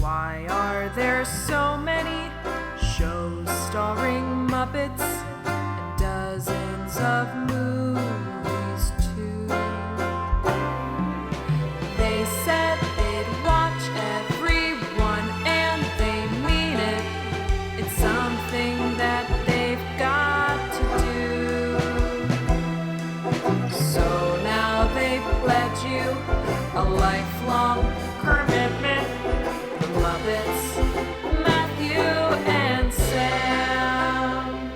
Why are there so many shows starring Muppets and dozens of movies too? They said they'd watch everyone and they mean it. It's something that they've got to do. So now they've pledged you a lifelong commitment. The Muppets, Matthew and Sam.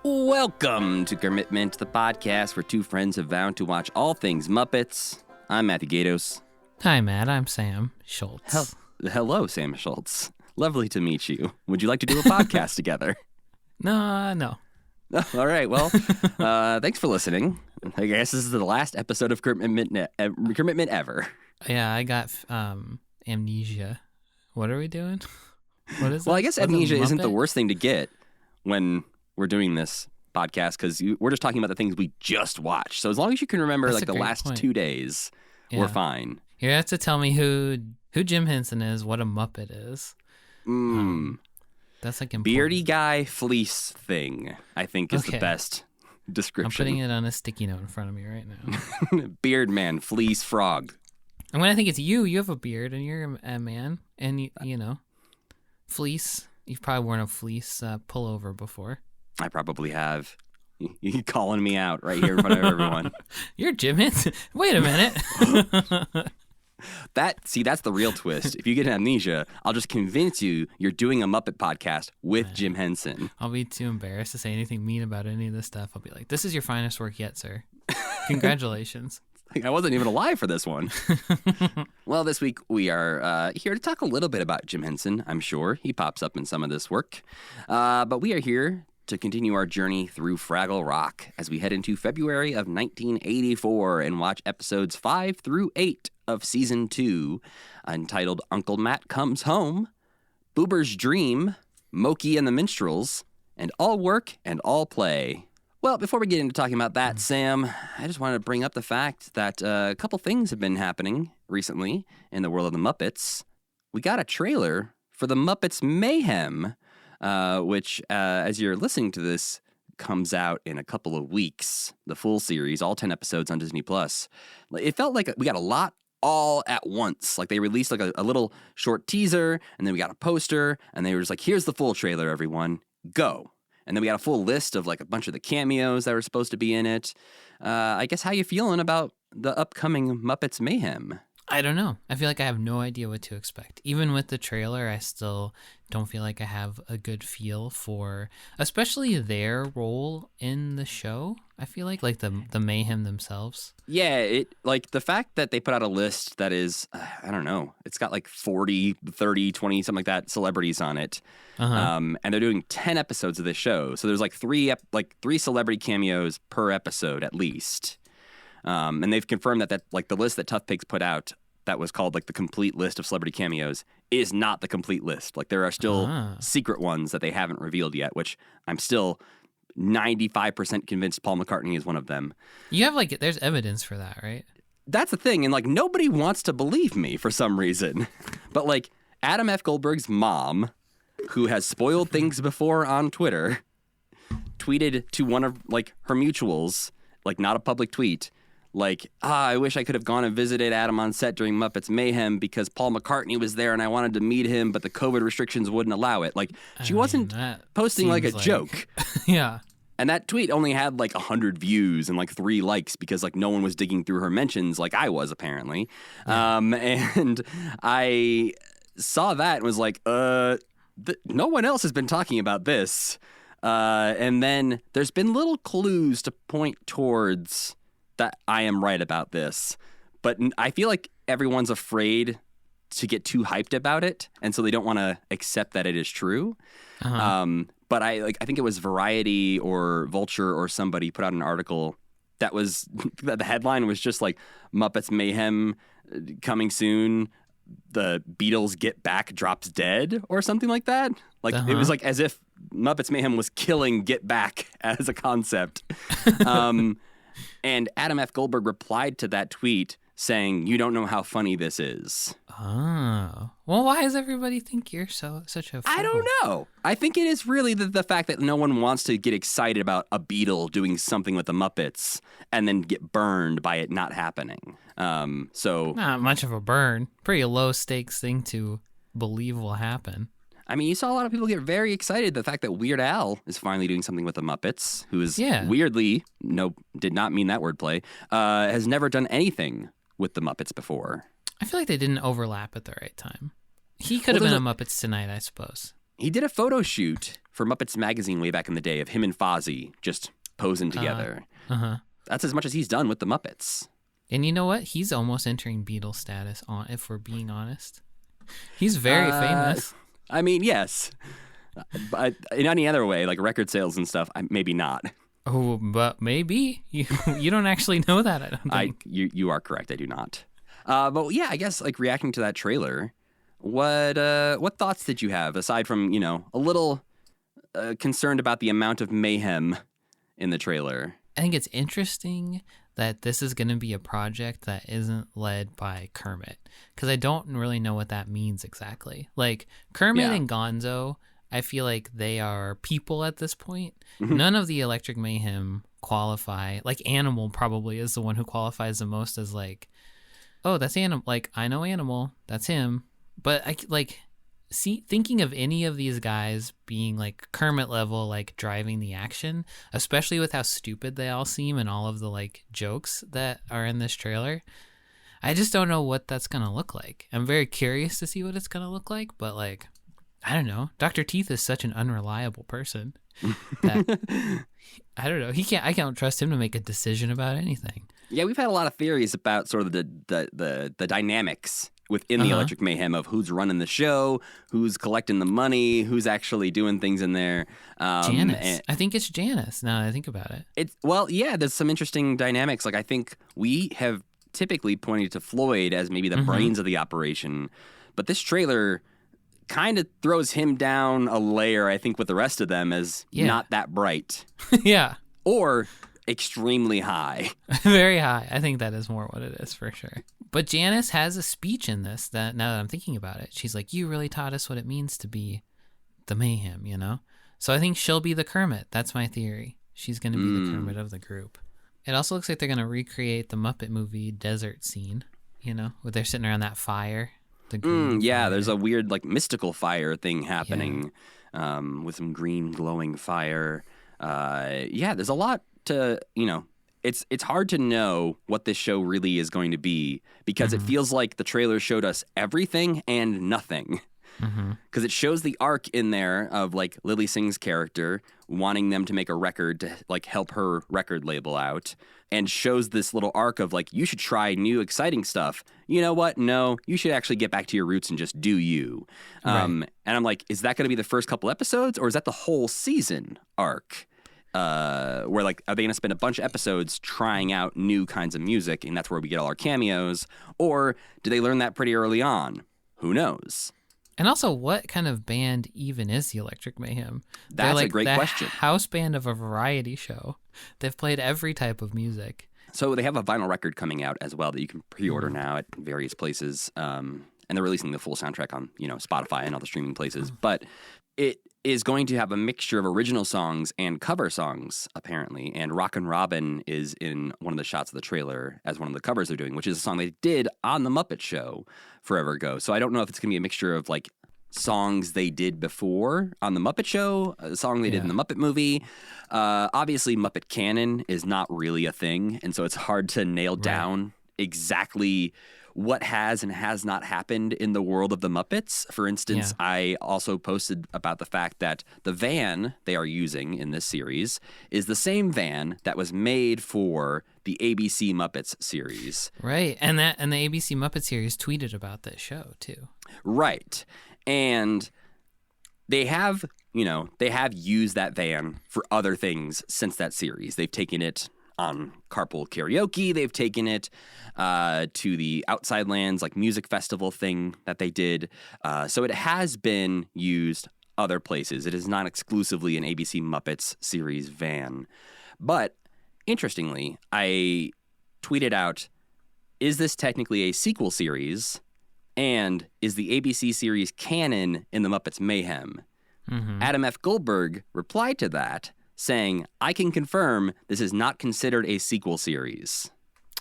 Welcome to Commitment, the podcast where two friends have vowed to watch all things Muppets. I'm Matthew Gatos. Hi, Matt. I'm Sam Schultz. Hello, Sam Schultz. Lovely to meet you. Would you like to do a podcast together? No. All right. Well, thanks for listening. I guess this is the last episode of Commitment ever. Yeah, I got amnesia. What are we doing? What is it? Well, I guess amnesia isn't the worst thing to get when we're doing this podcast because we're just talking about the things we just watched. So as long as you can remember That's like the last point. 2 days, we're fine. You have to tell me who Jim Henson is, what a Muppet is. That's like important. Beardy guy fleece thing, I think is the best description. I'm putting it on a sticky note in front of me right now. Beard man, fleece frog. I'm going to think it's you. You have a beard and you're a man. And, you know, fleece. You've probably worn a fleece pullover before. I probably have. You calling me out right here in front of everyone. You're Jim Henson. Wait a minute. That's the real twist. If you get amnesia, I'll just convince you you're doing a Muppet podcast with Jim Henson. I'll be too embarrassed to say anything mean about any of this stuff. I'll be like, this is your finest work yet, sir. Congratulations. I wasn't even alive for this one. Well, this week we are here to talk a little bit about Jim Henson, I'm sure. He pops up in some of this work. But we are here to continue our journey through Fraggle Rock as we head into February of 1984 and watch episodes 5 through 8 of Season 2, entitled Uncle Matt Comes Home, Boober's Dream, Moki and the Minstrels, and All Work and All Play. Well, before we get into talking about that, Sam, I just wanted to bring up the fact that a couple things have been happening recently in the world of the Muppets. We got a trailer for the Muppets Mayhem, which, as you're listening to this, comes out in a couple of weeks. The full series, all 10 episodes on Disney+. It felt like we got a lot all at once. Like they released like a little short teaser, and then we got a poster, and they were just like, here's the full trailer, everyone, go. And then we got a full list of like a bunch of the cameos that were supposed to be in it. I guess how you feeling about the upcoming Muppets Mayhem? I don't know. I feel like I have no idea what to expect. Even with the trailer, I still don't feel like I have a good feel for, especially their role in the show. I feel like the Mayhem themselves. Yeah, it like the fact that they put out a list that is, I don't know, it's got like 40, 30, 20, something like that, celebrities on it. And they're doing 10 episodes of this show. So there's like three celebrity cameos per episode at least. And they've confirmed that like the list that Tough Pigs put out that was called like the complete list of celebrity cameos is not the complete list. Like there are still secret ones that they haven't revealed yet, which I'm still 95% convinced Paul McCartney is one of them. You have like, there's evidence for that, right? That's the thing. And like nobody wants to believe me for some reason. But like Adam F. Goldberg's mom, who has spoiled things before on Twitter, tweeted to one of like her mutuals, like not a public tweet, like, I wish I could have gone and visited Adam on set during Muppets Mayhem because Paul McCartney was there and I wanted to meet him, but the COVID restrictions wouldn't allow it. Like, she wasn't posting like a joke. Yeah. And that tweet only had like 100 views and like 3 likes because like no one was digging through her mentions like I was apparently. Yeah. And I saw that and was like, no one else has been talking about this. And then there's been little clues to point towards that I am right about this, but I feel like everyone's afraid to get too hyped about it, and so they don't want to accept that it is true. But I think it was Variety or Vulture or somebody put out an article that was the headline was just like Muppets Mayhem coming soon, the Beatles Get Back drops dead or something like that. Like it was like as if Muppets Mayhem was killing Get Back as a concept. And Adam F. Goldberg replied to that tweet saying, "You don't know how funny this is." Oh. Well, why does everybody think you're such a fool? I don't know. I think it is really the fact that no one wants to get excited about a Beatle doing something with the Muppets and then get burned by it not happening. So not much of a burn. Pretty low stakes thing to believe will happen. I mean, you saw a lot of people get very excited the fact that Weird Al is finally doing something with the Muppets, who is weirdly, did not mean that wordplay, has never done anything with the Muppets before. I feel like they didn't overlap at the right time. He could have been a Muppets Tonight, I suppose. He did a photo shoot for Muppets Magazine way back in the day of him and Fozzie just posing together. That's as much as he's done with the Muppets. And you know what? He's almost entering Beatle status, if we're being honest. He's very famous. I mean, yes. But in any other way, like record sales and stuff, maybe not. Oh, but maybe. You don't actually know that, I don't think. You are correct. I do not. But yeah, I guess like reacting to that trailer, what thoughts did you have aside from, a little concerned about the amount of mayhem in the trailer? I think it's interesting that this is going to be a project that isn't led by Kermit, because I don't really know what that means exactly. Like Kermit and Gonzo, I feel like they are people at this point. None of the Electric Mayhem qualify. Like Animal probably is the one who qualifies the most as like, oh, that's Animal. Like I know Animal, that's him. But thinking of any of these guys being like Kermit level, like driving the action, especially with how stupid they all seem and all of the like jokes that are in this trailer, I just don't know what that's going to look like. I'm very curious to see what it's going to look like, but like, I don't know. Dr. Teeth is such an unreliable person that I don't know. I can't trust him to make a decision about anything. Yeah, we've had a lot of theories about sort of the dynamics within the Electric Mayhem of who's running the show, who's collecting the money, who's actually doing things in there. Janice. I think it's Janice now that I think about it. There's some interesting dynamics. Like I think we have typically pointed to Floyd as maybe the brains of the operation, but this trailer kind of throws him down a layer, I think, with the rest of them as not that bright. Yeah. Or extremely high. Very high. I think that is more what it is for sure. But Janice has a speech in this that now that I'm thinking about it, she's like, you really taught us what it means to be the Mayhem, So I think she'll be the Kermit. That's my theory. She's going to be the Kermit of the group. It also looks like they're going to recreate the Muppet movie desert scene, where they're sitting around that fire. Fire. There's a weird like mystical fire thing happening with some green glowing fire. There's a lot to, it's hard to know what this show really is going to be because it feels like the trailer showed us everything and nothing. Because it shows the arc in there of like Lily Singh's character wanting them to make a record to like help her record label out, and shows this little arc of like, you should try new exciting stuff. You know what? No, you should actually get back to your roots and just do you. Right. And I'm like, is that going to be the first couple episodes or is that the whole season arc? Where like, are they going to spend a bunch of episodes trying out new kinds of music and that's where we get all our cameos? Or do they learn that pretty early on? Who knows? And also, what kind of band even is the Electric Mayhem? That's like a great question. House band of a variety show. They've played every type of music. So they have a vinyl record coming out as well that you can pre-order now at various places. And they're releasing the full soundtrack on, Spotify and all the streaming places. But it is going to have a mixture of original songs and cover songs, apparently. And Rockin' Robin is in one of the shots of the trailer as one of the covers they're doing, which is a song they did on The Muppet Show forever ago. So I don't know if it's going to be a mixture of, like, songs they did before on The Muppet Show, a song they did in the Muppet movie. Obviously, Muppet canon is not really a thing, and so it's hard to nail down exactly what has and has not happened in the world of the Muppets. For instance, I also posted about the fact that the van they are using in this series is the same van that was made for the ABC Muppets series. Right. And the ABC Muppet series tweeted about this show too. Right. And they have used that van for other things since that series. They've taken it on Carpool Karaoke. They've taken it to the Outside Lands like music festival thing that they did. So it has been used other places. It is not exclusively an ABC Muppets series van. But interestingly, I tweeted out, is this technically a sequel series? And is the ABC series canon in the Muppets Mayhem? Adam F. Goldberg replied to that, saying, I can confirm this is not considered a sequel series.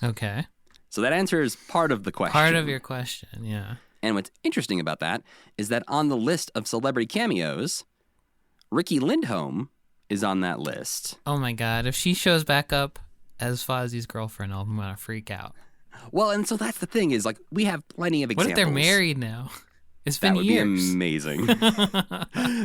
Okay. So that answers part of the question. Part of your question, yeah. And what's interesting about that is that on the list of celebrity cameos, Ricky Lindholm is on that list. Oh my God. If she shows back up as Fozzie's girlfriend, I'm going to freak out. Well, and so that's the thing is, like, we have plenty of examples. What if they're married now? It's been years. That would be amazing.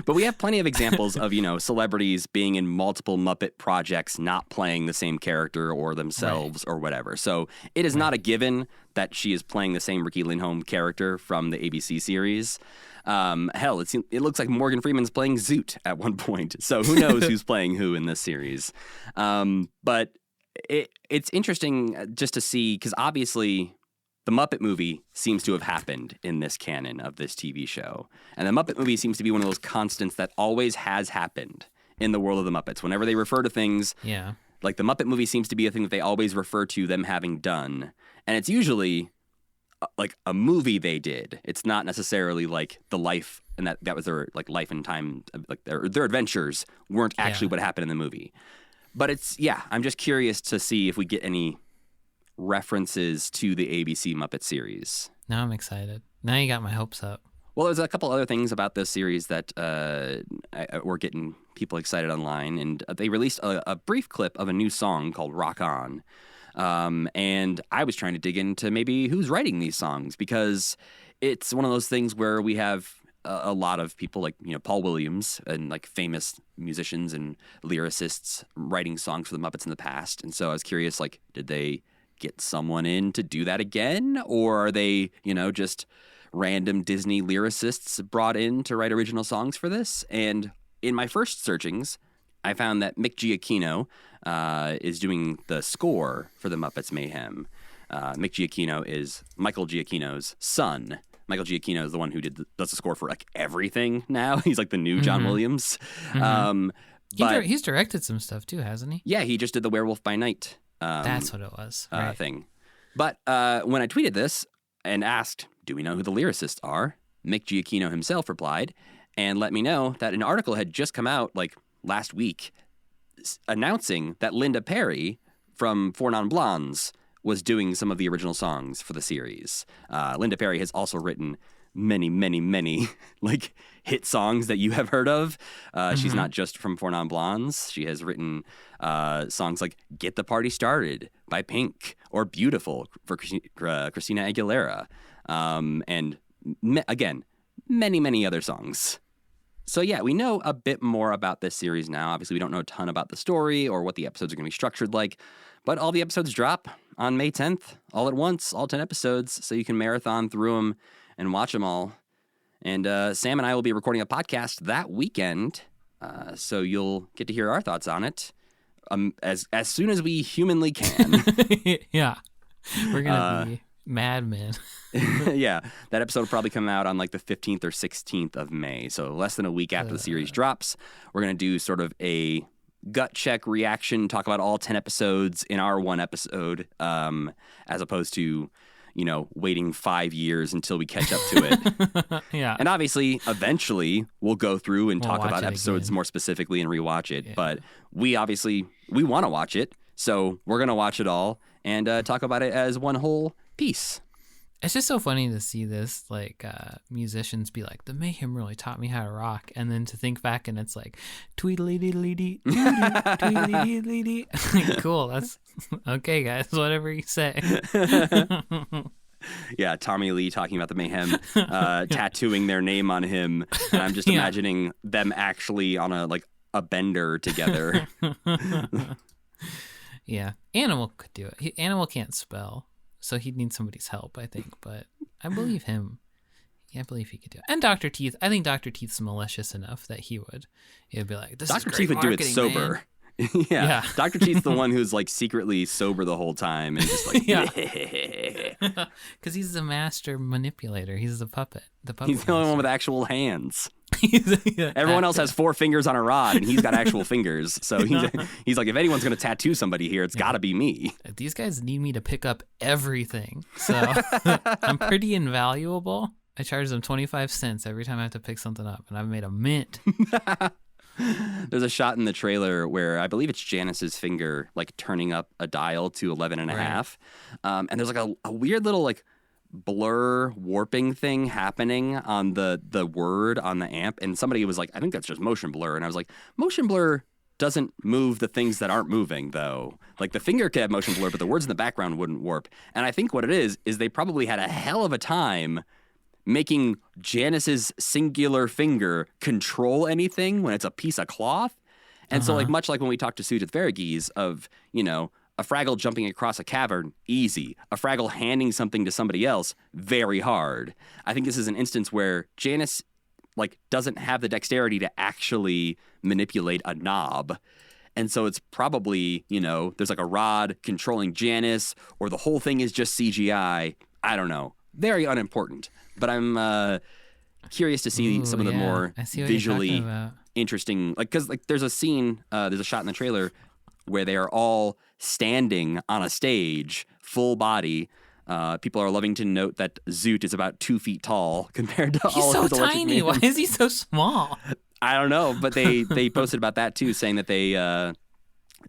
But we have plenty of examples of, celebrities being in multiple Muppet projects, not playing the same character or themselves or whatever. So it is not a given that she is playing the same Ricky Lindholm character from the ABC series. Hell, it looks like Morgan Freeman's playing Zoot at one point. So who knows who's playing who in this series. But it's interesting just to see, because obviously the Muppet movie seems to have happened in this canon of this TV show. And the Muppet movie seems to be one of those constants that always has happened in the world of the Muppets. Whenever they refer to things, like the Muppet movie seems to be a thing that they always refer to them having done. And it's usually like a movie they did. It's not necessarily like the life, and that was their like life and time, like their adventures weren't actually what happened in the movie. But I'm just curious to see if we get any references to the ABC Muppet series. Now I'm excited. Now you got my hopes up. Well, there's a couple other things about this series that were getting people excited online, and they released a brief clip of a new song called Rock On. And I was trying to dig into maybe who's writing these songs, because it's one of those things where we have a lot of people like, Paul Williams and like famous musicians and lyricists writing songs for the Muppets in the past. And so I was curious, like, did they get someone in to do that again? Or are they, just random Disney lyricists brought in to write original songs for this? And in my first searchings, I found that Mick Giacchino is doing the score for the Muppets Mayhem. Mick Giacchino is Michael Giacchino's son. Michael Giacchino is the one who does the score for like everything now. He's like the new John Williams. He's directed some stuff too, hasn't he? Yeah, he just did the Werewolf by Night that's what it was. Right. Thing. But when I tweeted this and asked, do we know who the lyricists are? Mick Giacchino himself replied and let me know that an article had just come out like last week announcing that Linda Perry from Four Non Blondes was doing some of the original songs for the series. Linda Perry has also written many, many, many like hit songs that you have heard of. She's not just from Four Non Blondes. She has written songs like Get the Party Started by Pink or Beautiful for Christina Aguilera. And again, many, many other songs. So yeah, we know a bit more about this series now. Obviously, we don't know a ton about the story or what the episodes are going to be structured like, but all the episodes drop on May 10th, all at once, all 10 episodes, so you can marathon through them and watch them all. And Sam and I will be recording a podcast that weekend, so you'll get to hear our thoughts on it as soon as we humanly can. Yeah, we're going to be madmen. Yeah, that episode will probably come out on like the 15th or 16th of May, so less than a week after the series drops. We're going to do sort of a gut check reaction, talk about all 10 episodes in our one episode, as opposed to, waiting 5 years until we catch up to it. Yeah. And obviously, eventually, we'll go through and talk about episodes more specifically and rewatch it. Yeah. But we want to watch it, so we're going to watch it all and talk about it as one whole piece. It's just so funny to see this, like, musicians be like, the Mayhem really taught me how to rock. And then to think back and it's like, tweedly-diddly-dee, tweedly-diddly-dee. Cool, that's okay, guys, whatever you say. Yeah, Tommy Lee talking about the Mayhem, tattooing their name on him. And I'm just imagining them actually on a bender together. Yeah, Animal could do it. Animal can't spell. So he'd need somebody's help, I think. But I believe him. Yeah, I believe he could do it. And Dr. Teeth. I think Dr. Teeth's malicious enough that he'd be like, this Dr. is great Teeth would do it marketing, sober. man. Yeah. Yeah. Dr. Cheat's the one who's like secretly sober the whole time and just like, Yeah. Because he's the master manipulator. He's the puppet. The puppet. he's the only one with actual hands. Yeah, Everyone else has 4 fingers on a rod, and he's got actual fingers. So he's like, if anyone's going to tattoo somebody here, it's got to be me. These guys need me to pick up everything. So I'm pretty invaluable. I charge them 25 cents every time I have to pick something up, and I've made a mint. There's a shot in the trailer where I believe it's Janice's finger like turning up a dial to 11 and a half. And there's like a weird little like blur warping thing happening on the word on the amp. And somebody was like, I think that's just motion blur. And I was like, motion blur doesn't move the things that aren't moving, though. Like the finger could have motion blur, but the words in the background wouldn't warp. And I think what it is they probably had a hell of a time making Janice's singular finger control anything when it's a piece of cloth. And so, like, much like when we talked to Sujith Verghese of, you know, a Fraggle jumping across a cavern, easy. A Fraggle handing something to somebody else, very hard. I think this is an instance where Janice, like, doesn't have the dexterity to actually manipulate a knob. And so it's probably, you know, there's like a rod controlling Janice, or the whole thing is just CGI. I don't know. Very unimportant. But I'm curious to see some of the more visually interesting, like, because like there's a scene, there's a shot in the trailer where they are all standing on a stage, full body. People are loving to note that Zoot is about 2 feet tall compared to all of his electric tiny. mayhem. Why is he so small? I don't know, but they posted about that too, saying that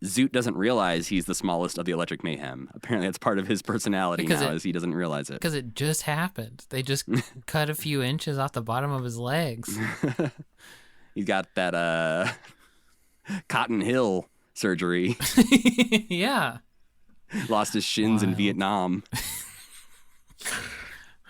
Zoot doesn't realize he's the smallest of the Electric Mayhem. Apparently, that's part of his personality is he doesn't realize it. Because it just happened. They just cut a few inches off the bottom of his legs. He's got that Cotton Hill surgery. Yeah. Lost his shins in Vietnam.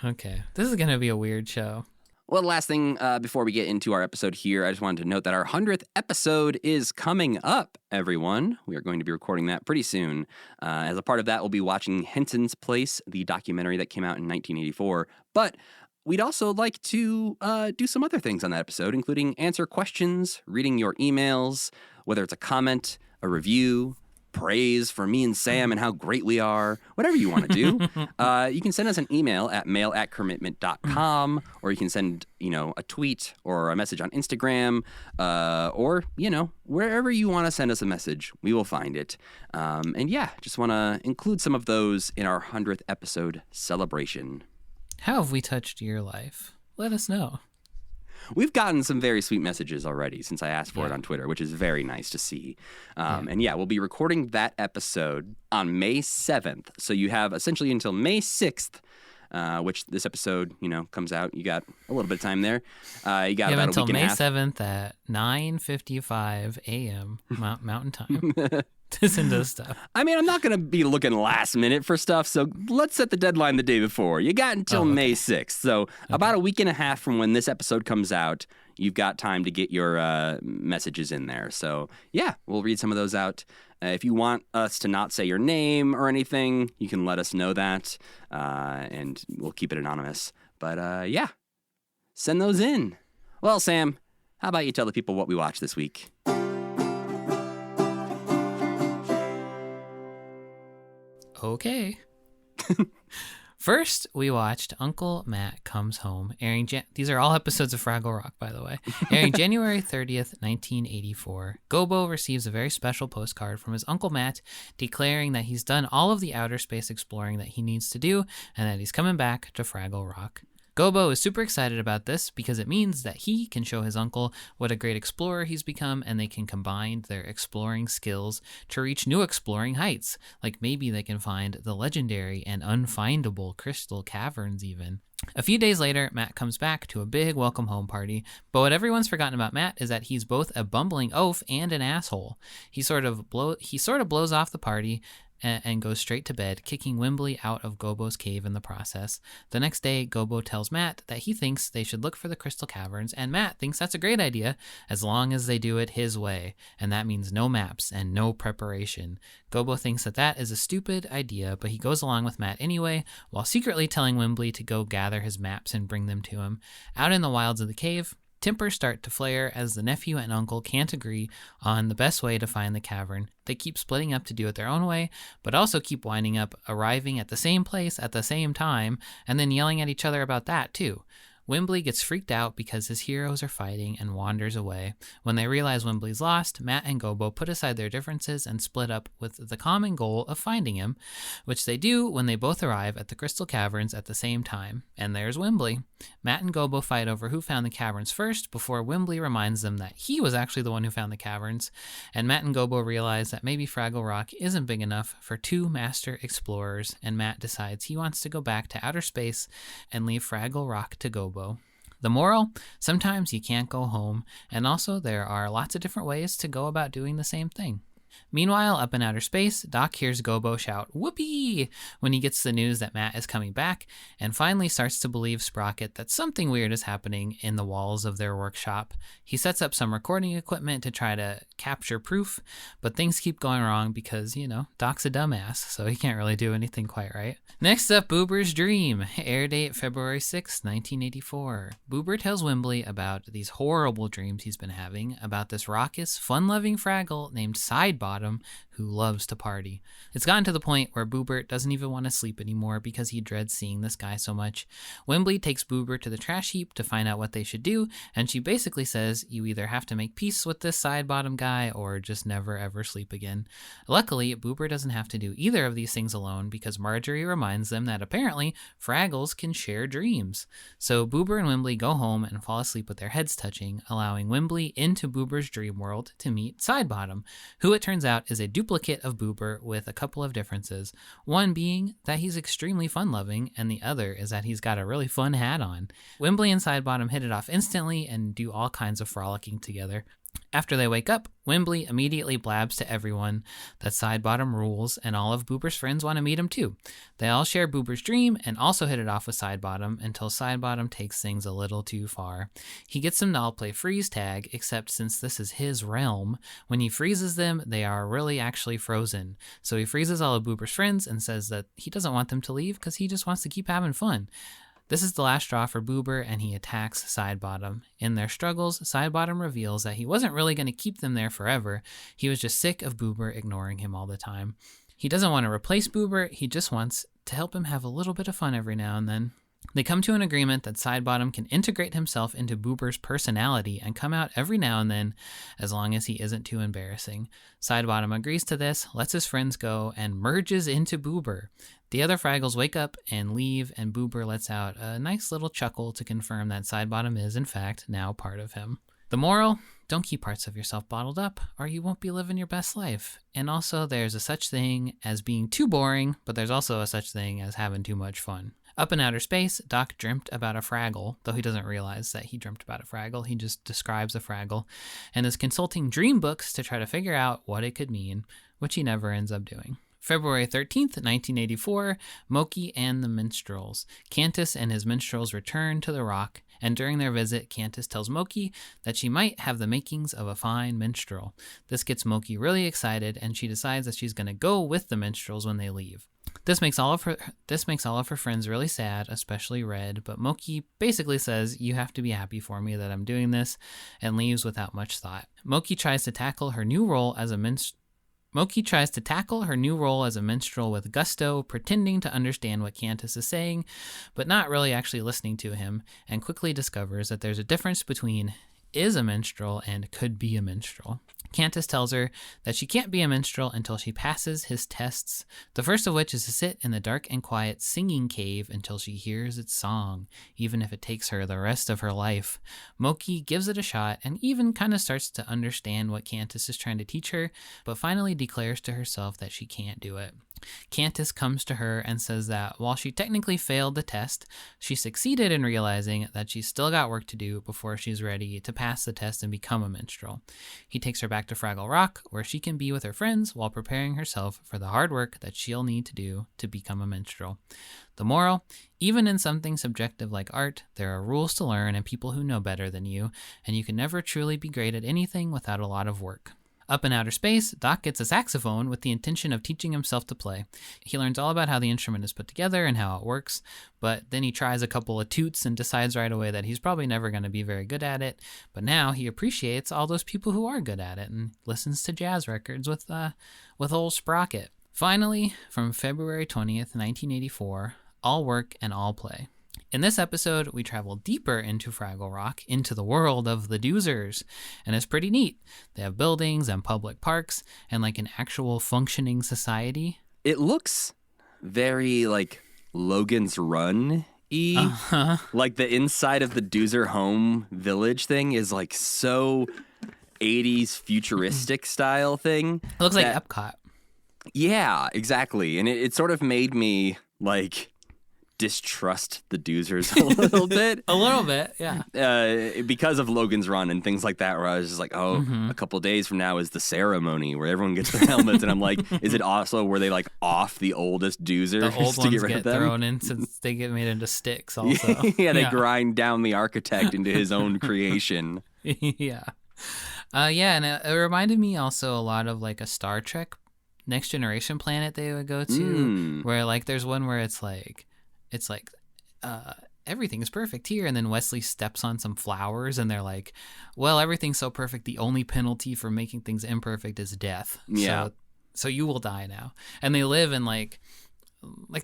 Okay. This is going to be a weird show. Well, the last thing before we get into our episode here, I just wanted to note that our 100th episode is coming up, everyone. We are going to be recording that pretty soon. As a part of that, we'll be watching Henson's Place, the documentary that came out in 1984. But we'd also like to do some other things on that episode, including answer questions, reading your emails, whether it's a comment, a review, praise for me and Sam and how great we are, whatever you want to do. You can send us an email at mail@commitment.com, or you can send, a tweet or a message on Instagram, or, wherever you want to send us a message, we will find it. And yeah, just want to include some of those in our 100th episode celebration. How have we touched your life? Let us know. We've gotten some very sweet messages already since I asked for it on Twitter, which is very nice to see. And yeah, we'll be recording that episode on May 7th. So you have essentially until May 6th, which this episode, comes out. You got a little bit of time there. You got about a week and a half. Until May 7th at 9:55 a.m. Mountain Time. To send us stuff. I mean, I'm not going to be looking last minute for stuff, so let's set the deadline the day before. You got until May 6th, so about a week and a half from when this episode comes out, you've got time to get your messages in there. So yeah, we'll read some of those out. If you want us to not say your name or anything, you can let us know that, and we'll keep it anonymous. But yeah, send those in. Well, Sam, how about you tell the people what we watched this week? Okay. First, we watched Uncle Matt Comes Home, airing these are all episodes of Fraggle Rock, by the way. Airing January 30th, 1984. Gobo receives a very special postcard from his Uncle Matt declaring that he's done all of the outer space exploring that he needs to do and that he's coming back to Fraggle Rock. Gobo is super excited about this because it means that he can show his uncle what a great explorer he's become, and they can combine their exploring skills to reach new exploring heights. Like maybe they can find the legendary and unfindable crystal caverns even. A few days later, Matt comes back to a big welcome home party, but what everyone's forgotten about Matt is that he's both a bumbling oaf and an asshole. He sort of blows off the party and goes straight to bed, kicking Wimbley out of Gobo's cave in the process. The next day, Gobo tells Matt that he thinks they should look for the crystal caverns, and Matt thinks that's a great idea as long as they do it his way, and that means no maps and no preparation. Gobo thinks that is a stupid idea, but he goes along with Matt anyway, while secretly telling Wimbley to go gather his maps and bring them to him. Out in the wilds of the cave, Tempers start to flare as the nephew and uncle can't agree on the best way to find the cavern. They keep splitting up to do it their own way, but also keep winding up arriving at the same place at the same time, and then yelling at each other about that too. Wembley gets freaked out because his heroes are fighting and wanders away. When they realize Wembley's lost, Matt and Gobo put aside their differences and split up with the common goal of finding him, which they do when they both arrive at the Crystal Caverns at the same time. And there's Wembley. Matt and Gobo fight over who found the caverns first before Wembley reminds them that he was actually the one who found the caverns, and Matt and Gobo realize that maybe Fraggle Rock isn't big enough for two master explorers, and Matt decides he wants to go back to outer space and leave Fraggle Rock to Gobo. The moral? Sometimes you can't go home, and also there are lots of different ways to go about doing the same thing. Meanwhile, up in outer space, Doc hears Gobo shout, "Whoopee!" when he gets the news that Matt is coming back, and finally starts to believe Sprocket that something weird is happening in the walls of their workshop. He sets up some recording equipment to try to capture proof, but things keep going wrong because, Doc's a dumbass, so he can't really do anything quite right. Next up, Boober's Dream. Air date February 6, 1984. Boober tells Wembley about these horrible dreams he's been having about this raucous, fun-loving Fraggle named Sidebottom who loves to party. It's gotten to the point where Boober doesn't even want to sleep anymore because he dreads seeing this guy so much. Wembley takes Boober to the trash heap to find out what they should do, and she basically says you either have to make peace with this Sidebottom guy or just never ever sleep again. Luckily, Boober doesn't have to do either of these things alone because Marjorie reminds them that apparently Fraggles can share dreams. So Boober and Wembley go home and fall asleep with their heads touching, allowing Wembley into Boober's dream world to meet Sidebottom, who it turns out is a duplicate of Boober with a couple of differences. One being that he's extremely fun-loving, and the other is that he's got a really fun hat on. Wembley and Sidebottom hit it off instantly and do all kinds of frolicking together. After they wake up, Wembley immediately blabs to everyone that Sidebottom rules, and all of Boober's friends want to meet him too. They all share Boober's dream and also hit it off with Sidebottom until Sidebottom takes things a little too far. He gets them to all play freeze tag, except since this is his realm, when he freezes them, they are really actually frozen. So he freezes all of Boober's friends and says that he doesn't want them to leave because he just wants to keep having fun. This is the last straw for Boober, and he attacks Sidebottom. In their struggles, Sidebottom reveals that he wasn't really going to keep them there forever. He was just sick of Boober ignoring him all the time. He doesn't want to replace Boober, he just wants to help him have a little bit of fun every now and then. They come to an agreement that Sidebottom can integrate himself into Boober's personality and come out every now and then, as long as he isn't too embarrassing. Sidebottom agrees to this, lets his friends go, and merges into Boober. The other Fraggles wake up and leave, and Boober lets out a nice little chuckle to confirm that Sidebottom is, in fact, now part of him. The moral? Don't keep parts of yourself bottled up, or you won't be living your best life. And also, there's a such thing as being too boring, but there's also a such thing as having too much fun. Up in outer space, Doc dreamt about a Fraggle, though he doesn't realize that he dreamt about a Fraggle. He just describes a Fraggle, and is consulting dream books to try to figure out what it could mean, which he never ends up doing. February 13th, 1984, Moki and the Minstrels. Cantus and his minstrels return to the rock, and during their visit, Cantus tells Moki that she might have the makings of a fine minstrel. This gets Moki really excited, and she decides that she's going to go with the minstrels when they leave. This makes all of her friends really sad, especially Red, but Moki basically says, "You have to be happy for me that I'm doing this," and leaves without much thought. Moki tries to tackle her new role as a minstrel with gusto, pretending to understand what Cantus is saying, but not really actually listening to him, and quickly discovers that there's a difference between is a minstrel and could be a minstrel. Cantus tells her that she can't be a minstrel until she passes his tests, the first of which is to sit in the dark and quiet singing cave until she hears its song, even if it takes her the rest of her life. Moki gives it a shot and even kind of starts to understand what Cantus is trying to teach her, but finally declares to herself that she can't do it. Cantus comes to her and says that while she technically failed the test, she succeeded in realizing that she's still got work to do before she's ready to pass the test and become a minstrel. He takes her back to Fraggle Rock, where she can be with her friends while preparing herself for the hard work that she'll need to do to become a minstrel. The moral? Even in something subjective like art, there are rules to learn and people who know better than you, and you can never truly be great at anything without a lot of work. Up in outer space, Doc gets a saxophone with the intention of teaching himself to play. He learns all about how the instrument is put together and how it works, but then he tries a couple of toots and decides right away that he's probably never going to be very good at it. But now he appreciates all those people who are good at it and listens to jazz records with old Sprocket. Finally, from February 20th, 1984, all work and all play. In this episode, we travel deeper into Fraggle Rock, into the world of the Doozers, and it's pretty neat. They have buildings and public parks and like an actual functioning society. It looks very like Logan's Run-y. Like the inside of the Doozer home village thing is like so 80s futuristic style thing. It looks like Epcot. Yeah, exactly. And it sort of made me like distrust the Doozers a little bit. A little bit, yeah. Because of Logan's Run and things like that, where I was just like, a couple days from now is the ceremony where everyone gets their helmets. And I'm like, is it also where they like off the oldest Doozers The old to ones get rid of them? thrown in since they get made into sticks also. Yeah, they grind down the architect into his own creation. Yeah. And it reminded me also a lot of like a Star Trek Next Generation planet they would go to, where like there's one where it's like everything is perfect here, and then Wesley steps on some flowers and they're like, well, everything's so perfect, the only penalty for making things imperfect is death. Yeah. So you will die now. And they live in like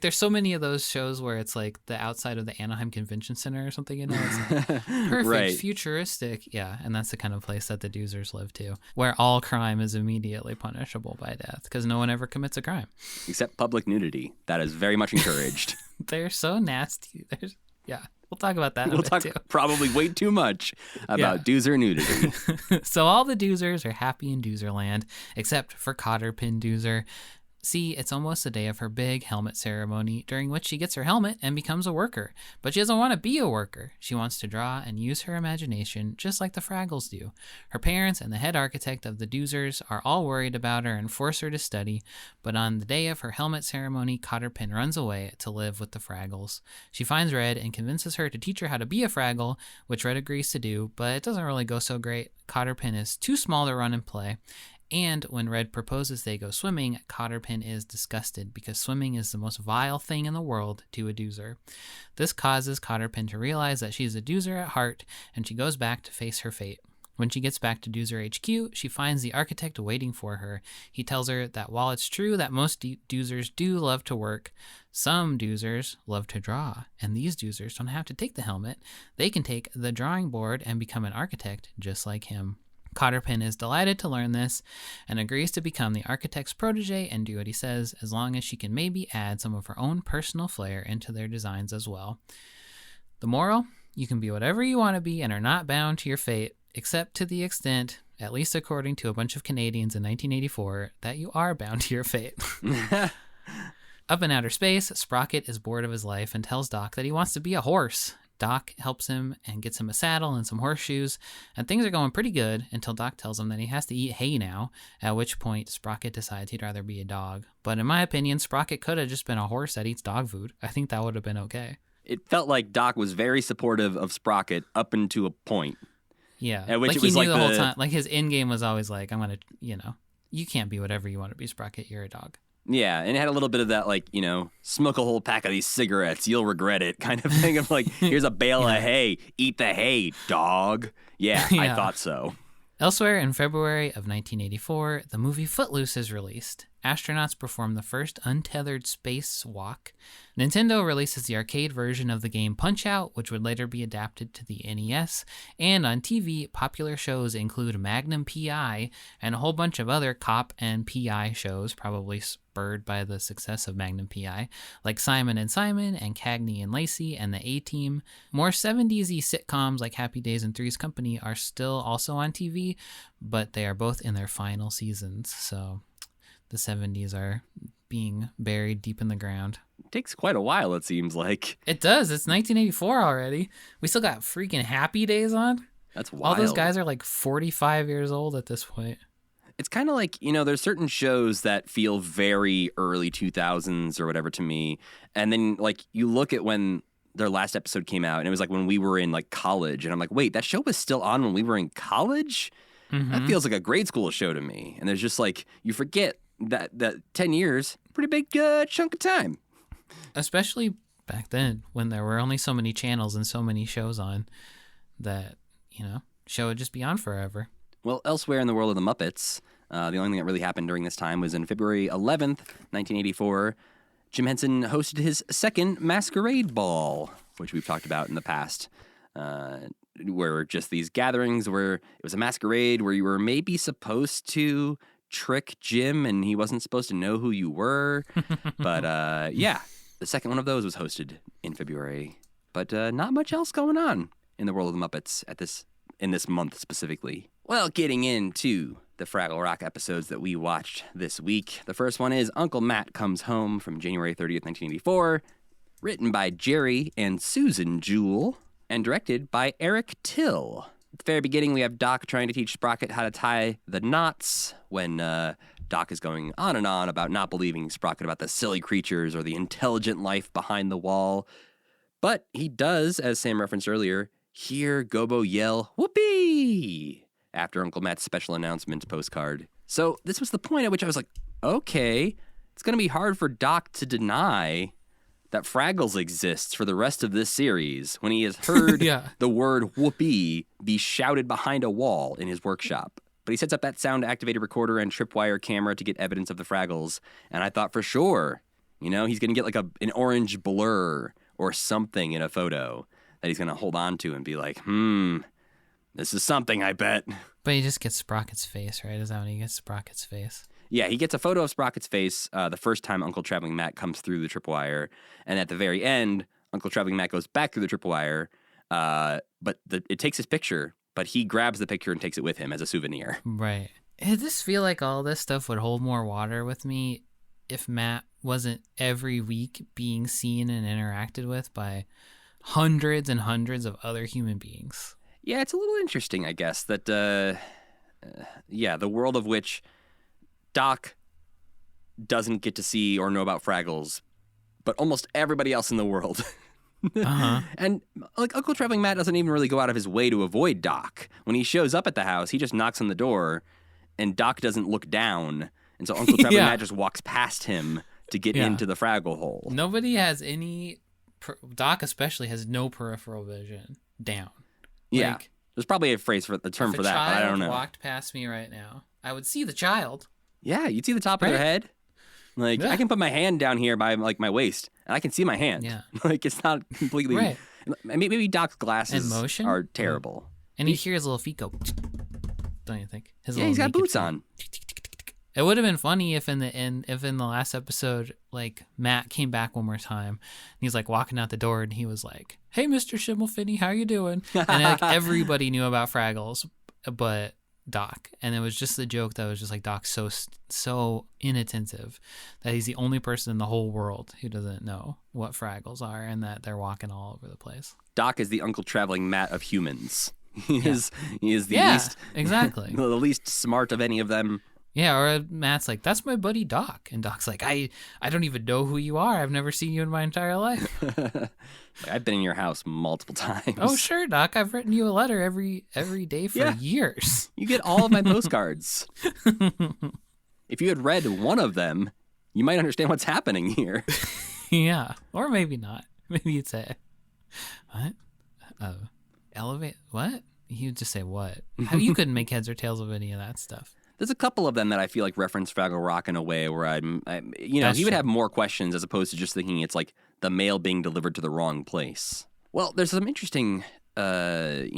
there's so many of those shows where it's like the outside of the Anaheim Convention Center or something, it's like perfect, Right. Futuristic. Yeah, and that's the kind of place that the Doozers live to, where all crime is immediately punishable by death because no one ever commits a crime. Except public nudity. That is very much encouraged. They're so nasty. Yeah, we'll talk about that We'll talk too. probably way too much about Doozer nudity. So all the Doozers are happy in Doozerland, except for Cotterpin Doozer. See, it's almost the day of her big helmet ceremony, during which she gets her helmet and becomes a worker. But she doesn't want to be a worker. She wants to draw and use her imagination, just like the Fraggles do. Her parents and the head architect of the Doozers are all worried about her and force her to study, but on the day of her helmet ceremony, Cotterpin runs away to live with the Fraggles. She finds Red and convinces her to teach her how to be a Fraggle, which Red agrees to do, but it doesn't really go so great. Cotterpin is too small to run and play. And when Red proposes they go swimming, Cotterpin is disgusted because swimming is the most vile thing in the world to a Doozer. This causes Cotterpin to realize that she's a Doozer at heart, and she goes back to face her fate. When she gets back to Doozer HQ, she finds the architect waiting for her. He tells her that while it's true that most Doozers do love to work, some Doozers love to draw, and these Doozers don't have to take the helmet. They can take the drawing board and become an architect just like him. Cotterpin is delighted to learn this and agrees to become the architect's protege and do what he says, as long as she can maybe add some of her own personal flair into their designs as well. The moral? You can be whatever you want to be and are not bound to your fate, except to the extent, at least according to a bunch of Canadians in 1984, that you are bound to your fate. Up in outer space, Sprocket is bored of his life and tells Doc that he wants to be a horse. Doc helps him and gets him a saddle and some horseshoes, and things are going pretty good until Doc tells him that he has to eat hay now, at which point Sprocket decides he'd rather be a dog. But in my opinion, Sprocket could have just been a horse that eats dog food. I think that would have been okay. It felt like Doc was very supportive of Sprocket up until a point. Yeah, At which like it he was knew like the whole time. Like his end game was always like, I'm gonna, you can't be whatever you want to be, Sprocket. You're a dog. Yeah, and it had a little bit of that, like, smoke a whole pack of these cigarettes, you'll regret it kind of thing of like, here's a bale of hay, eat the hay, dog. Yeah, I thought so. Elsewhere in February of 1984, the movie Footloose is released. Astronauts perform the first untethered spacewalk. Nintendo releases the arcade version of the game Punch-Out!, which would later be adapted to the NES. And on TV, popular shows include Magnum P.I. and a whole bunch of other cop and P.I. shows, probably spurred by the success of Magnum P.I., like Simon and Simon and Cagney and Lacey and the A-Team. More 70s-y sitcoms like Happy Days and Three's Company are still also on TV, but they are both in their final seasons, so the 70s are being buried deep in the ground. It takes quite a while, it seems like. It does. It's 1984 already. We still got freaking Happy Days on. That's wild. All those guys are like 45 years old at this point. It's kind of like, there's certain shows that feel very early 2000s or whatever to me. And then, like, you look at when their last episode came out, and it was like when we were in, like, college. And I'm like, wait, that show was still on when we were in college? That feels like a grade school show to me. And there's just like, you forget that 10 years, pretty big chunk of time. Especially back then when there were only so many channels and so many shows on that, show would just be on forever. Well, elsewhere in the world of the Muppets, the only thing that really happened during this time was in February 11th, 1984, Jim Henson hosted his second Masquerade Ball, which we've talked about in the past, where just these gatherings where it was a masquerade where you were maybe supposed to trick Jim and he wasn't supposed to know who you were. But yeah, the second one of those was hosted in February. But not much else going on in the world of the Muppets in this month specifically. Well, getting into the Fraggle Rock episodes that we watched this week. The first one is Uncle Matt Comes Home from January 30th, 1984, written by Jerry and Susan Jewell, and directed by Eric Till. At the very beginning, we have Doc trying to teach Sprocket how to tie the knots when Doc is going on and on about not believing Sprocket about the silly creatures or the intelligent life behind the wall. But he does, as Sam referenced earlier, hear Gobo yell, "Whoopee!" after Uncle Matt's special announcement postcard. So this was the point at which I was like, okay, it's going to be hard for Doc to deny that Fraggles exists for the rest of this series when he has heard the word whoopee be shouted behind a wall in his workshop. But he sets up that sound-activated recorder and tripwire camera to get evidence of the Fraggles, and I thought for sure, he's going to get like an orange blur or something in a photo that he's going to hold on to and be like, this is something, I bet. But he just gets Sprocket's face, right? Is that when he gets Sprocket's face? Yeah, he gets a photo of Sprocket's face the first time Uncle Traveling Matt comes through the tripwire. And at the very end, Uncle Traveling Matt goes back through the tripwire, but it takes his picture, but he grabs the picture and takes it with him as a souvenir. Right. I just feel like all this stuff would hold more water with me if Matt wasn't every week being seen and interacted with by hundreds and hundreds of other human beings. Yeah, it's a little interesting, I guess, that, the world of which Doc doesn't get to see or know about Fraggles, but almost everybody else in the world. And, like, Uncle Traveling Matt doesn't even really go out of his way to avoid Doc. When he shows up at the house, he just knocks on the door, and Doc doesn't look down, and so Uncle Traveling Matt just walks past him to get into the Fraggle hole. Nobody has any... Doc especially has no peripheral vision down. Yeah, like, there's probably a term for that, but I don't know. If a child walked past me right now, I would see the child. Yeah, you'd see the top of their head. Like, I can put my hand down here by, like, my waist, and I can see my hand. Yeah. Like, it's not completely... Right. Maybe Doc's glasses are terrible. terrible. And you hear his little feet go... Don't you think? He's got boots on. It would have been funny if in the last episode, like, Matt came back one more time and he's like walking out the door and he was like, "Hey, Mr. Schimmelfinney, how you doing?" And like everybody knew about Fraggles, but Doc. And it was just the joke that was just like Doc's so inattentive that he's the only person in the whole world who doesn't know what Fraggles are and that they're walking all over the place. Doc is the Uncle Traveling Matt of humans. He is the least exactly the least smart of any of them. Yeah, or Matt's like, "That's my buddy Doc," and Doc's like, I don't even know who you are. I've never seen you in my entire life." I've been in your house multiple times. "Oh, sure, Doc. I've written you a letter every day for years. You get all of my postcards. If you had read one of them, you might understand what's happening here." Yeah, or maybe not. Maybe you'd say, "What? Elevate? What?" You'd just say, "What?" How you couldn't make heads or tails of any of that stuff. There's a couple of them that I feel like reference Fraggle Rock in a way where he would have more questions as opposed to just thinking it's like the mail being delivered to the wrong place. Well, there's some interesting, canon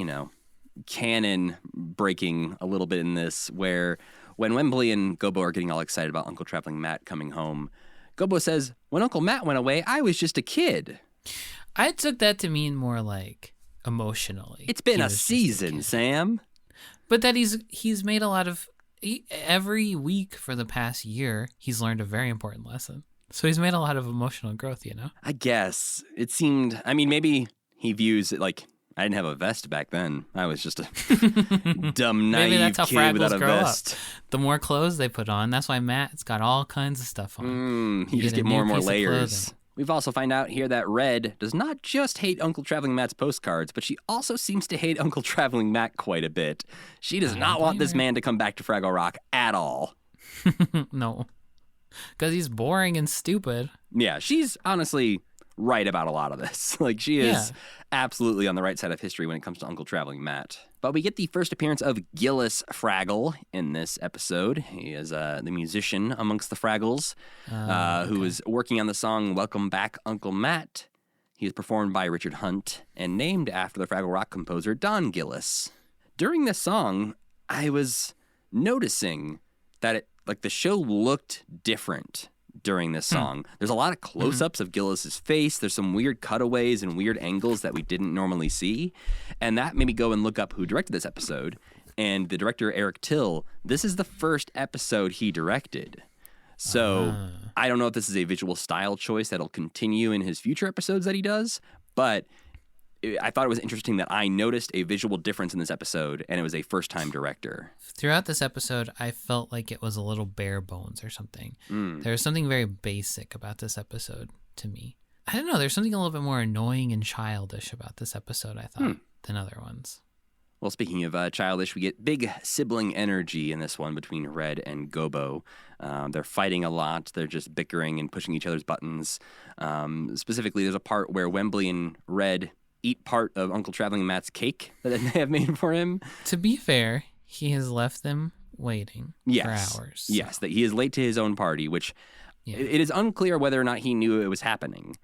breaking a little bit in this where when Wembley and Gobo are getting all excited about Uncle Traveling Matt coming home, Gobo says, "When Uncle Matt went away, I was just a kid." I took that to mean more like emotionally. It's been a season, Sam. But that he's made a lot of... every week for the past year, he's learned a very important lesson. So he's made a lot of emotional growth, I guess. It seemed, maybe he views it like, I didn't have a vest back then. I was just a dumb, naive maybe that's how kid Fraggles without a grow vest. Up. The more clothes they put on, that's why Matt's got all kinds of stuff on. You just get more and more layers We've also find out here that Red does not just hate Uncle Traveling Matt's postcards, but she also seems to hate Uncle Traveling Matt quite a bit. She does not want this man to come back to Fraggle Rock at all. No. Because he's boring and stupid. Yeah, she's honestly right about a lot of this. Like, she is absolutely on the right side of history when it comes to Uncle Traveling Matt. But we get the first appearance of Gillis Fraggle in this episode. He is the musician amongst the Fraggles, who is working on the song Welcome Back, Uncle Matt. He is performed by Richard Hunt and named after the Fraggle Rock composer Don Gillis. During this song, I was noticing that the show looked different during this song. There's a lot of close-ups of Gillis's face. There's some weird cutaways and weird angles that we didn't normally see. And that made me go and look up who directed this episode. And the director, Eric Till, this is the first episode he directed. So I don't know if this is a visual style choice that'll continue in his future episodes that he does, but I thought it was interesting that I noticed a visual difference in this episode, and it was a first-time director. Throughout this episode, I felt like it was a little bare bones or something. There was something very basic about this episode to me. I don't know, there's something a little bit more annoying and childish about this episode, I thought, than other ones. Well, speaking of childish, we get big sibling energy in this one between Red and Gobo. They're fighting a lot. They're just bickering and pushing each other's buttons. Specifically, there's a part where Wembley and Red eat part of Uncle Traveling Matt's cake that they have made for him. To be fair, he has left them waiting for hours. So. Yes, that he is late to his own party, which it is unclear whether or not he knew it was happening.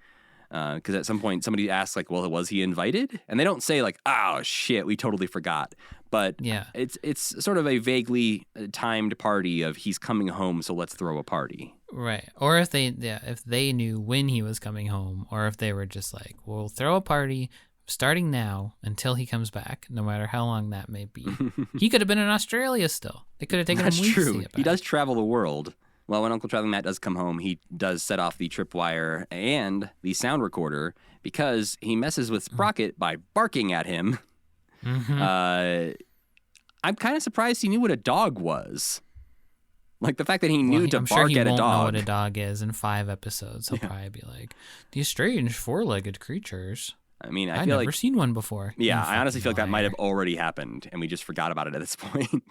Because at some point somebody asks, like, well, was he invited? And they don't say, like, oh, shit, we totally forgot. But it's sort of a vaguely timed party of he's coming home, so let's throw a party. Right. Or if they knew when he was coming home, or if they were just like, we'll throw a party starting now until he comes back, no matter how long that may be. He could have been in Australia still. They could have taken him weeks to get back. He does travel the world. Well, when Uncle Traveling Matt does come home, he does set off the tripwire and the sound recorder because he messes with Sprocket by barking at him. I'm kind of surprised he knew what a dog was. Like, the fact that he knew to bark at a dog. I'm sure he won't know what a dog is in 5 episodes. He'll probably be like, these strange 4-legged creatures. I mean, I've never seen one before. Yeah, I honestly feel like that might have already happened, and we just forgot about it at this point.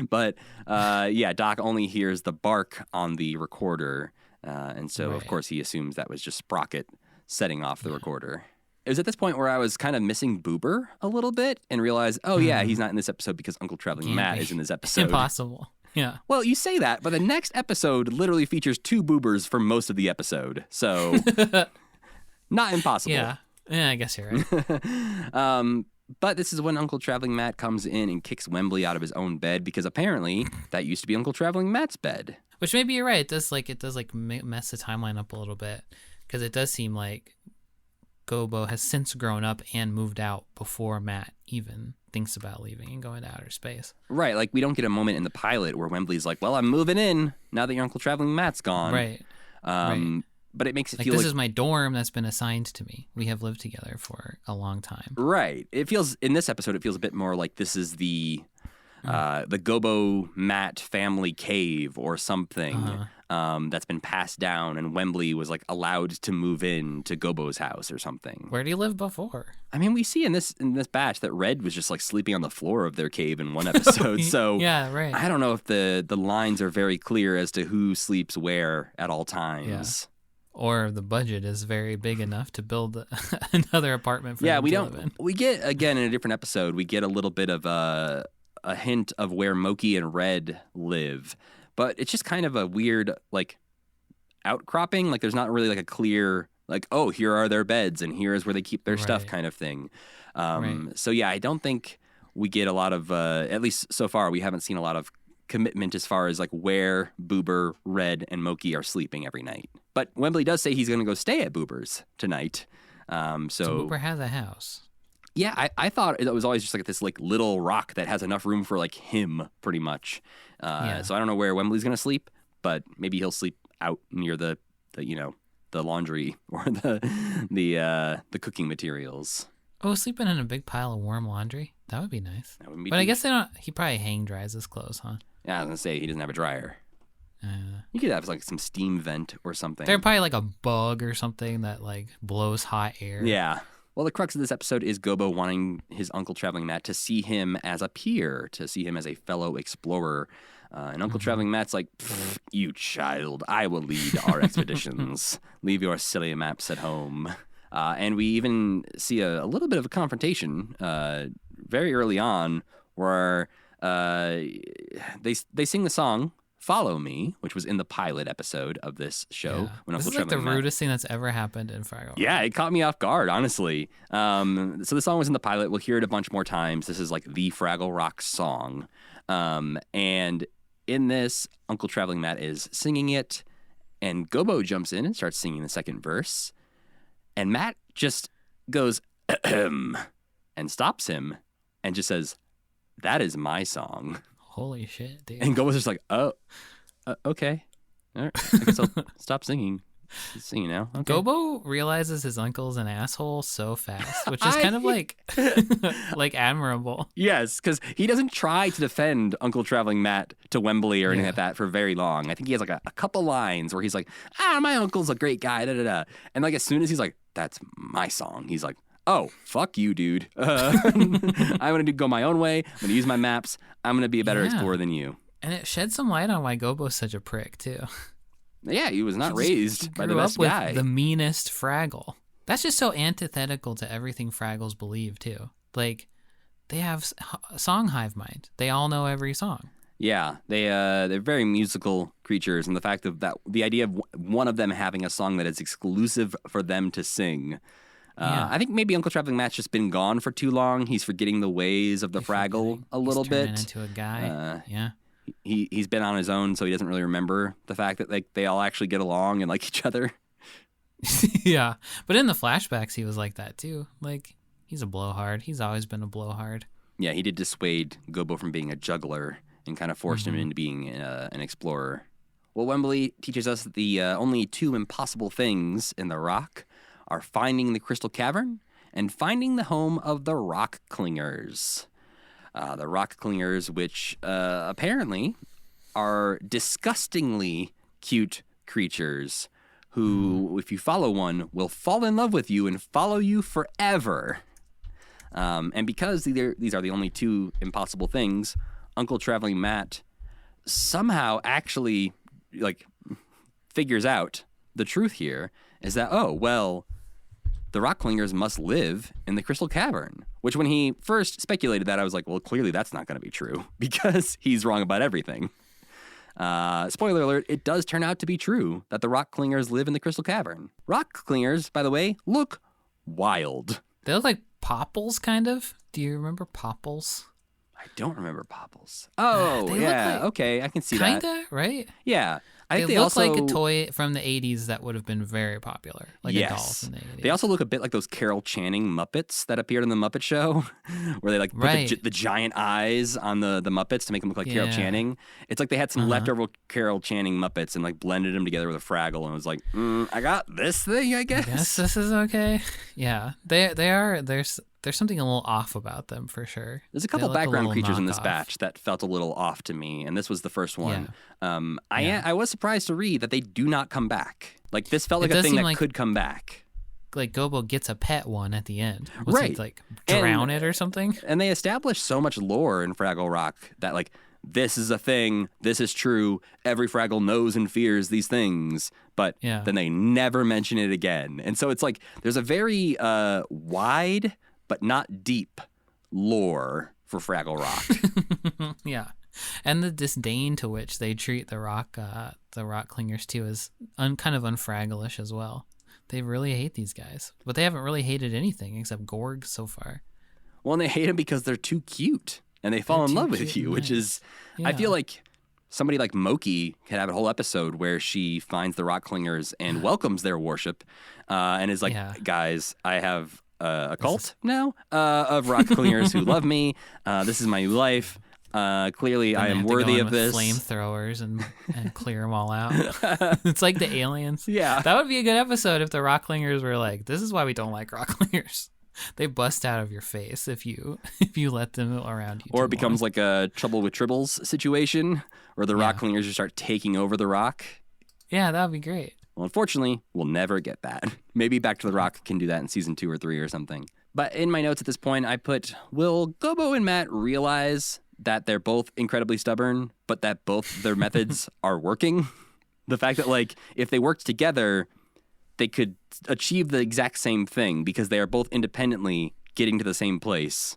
But, Doc only hears the bark on the recorder, and so, of course, he assumes that was just Sprocket setting off the recorder. It was at this point where I was kind of missing Boober a little bit and realized, he's not in this episode because Uncle Traveling Matt is in this episode. Impossible. Yeah. Well, you say that, but the next episode literally features 2 Boobers for most of the episode, so not impossible. Yeah, I guess you're right. But this is when Uncle Traveling Matt comes in and kicks Wembley out of his own bed because apparently that used to be Uncle Traveling Matt's bed. Which maybe you're right. It does mess the timeline up a little bit because it does seem like Gobo has since grown up and moved out before Matt even thinks about leaving and going to outer space. Right, like we don't get a moment in the pilot where Wembley's like, well, I'm moving in now that your Uncle Traveling Matt's gone. Right. But it makes it like feel this like is my dorm that's been assigned to me. We have lived together for a long time. Right. It feels, in this episode, it feels a bit more like this is the Gobo Matt family cave or something that's been passed down, and Wembley was like allowed to move in to Gobo's house or something. Where did he live before? I mean, we see in this batch that Red was just like sleeping on the floor of their cave in one episode. So yeah, right. I don't know if the lines are very clear as to who sleeps where at all times. Yeah. Or the budget is very big enough to build another apartment for them to live in. We get, again, in a different episode, we get a little bit of a hint of where Moki and Red live. But it's just kind of a weird, like, outcropping. Like, there's not really, like, a clear, like, oh, here are their beds and here is where they keep their stuff kind of thing. So, yeah, I don't think we get a lot of, at least so far, we haven't seen a lot of commitment as far as, like, where Boober, Red, and Moki are sleeping every night. But Wembley does say he's going to go stay at Boober's tonight. So Boober has a house. Yeah, I thought it was always just like this like little rock that has enough room for like him, pretty much. So I don't know where Wembley's going to sleep, but maybe he'll sleep out near the laundry or the cooking materials. Oh, sleeping in a big pile of warm laundry? That would be nice. That wouldn't be but I guess they don't. He probably hang dries his clothes, huh? Yeah, I was going to say he doesn't have a dryer. You could have like some steam vent or something. They're probably like a bug or something that like blows hot air. Yeah. Well, the crux of this episode is Gobo wanting his Uncle Traveling Matt to see him as a peer, to see him as a fellow explorer. And Uncle Traveling Matt's like, you child, I will lead our expeditions. Leave your silly maps at home. And we even see a little bit of a confrontation very early on where they sing the song Follow Me, which was in the pilot episode of this show. When This Uncle is like the Traveling Matt... rudest thing that's ever happened in Fraggle Rock. Yeah, it caught me off guard, honestly. So the song was in the pilot. We'll hear it a bunch more times. This is like the Fraggle Rock song. And in this, Uncle Traveling Matt is singing it, and Gobo jumps in and starts singing the second verse. And Matt just goes, ahem, and stops him and just says, that is my song. Holy shit, dude. And Gobo's just like, oh, okay. All right. I guess I'll stop singing. Singing now. Okay. Gobo realizes his uncle's an asshole so fast, which is kind of like like admirable. Yes, because he doesn't try to defend Uncle Traveling Matt to Wembley or anything like that for very long. I think he has like a couple lines where he's like, my uncle's a great guy, da da da. And like as soon as he's like, that's my song, he's like, oh, fuck you, dude. I'm going to go my own way. I'm going to use my maps. I'm going to be a better explorer than you. And it sheds some light on why Gobo's such a prick, too. Yeah, he was not raised by the best grew up guy. with the meanest Fraggle. That's just so antithetical to everything Fraggles believe, too. Like, they have song hive mind. They all know every song. Yeah, they're very musical creatures, and the fact of that, the idea of one of them having a song that is exclusive for them to sing. I think maybe Uncle Traveling Matt's just been gone for too long. He's forgetting the ways of the Fraggle a little bit. He's turning into a guy. Yeah. He's been on his own, so he doesn't really remember the fact that like they all actually get along and like each other. Yeah, but in the flashbacks, he was like that too. Like he's a blowhard. He's always been a blowhard. Yeah, he did dissuade Gobo from being a juggler and kind of forced him into being an explorer. Well, Wembley teaches us that the only two impossible things in the rock are finding the Crystal Cavern and finding the home of the Rock Clingers. The Rock Clingers, which apparently are disgustingly cute creatures who, if you follow one, will fall in love with you and follow you forever. And because these are the only two impossible things, Uncle Traveling Matt somehow actually like figures out the truth here is that, oh, well, the Rock Clingers must live in the Crystal Cavern, which when he first speculated that, I was like, well, clearly that's not going to be true because he's wrong about everything. Spoiler alert, it does turn out to be true that the Rock Clingers live in the Crystal Cavern. Rock Clingers, by the way, look wild. They look like Popples, kind of. Do you remember Popples? I don't remember Popples. Oh, yeah, like, okay, I can see that. Kinda, right? Yeah. I think they look also like a toy from the 80s that would have been very popular. Like a doll from the 80s. They also look a bit like those Carol Channing Muppets that appeared in the Muppet Show, where they like put the giant eyes on the Muppets to make them look like Carol Channing. It's like they had some leftover Carol Channing Muppets and like blended them together with a Fraggle and was like, I got this thing, I guess. Yes, this is okay. Yeah, they are. There's something a little off about them for sure. There's a couple background creatures in this batch that felt a little off to me, and this was the first one. Yeah. I was surprised to read that they do not come back. Like this felt like a thing that could come back. Like Gobo gets a pet one at the end. Was he like drown it or something? And they established so much lore in Fraggle Rock that like this is a thing, this is true. Every Fraggle knows and fears these things, but then they never mention it again. And so it's like there's a very wide but not deep lore for Fraggle Rock. Yeah. And the disdain to which they treat the rock clingers too is kind of unfraggleish as well. They really hate these guys, but they haven't really hated anything except Gorg so far. Well, and they hate them because they're too cute and they fall in love with you, which is, I feel like somebody like Moki could have a whole episode where she finds the rock clingers and welcomes their worship and is like, guys, I have a cult now of rock clingers who love me. This is my new life. Clearly, I am worthy of this. Flamethrowers and clear them all out. It's like the aliens. Yeah, that would be a good episode if the rock clingers were like, "This is why we don't like rock clingers. They bust out of your face if you let them around you. Or too it becomes long. like a Trouble with Tribbles situation where the rock clingers just start taking over the rock. Yeah, that would be great. Well, unfortunately, we'll never get that. Maybe Back to the Rock can do that in season 2 or 3 or something. But in my notes at this point, I put, will Gobo and Matt realize that they're both incredibly stubborn, but that both their methods are working? The fact that, like, if they worked together, they could achieve the exact same thing because they are both independently getting to the same place.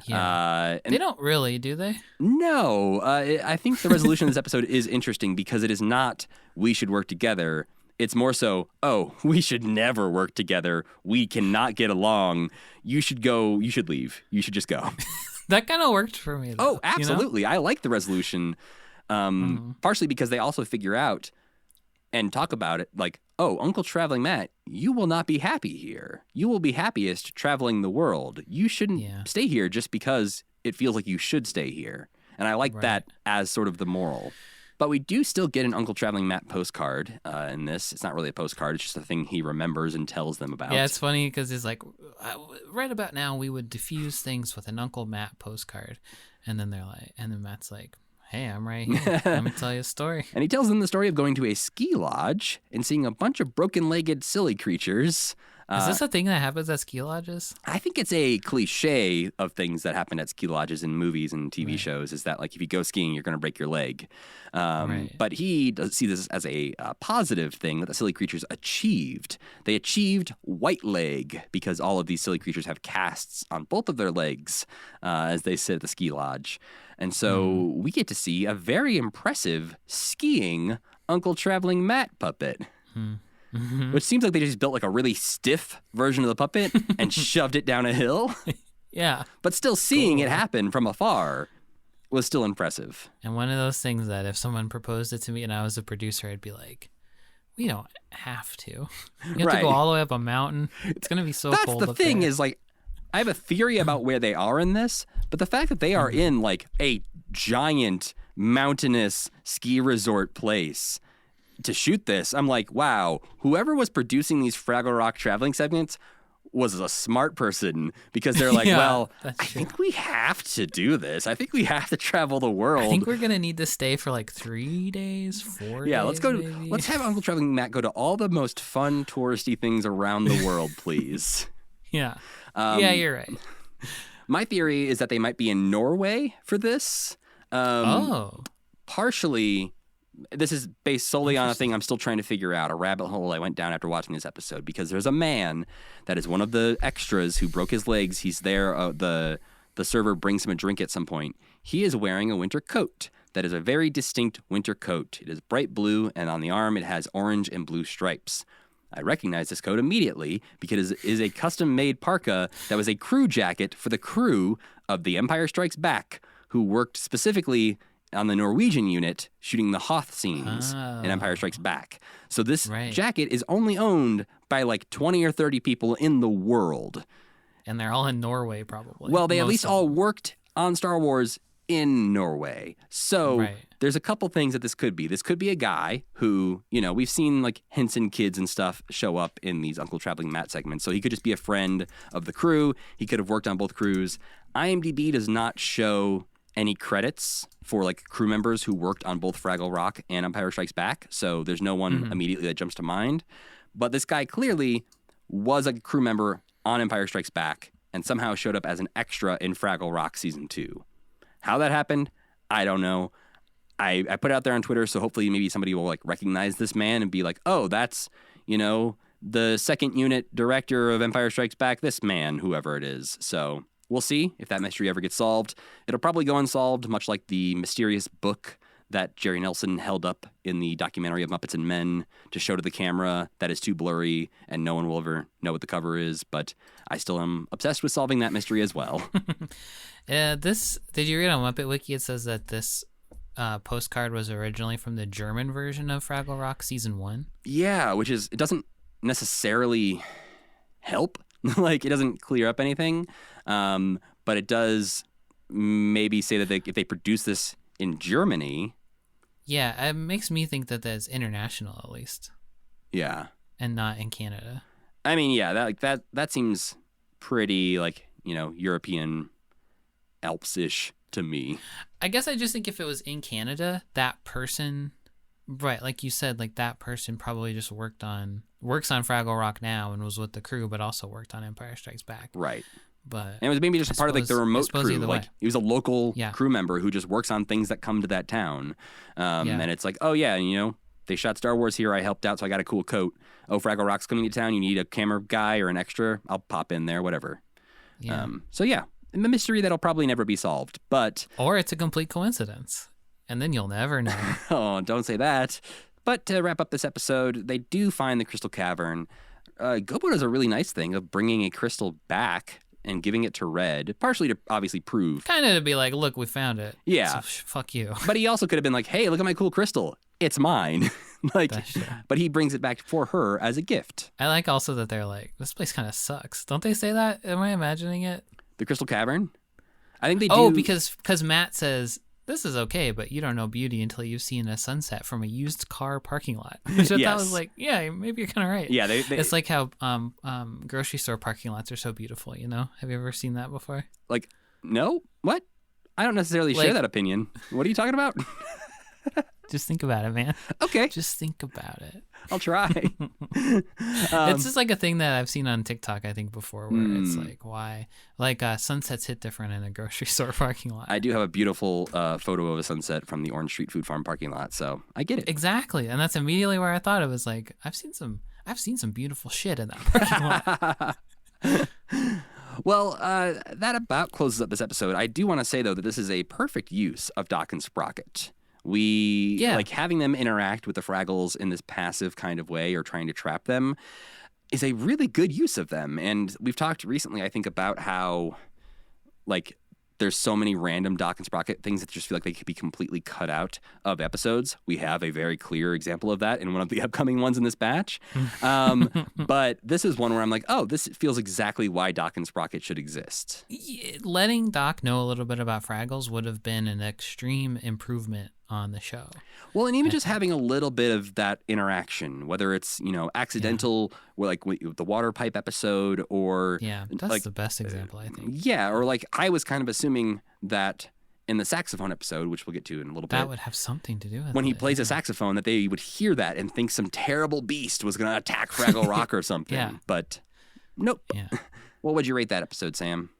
Yeah. And They don't really, do they? no, I think the resolution of this episode is interesting because it is not, we should work together. It's more so, oh, we should never work together. We cannot get along. You should go. You should leave. You should just go. That kind of worked for me, though. Oh, absolutely. I like the resolution, partially because they also figure out and talk about it like, oh, Uncle Traveling Matt, you will not be happy here. You will be happiest traveling the world. You shouldn't stay here just because it feels like you should stay here. And I like that as sort of the moral. But we do still get an Uncle Traveling Matt postcard in this. It's not really a postcard. It's just a thing he remembers and tells them about. Yeah, it's funny because it's like, right about now, we would diffuse things with an Uncle Matt postcard. And then Matt's like, hey, I'm right here. Let me tell you a story. And he tells them the story of going to a ski lodge and seeing a bunch of broken-legged silly creatures. Is this a thing that happens at ski lodges? I think it's a cliche of things that happen at ski lodges in movies and TV shows is that, like, if you go skiing, you're going to break your leg. But he does see this as a positive thing that the silly creatures achieved. They achieved white leg because all of these silly creatures have casts on both of their legs as they sit at the ski lodge. And so we get to see a very impressive skiing Uncle Traveling Matt puppet. Which seems like they just built like a really stiff version of the puppet and shoved it down a hill. Yeah. But still seeing it happen from afar was still impressive. And one of those things that if someone proposed it to me and I was a producer, I'd be like, we don't have to. You have to go all the way up a mountain. It's going to be so cold That's the up thing there. is, like, I have a theory about where they are in this, but the fact that they are in like a giant mountainous ski resort place to shoot this, I'm like, wow, whoever was producing these Fraggle Rock traveling segments was a smart person because they're like, well, I think we have to do this. I think we have to travel the world. I think we're going to need to stay for like 3 days, 4 days. Yeah, let's go. Maybe. Let's have Uncle Traveling Matt go to all the most fun touristy things around the world, please. Yeah. Yeah, you're right. My theory is that they might be in Norway for this. Partially, this is based solely on a thing I'm still trying to figure out, a rabbit hole I went down after watching this episode, because there's a man that is one of the extras who broke his legs. He's there. The server brings him a drink at some point. He is wearing a winter coat. That is a very distinct winter coat. It is bright blue, and on the arm it has orange and blue stripes. I recognize this coat immediately because it is a custom-made parka that was a crew jacket for the crew of The Empire Strikes Back, who worked specifically on the Norwegian unit shooting the Hoth scenes in Empire Strikes Back. So this jacket is only owned by like 20 or 30 people in the world. And they're all in Norway, probably. Well, they at least all worked on Star Wars in Norway. So there's a couple things that this could be. This could be a guy who, you know, we've seen like Henson kids and stuff show up in these Uncle Traveling Matt segments. So he could just be a friend of the crew. He could have worked on both crews. IMDb does not show any credits for like crew members who worked on both Fraggle Rock and Empire Strikes Back. So there's no one immediately that jumps to mind. But this guy clearly was a crew member on Empire Strikes Back and somehow showed up as an extra in Fraggle Rock Season 2. How that happened, I don't know. I put it out there on Twitter, so hopefully maybe somebody will like recognize this man and be like, oh, that's, you know, the second unit director of Empire Strikes Back, this man, whoever it is. So we'll see if that mystery ever gets solved. It'll probably go unsolved, much like the mysterious book that Jerry Nelson held up in the documentary of Muppets and Men to show to the camera that is too blurry and no one will ever know what the cover is. But I still am obsessed with solving that mystery as well. Did you read on Muppet Wiki? It says that this postcard was originally from the German version of Fraggle Rock Season 1. Yeah, which is, it doesn't necessarily help. Like, it doesn't clear up anything. But it does maybe say that if they produce this in Germany. Yeah, it makes me think that that's international at least. Yeah. And not in Canada. I mean, yeah, that seems pretty like, European Alps-ish to me. I guess I just think if it was in Canada, that person, right, like you said, like that person probably just works on Fraggle Rock now and was with the crew, but also worked on Empire Strikes Back. Right. But and it was maybe just a part of like the remote crew. Like way. he was a local crew member who just works on things that come to that town. And it's like, oh yeah, they shot Star Wars here. I helped out, so I got a cool coat. Oh, Fraggle Rock's coming to town. You need a camera guy or an extra? I'll pop in there, whatever. Yeah. So yeah, a mystery that'll probably never be solved. But or it's a complete coincidence, and then you'll never know. Oh, don't say that. But to wrap up this episode, they do find the Crystal Cavern. Gobo does a really nice thing of bringing a crystal back and giving it to Red, partially to obviously prove. Kind of to be like, look, we found it. Yeah. So fuck you. But he also could have been like, hey, look at my cool crystal. It's mine. But he brings it back for her as a gift. I like also that they're like, this place kind of sucks. Don't they say that? Am I imagining it? The Crystal Cavern? I think they do. Oh, because Matt says, this is okay, but you don't know beauty until you've seen a sunset from a used car parking lot. Which I thought was like, yeah, maybe you're kind of right. Yeah, it's like how grocery store parking lots are so beautiful, Have you ever seen that before? Like, no? What? I don't necessarily share that opinion. What are you talking about? Just think about it, man. Okay. Just think about it. I'll try. It's just like a thing that I've seen on TikTok, I think, before, where it's like, why? Like, sunsets hit different in a grocery store parking lot. I do have a beautiful photo of a sunset from the Orange Street Food Farm parking lot, so I get it. Exactly. And that's immediately where I thought it was like, I've seen some beautiful shit in that parking lot. Well, that about closes up this episode. I do want to say, though, that this is a perfect use of Doc and Sprocket. Like having them interact with the Fraggles in this passive kind of way or trying to trap them is a really good use of them. And we've talked recently, I think, about how like there's so many random Doc and Sprocket things that just feel like they could be completely cut out of episodes. We have a very clear example of that in one of the upcoming ones in this batch. But this is one where I'm like, oh, this feels exactly why Doc and Sprocket should exist. Letting Doc know a little bit about Fraggles would have been an extreme improvement on the show. Well, and even just having a little bit of that interaction, whether it's, accidental, or like the water pipe episode, or... Yeah, that's like, the best example, I think. Yeah, or like I was kind of assuming that in the saxophone episode, which we'll get to in a little bit... That would have something to do with it. When he plays a saxophone, that they would hear that and think some terrible beast was going to attack Fraggle Rock or something. Yeah. But nope. Yeah. What would you rate that episode, Sam?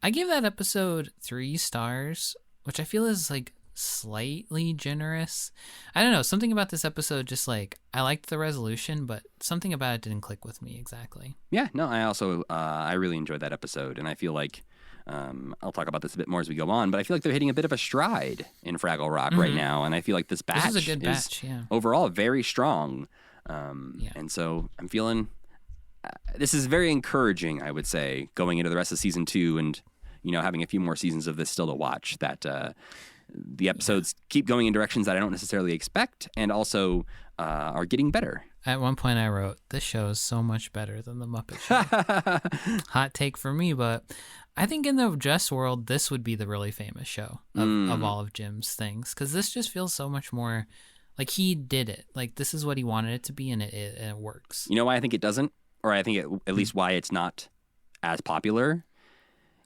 I give that episode 3 stars, which I feel is like slightly generous. I don't know, something about this episode, just like I liked the resolution, but something about it didn't click with me exactly. Yeah, no, I also I really enjoyed that episode, and I feel like I'll talk about this a bit more as we go on, but I feel like they're hitting a bit of a stride in Fraggle Rock right now, and I feel like this batch is a good batch, yeah. Overall very strong. And so I'm feeling this is very encouraging, I would say, going into the rest of season 2 and having a few more seasons of this still to watch, that the episodes keep going in directions that I don't necessarily expect, and also are getting better. At one point I wrote, this show is so much better than The Muppet Show. Hot take for me, but I think in the Just world, this would be the really famous show of all of Jim's things, because this just feels so much more like he did it. Like, this is what he wanted it to be, and it works. You know why I think it doesn't? Or I think at least why it's not as popular?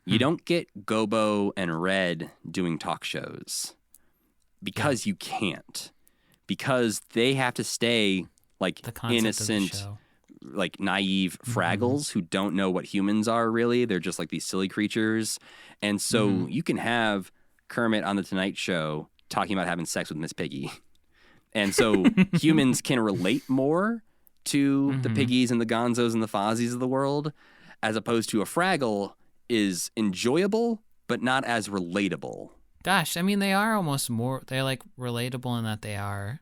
You don't get Gobo and Red doing talk shows because you can't. Because they have to stay like innocent, like naive Fraggles who don't know what humans are really. They're just like these silly creatures. And so you can have Kermit on The Tonight Show talking about having sex with Miss Piggy. And so humans can relate more to the Piggies and the Gonzos and the Fozzies of the world, as opposed to a Fraggle is enjoyable, but not as relatable. Gosh, I mean, they are almost more, they're like relatable in that they are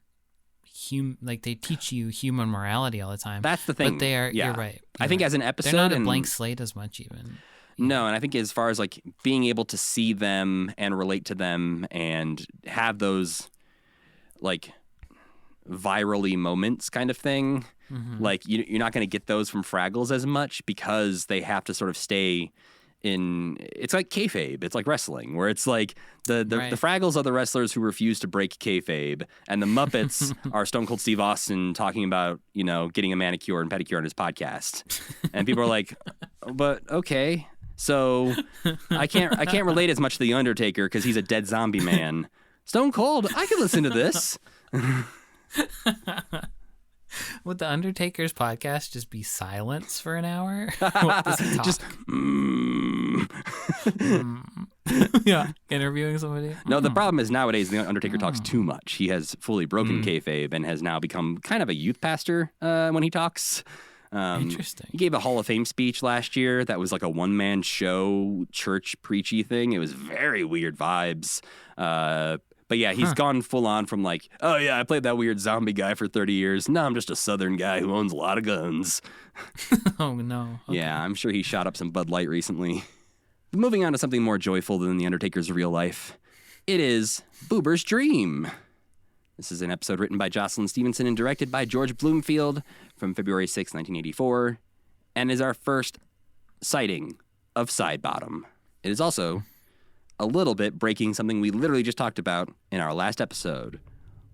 like they teach you human morality all the time. That's the thing. But they are, you're right. I think as an episode, they're not a blank slate as much even. No, and I think as far as like being able to see them and relate to them and have those like virally moments kind of thing, like you're not going to get those from Fraggles as much, because they have to sort of stay it's like kayfabe. It's like wrestling, where it's like the Right. Fraggles are the wrestlers who refuse to break kayfabe, and the Muppets are Stone Cold Steve Austin talking about, getting a manicure and pedicure on his podcast. And people are like, but okay, so I can't relate as much to the Undertaker because he's a dead zombie man. Stone Cold, I can listen to this. Would the Undertaker's podcast just be silence for an hour? What does he talk? Just yeah, interviewing somebody. No, the problem is nowadays the Undertaker talks too much. He has fully broken kayfabe and has now become kind of a youth pastor when he talks. Interesting. He gave a Hall of Fame speech last year that was like a one-man show, church preachy thing. It was very weird vibes. But yeah, he's gone full on from like, oh yeah, I played that weird zombie guy for 30 years. No, I'm just a Southern guy who owns a lot of guns. Oh no. Okay. Yeah, I'm sure he shot up some Bud Light recently. But moving on to something more joyful than the Undertaker's real life. It is Boober's Dream. This is an episode written by Jocelyn Stevenson and directed by George Bloomfield from February 6, 1984, and is our first sighting of Sidebottom. It is also a little bit breaking something we literally just talked about in our last episode,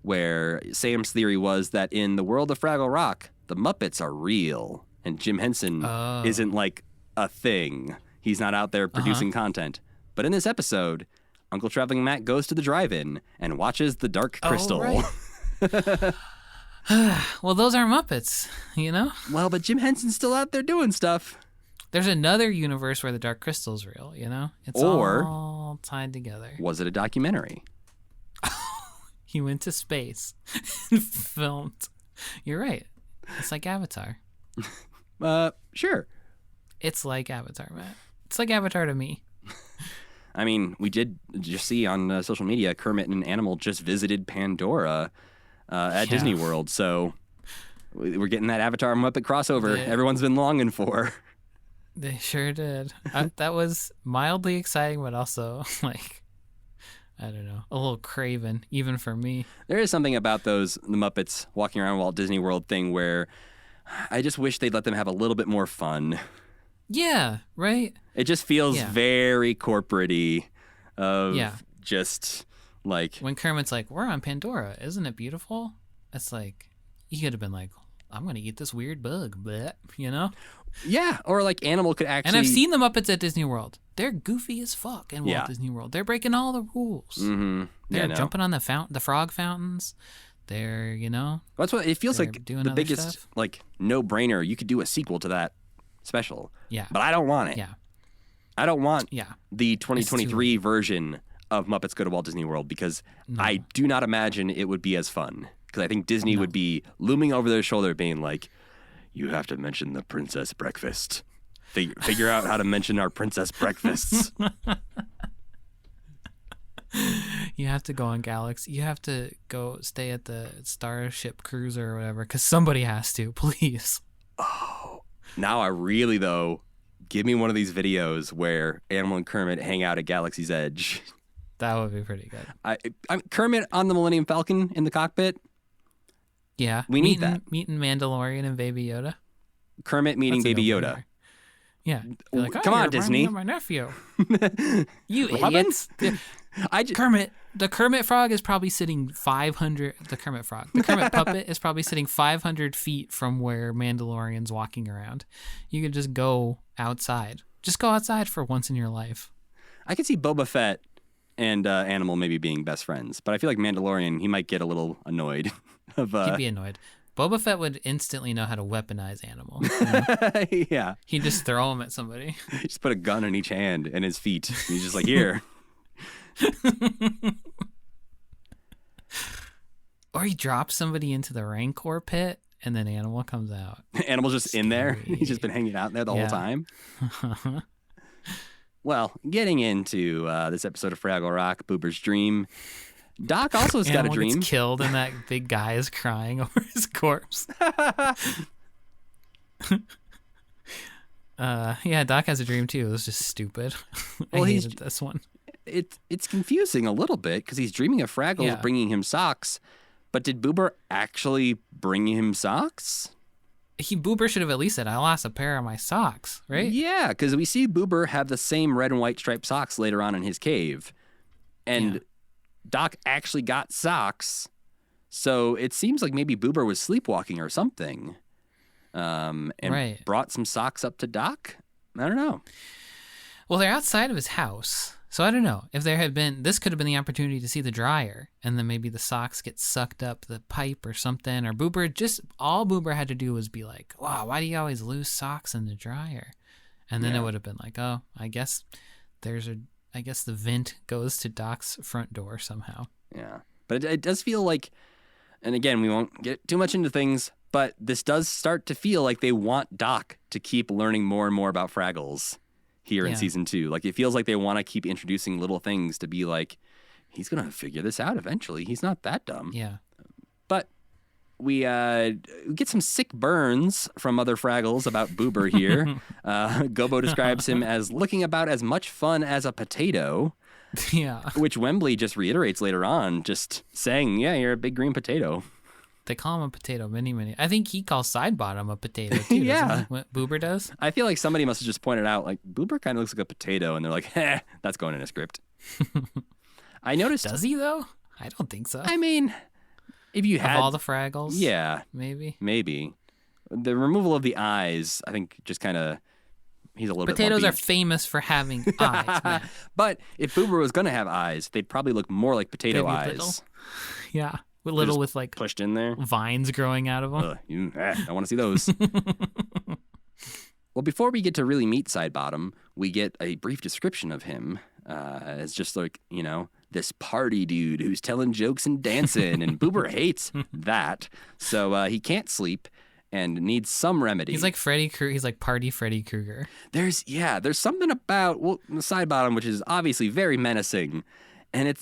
where Sam's theory was that in the world of Fraggle Rock, the Muppets are real, and Jim Henson isn't like a thing. He's not out there producing content. But in this episode, Uncle Traveling Matt goes to the drive-in and watches the Dark Crystal. Right. Well, those are Muppets, Well, but Jim Henson's still out there doing stuff. There's another universe where the Dark Crystal's real, It's Or all tied together. was it a documentary? He went to space and filmed. You're right. It's like Avatar. Sure. It's like Avatar, Matt. It's like Avatar to me. I mean, we did just see on social media Kermit and Animal just visited Pandora at Disney World, so we're getting that Avatar Muppet crossover everyone's been longing for. They sure did. That was mildly exciting, but also, I don't know, a little craven, even for me. There is something about the Muppets walking around Walt Disney World thing where I just wish they'd let them have a little bit more fun. Yeah, right? It just feels very corporate-y of just like... When Kermit's like, we're on Pandora, isn't it beautiful? It's like, he could have been like, I'm going to eat this weird bug, bleh, Yeah, or like Animal could actually... And I've seen the Muppets at Disney World. They're goofy as fuck in Walt Disney World. They're breaking all the rules. Mm-hmm. They're jumping on the frog fountains. They're, That's what it feels like. doing The other biggest stuff. no-brainer. You could do a sequel to that special. Yeah. But I don't want it. Yeah. I don't want Yeah. the 2023 version of Muppets Go to Walt Disney World because I do not imagine it would be as fun. Because I think Disney would be looming over their shoulder being like, you have to mention the princess breakfast. Figure out how to mention our princess breakfasts. You have to go on Galaxy. You have to go stay at the Starship Cruiser or whatever, because somebody has to, please. Oh, now I really, though, give me one of these videos where Animal and Kermit hang out at Galaxy's Edge. That would be pretty good. I'm Kermit on the Millennium Falcon in the cockpit. Yeah. We need that. Meeting Mandalorian and Baby Yoda. Kermit meeting That's a Baby no-brainer. Yoda. Yeah. You're like, Come on, you're Disney. reminding me of my nephew. You Robin? idiots. Kermit. The Kermit frog is probably sitting 500. The Kermit frog. The Kermit puppet is probably sitting 500 feet from where Mandalorian's walking around. You could just go outside. Just go outside for once in your life. I could see Boba Fett and Animal maybe being best friends, but I feel like Mandalorian, he might get a little annoyed. He'd be annoyed. Boba Fett would instantly know how to weaponize Animal. Yeah. He'd just throw him at somebody. Just put a gun in each hand and his feet. He's just like, here. Or he drops somebody into the Rancor pit and then Animal comes out. Animal's just in there. Scary. He's just been hanging out there the whole time. Well, getting into this episode of Fraggle Rock, Boober's Dream, Doc also has got a Animal dream. gets killed and that big guy is crying over his corpse. Yeah, Doc has a dream too. It was just stupid. Well, I he's- hated this one. It's confusing a little bit because he's dreaming of Fraggles bringing him socks. But did Boober actually bring him socks? Boober should have at least said, I lost a pair of my socks, right? Yeah, because we see Boober have the same red and white striped socks later on in his cave. And Doc actually got socks. So it seems like maybe Boober was sleepwalking or something. And brought some socks up to Doc. I don't know. Well, they're outside of his house. So I don't know. If there had been, this could have been the opportunity to see the dryer. And then maybe the socks get sucked up the pipe or something. Or Boober, all Boober had to do was be like, wow, why do you always lose socks in the dryer? And then it would have been like, oh, I guess the vent goes to Doc's front door somehow. Yeah. But it does feel like, and again, we won't get too much into things, but this does start to feel like they want Doc to keep learning more and more about Fraggles here in season 2. Like, it feels like they want to keep introducing little things to be like, he's going to figure this out eventually. He's not that dumb. Yeah. But we get some sick burns from other Fraggles about Boober here. Gobo describes him as looking about as much fun as a potato. Yeah. Which Wembley just reiterates later on, just saying, yeah, you're a big green potato. They call him a potato many. I think he calls Sidebottom a potato too. Yeah. What Boober does? I feel like somebody must have just pointed out, like, Boober kind of looks like a potato, and they're like, that's going in a script. I noticed. Does he, though? I don't think so. I mean, if you had. Of all the Fraggles? Yeah. Maybe. The removal of the eyes, I think, just kind of. He's a little Potatoes bit are famous for having eyes, man. But if Boober was going to have eyes, they'd probably look more like potato Maybe eyes. Little. Yeah. Little with like pushed in there, vines growing out of them. I want to see those. Well, before we get to really meet Sidebottom, we get a brief description of him as just like, this party dude who's telling jokes and dancing, and Boober hates that, so he can't sleep and needs some remedy. He's like Freddy Krueger. He's like Party Freddy Krueger. There's something about Sidebottom, which is obviously very menacing. And it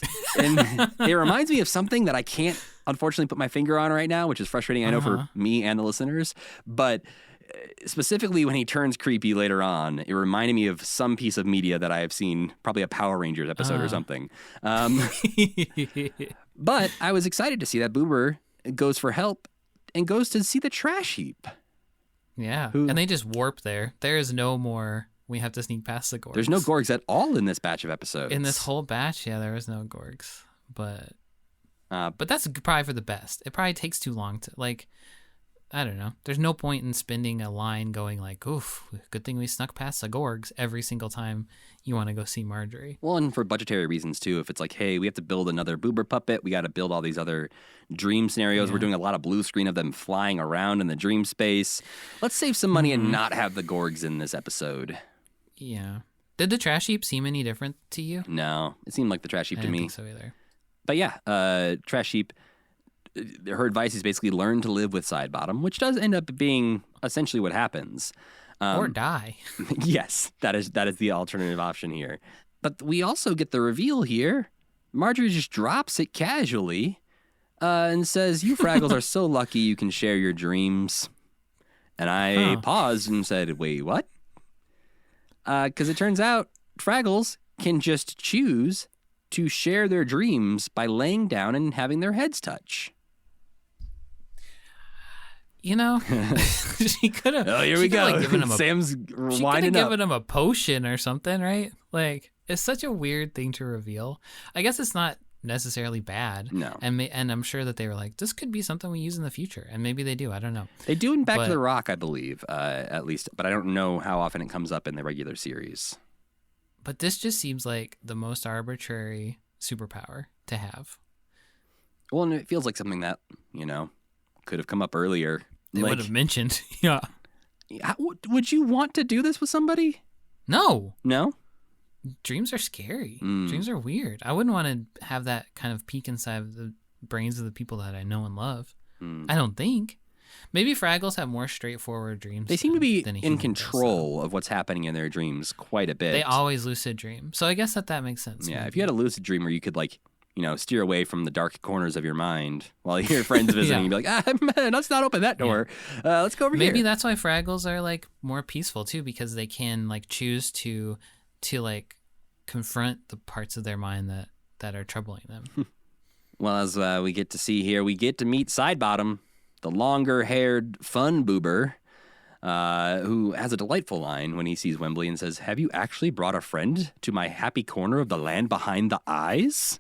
reminds me of something that I can't, unfortunately, put my finger on right now, which is frustrating, I know, for me and the listeners. But specifically when he turns creepy later on, it reminded me of some piece of media that I have seen, probably a Power Rangers episode or something. But I was excited to see that Boober goes for help and goes to see the trash heap. Yeah, and they just warp there. There is no more... We have to sneak past the Gorgs. There's no Gorgs at all in this batch of episodes. In this whole batch, yeah, there was no Gorgs. But that's probably for the best. It probably takes too long to, like, I don't know. There's no point in spending a line going like, oof, good thing we snuck past the Gorgs every single time you want to go see Marjorie. Well, and for budgetary reasons, too. If it's like, hey, we have to build another Boober puppet. We got to build all these other dream scenarios. Yeah. We're doing a lot of blue screen of them flying around in the dream space. Let's save some money and not have the Gorgs in this episode. Yeah. Did the trash heap seem any different to you? No. It seemed like the trash heap to me. I didn't think so either. But yeah, trash heap, her advice is basically learn to live with Sidebottom, which does end up being essentially what happens. Or die. Yes, that is the alternative option here. But we also get the reveal here. Marjorie just drops it casually and says, you Fraggles are so lucky you can share your dreams. And I paused and said, wait, what? Because it turns out Fraggles can just choose to share their dreams by laying down and having their heads touch. She could have. Oh, here we go. Like, given him Sam's winding up. She could have given him a potion or something, right? Like, it's such a weird thing to reveal. I guess it's not necessarily bad. No. And I'm sure that they were like, this could be something we use in the future. And maybe they do. I don't know. They do in Back to the Rock, I believe, at least. But I don't know how often it comes up in the regular series. But this just seems like the most arbitrary superpower to have. Well, and it feels like something that, could have come up earlier. They would have mentioned. Yeah. Would you want to do this with somebody? No. No? Dreams are scary. Dreams are weird. I wouldn't want to have that kind of peek inside of the brains of the people that I know and love. I don't think. Maybe Fraggles have more straightforward dreams. They seem to be in control of what's happening in their dreams quite a bit. They always lucid dream. So I guess that makes sense. Yeah, maybe. If you had a lucid dream where you could steer away from the dark corners of your mind while your friend's visiting, you'd be like, man, let's not open that door. Yeah. Let's go over here. Maybe that's why Fraggles are like more peaceful too, because they can like choose to like confront the parts of their mind that are troubling them. Well, as we get to see here, we get to meet Sidebottom, the longer-haired fun Boober. who has a delightful line when he sees Wembley and says, "Have you actually brought a friend to my happy corner of the land behind the eyes?"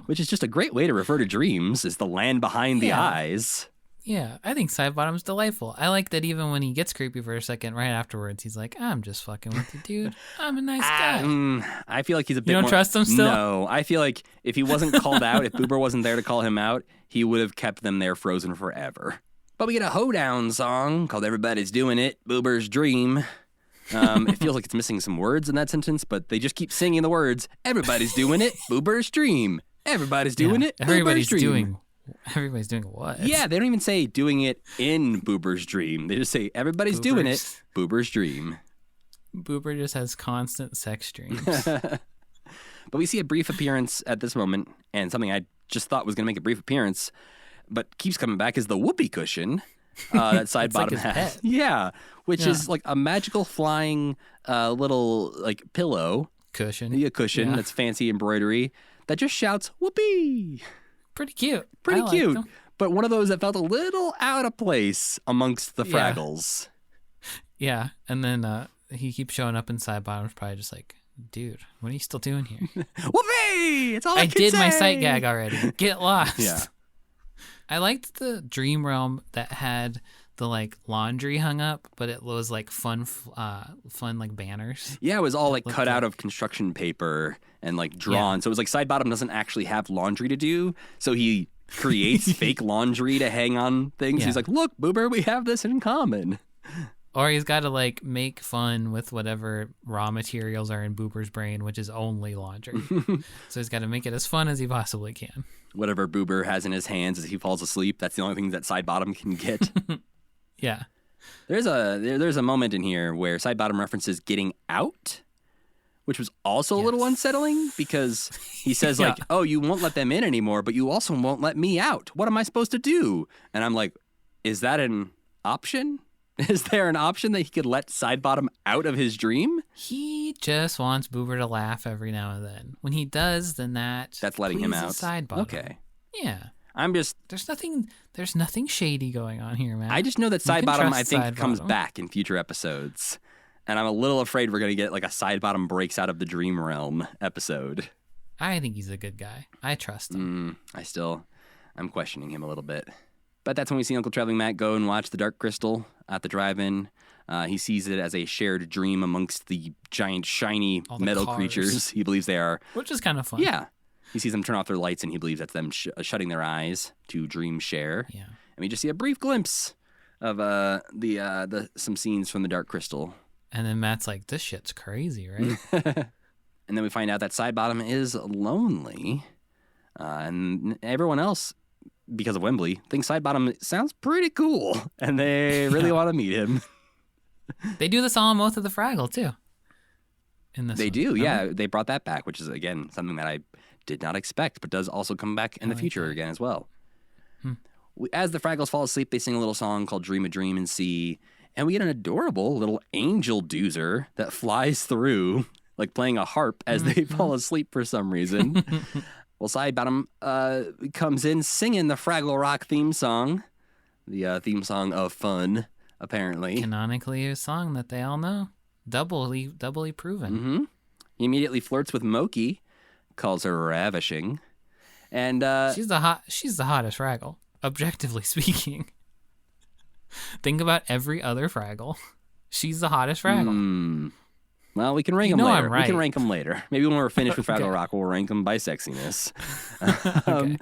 Which is just a great way to refer to dreams, is the land behind the eyes. Yeah, I think Sidebottom's delightful. I like that even when he gets creepy for a second, right afterwards, he's like, "I'm just fucking with you, dude. I'm a nice guy." I feel like he's a bit You don't more... trust him still? No, I feel like if he wasn't called out, if Boober wasn't there to call him out, he would have kept them there frozen forever. But we get a hoedown song called Everybody's Doing It, Boober's Dream. It feels like it's missing some words in that sentence, but they just keep singing the words, "Everybody's doing it, Boober's Dream. Everybody's doing it, Everybody's Boober's Dream." Everybody's doing what? Yeah, they don't even say doing it in Boober's Dream. They just say, "Everybody's doing it, Boober's Dream." Boober just has constant sex dreams. But we see a brief appearance at this moment, and something I just thought was going to make a brief appearance, but keeps coming back, is the whoopee cushion that Sidebottom his has. pet. Yeah, which is like a magical flying little like pillow. Cushion. A cushion that's fancy embroidery that just shouts, "Whoopee!" Pretty cute. Pretty I cute. liked 'em. But one of those that felt a little out of place amongst the Fraggles. Yeah, and then he keeps showing up, and Sidebottom's probably just like, "Dude, what are you still doing here?" Whoopee! It's all I can did my say. sight gag already. Get lost. Yeah. I liked the dream realm that had the like laundry hung up, but it was like fun like banners. Yeah, it was all like Looked cut out like- of construction paper and like drawn. So it was like Sidebottom doesn't actually have laundry to do. So he creates fake laundry to hang on things. Yeah. He's like, "Look, Boober, we have this in common." Or he's got to like make fun with whatever raw materials are in Boober's brain, which is only laundry. So he's got to make it as fun as he possibly can. Whatever Boober has in his hands as he falls asleep, that's the only thing that Sidebottom can get. Yeah. There's a moment in here where Sidebottom references getting out, which was also a little unsettling because he says like, "Oh, you won't let them in anymore, but you also won't let me out. What am I supposed to do?" And I'm like, is that an option? Is there an option that he could let Sidebottom out of his dream? He just wants Boober to laugh every now and then. When he does, then that's letting him pleases out. Sidebottom. Okay. Yeah. I'm just... There's nothing shady going on here, man. I just know that You can Sidebottom, trust I think, comes Sidebottom. back in future episodes. And I'm a little afraid we're going to get like a Sidebottom breaks out of the dream realm episode. I think he's a good guy. I trust him. I'm questioning him a little bit. But that's when we see Uncle Traveling Matt go and watch the Dark Crystal at the drive-in. He sees it as a shared dream amongst the giant, shiny All the metal cars. creatures he believes they are. Which is kind of fun. Yeah. He sees them turn off their lights, and he believes that's them shutting their eyes to dream share. Yeah. And we just see a brief glimpse of some scenes from the Dark Crystal. And then Matt's like, "This shit's crazy, right?" And then we find out that Sidebottom is lonely. And everyone else, because of Wembley, thinks Sidebottom sounds pretty cool. And they really want to meet him. They do this all in Oath of the Fraggle, too. In this They one. do, Remember? yeah. They brought that back, which is, again, something that I did not expect, but does also come back in the future again as well. As the Fraggles fall asleep, they sing a little song called Dream a Dream and See, and we get an adorable little angel doozer that flies through, like playing a harp as they fall asleep for some reason. Well, Sidebottom comes in singing the Fraggle Rock theme song, the theme song of fun, apparently. Canonically a song that they all know. Doubly proven. He immediately flirts with Moki, calls her ravishing, and She's the hottest Fraggle, objectively speaking. Think about every other Fraggle. She's the hottest Fraggle. well, we can rank You them know later. I'm right. We can rank them later. Maybe when we're finished with Fraggle Okay. Rock, we'll rank them by sexiness. Okay.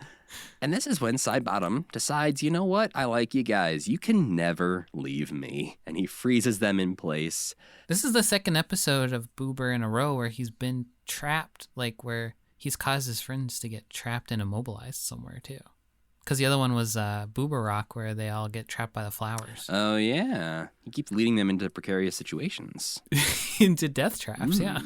And this is when Sidebottom decides, you know what? I like you guys. You can never leave me. And he freezes them in place. This is the second episode of Boober in a row where he's been trapped, like where he's caused his friends to get trapped and immobilized somewhere too. Because the other one was Boober Rock, where they all get trapped by the flowers Oh, yeah. He keeps leading them into precarious situations. into death traps. Yeah,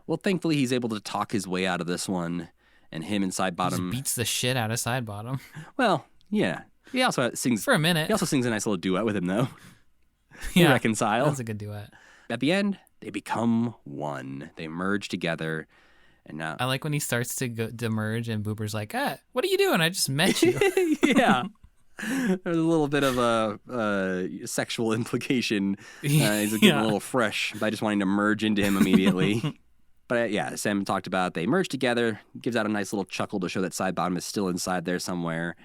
Well, thankfully, he's able to talk his way out of this one. And him and just Sidebottom... beats the shit out of Sidebottom Well, yeah. He also sings... for a minute. He also sings a nice little duet with him, though. They Yeah, reconcile. That's a good duet. At the end, they become one. They merge together. And now... I like when he starts to merge and Boober's like, "What are you doing? I just met you." yeah. There's a little bit of a sexual implication. He's getting a little fresh by just wanting to merge into him immediately. But yeah, Sam talked about they merge together, gives out a nice little chuckle to show that side bottom is still inside there somewhere.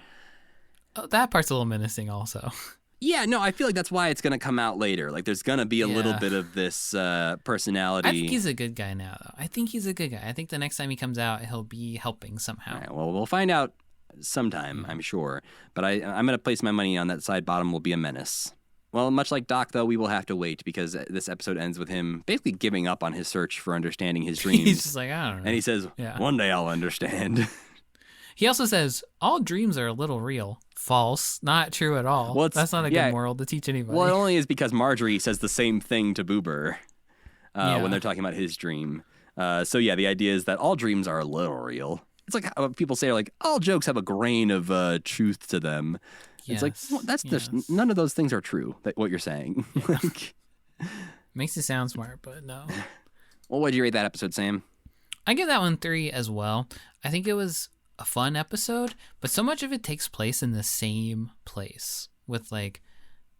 Oh, that part's a little menacing also. Yeah, no, I feel like that's why it's going to come out later. Like, there's going to be a little bit of this personality. I think he's a good guy now, though. I think he's a good guy. I think the next time he comes out, he'll be helping somehow. All right, well, we'll find out sometime, I'm sure. But I'm going to place my money on that side bottom will be a menace. Well, much like Doc, though, we will have to wait because this episode ends with him basically giving up on his search for understanding his dreams. He's just like, I don't know. And he says, one day I'll understand. He also says, all dreams are a little real. False. Not true at all. Well, that's not a good moral to teach anybody. Well, it only is because Marjorie says the same thing to Boober when they're talking about his dream. So, yeah, the idea is that all dreams are a little real. It's like how people say, like, all jokes have a grain of truth to them. It's like, well, none of those things are true, what you're saying. Like, makes you sound smart, but no. Well, what did you rate that episode, Sam? I give that one 3 as well. I think it was a fun episode, but so much of it takes place in the same place with like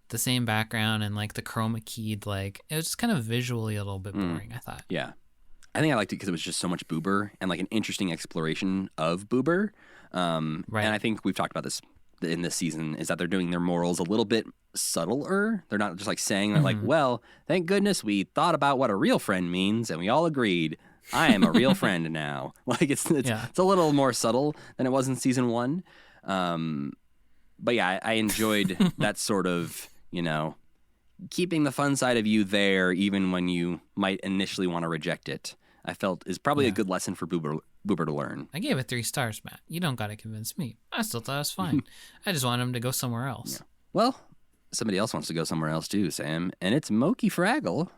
the same background and like the chroma keyed, like it was just kind of visually a little bit boring, I thought. Yeah. I think I liked it because it was just so much Boober and like an interesting exploration of Boober. Right. And I think we've talked about this in this season is that they're doing their morals a little bit subtler. They're not just like saying that like, well, thank goodness we thought about what a real friend means and we all agreed I am a real friend now. Like it's a little more subtle than it was in season 1. But yeah, I enjoyed that sort of, keeping the fun side of you there even when you might initially want to reject it. I felt is probably a good lesson for Boober to learn. I gave it 3 stars, Matt. You don't got to convince me. I still thought it was fine. I just want him to go somewhere else. Yeah. Well, somebody else wants to go somewhere else too, Sam, and it's Moki Fraggle.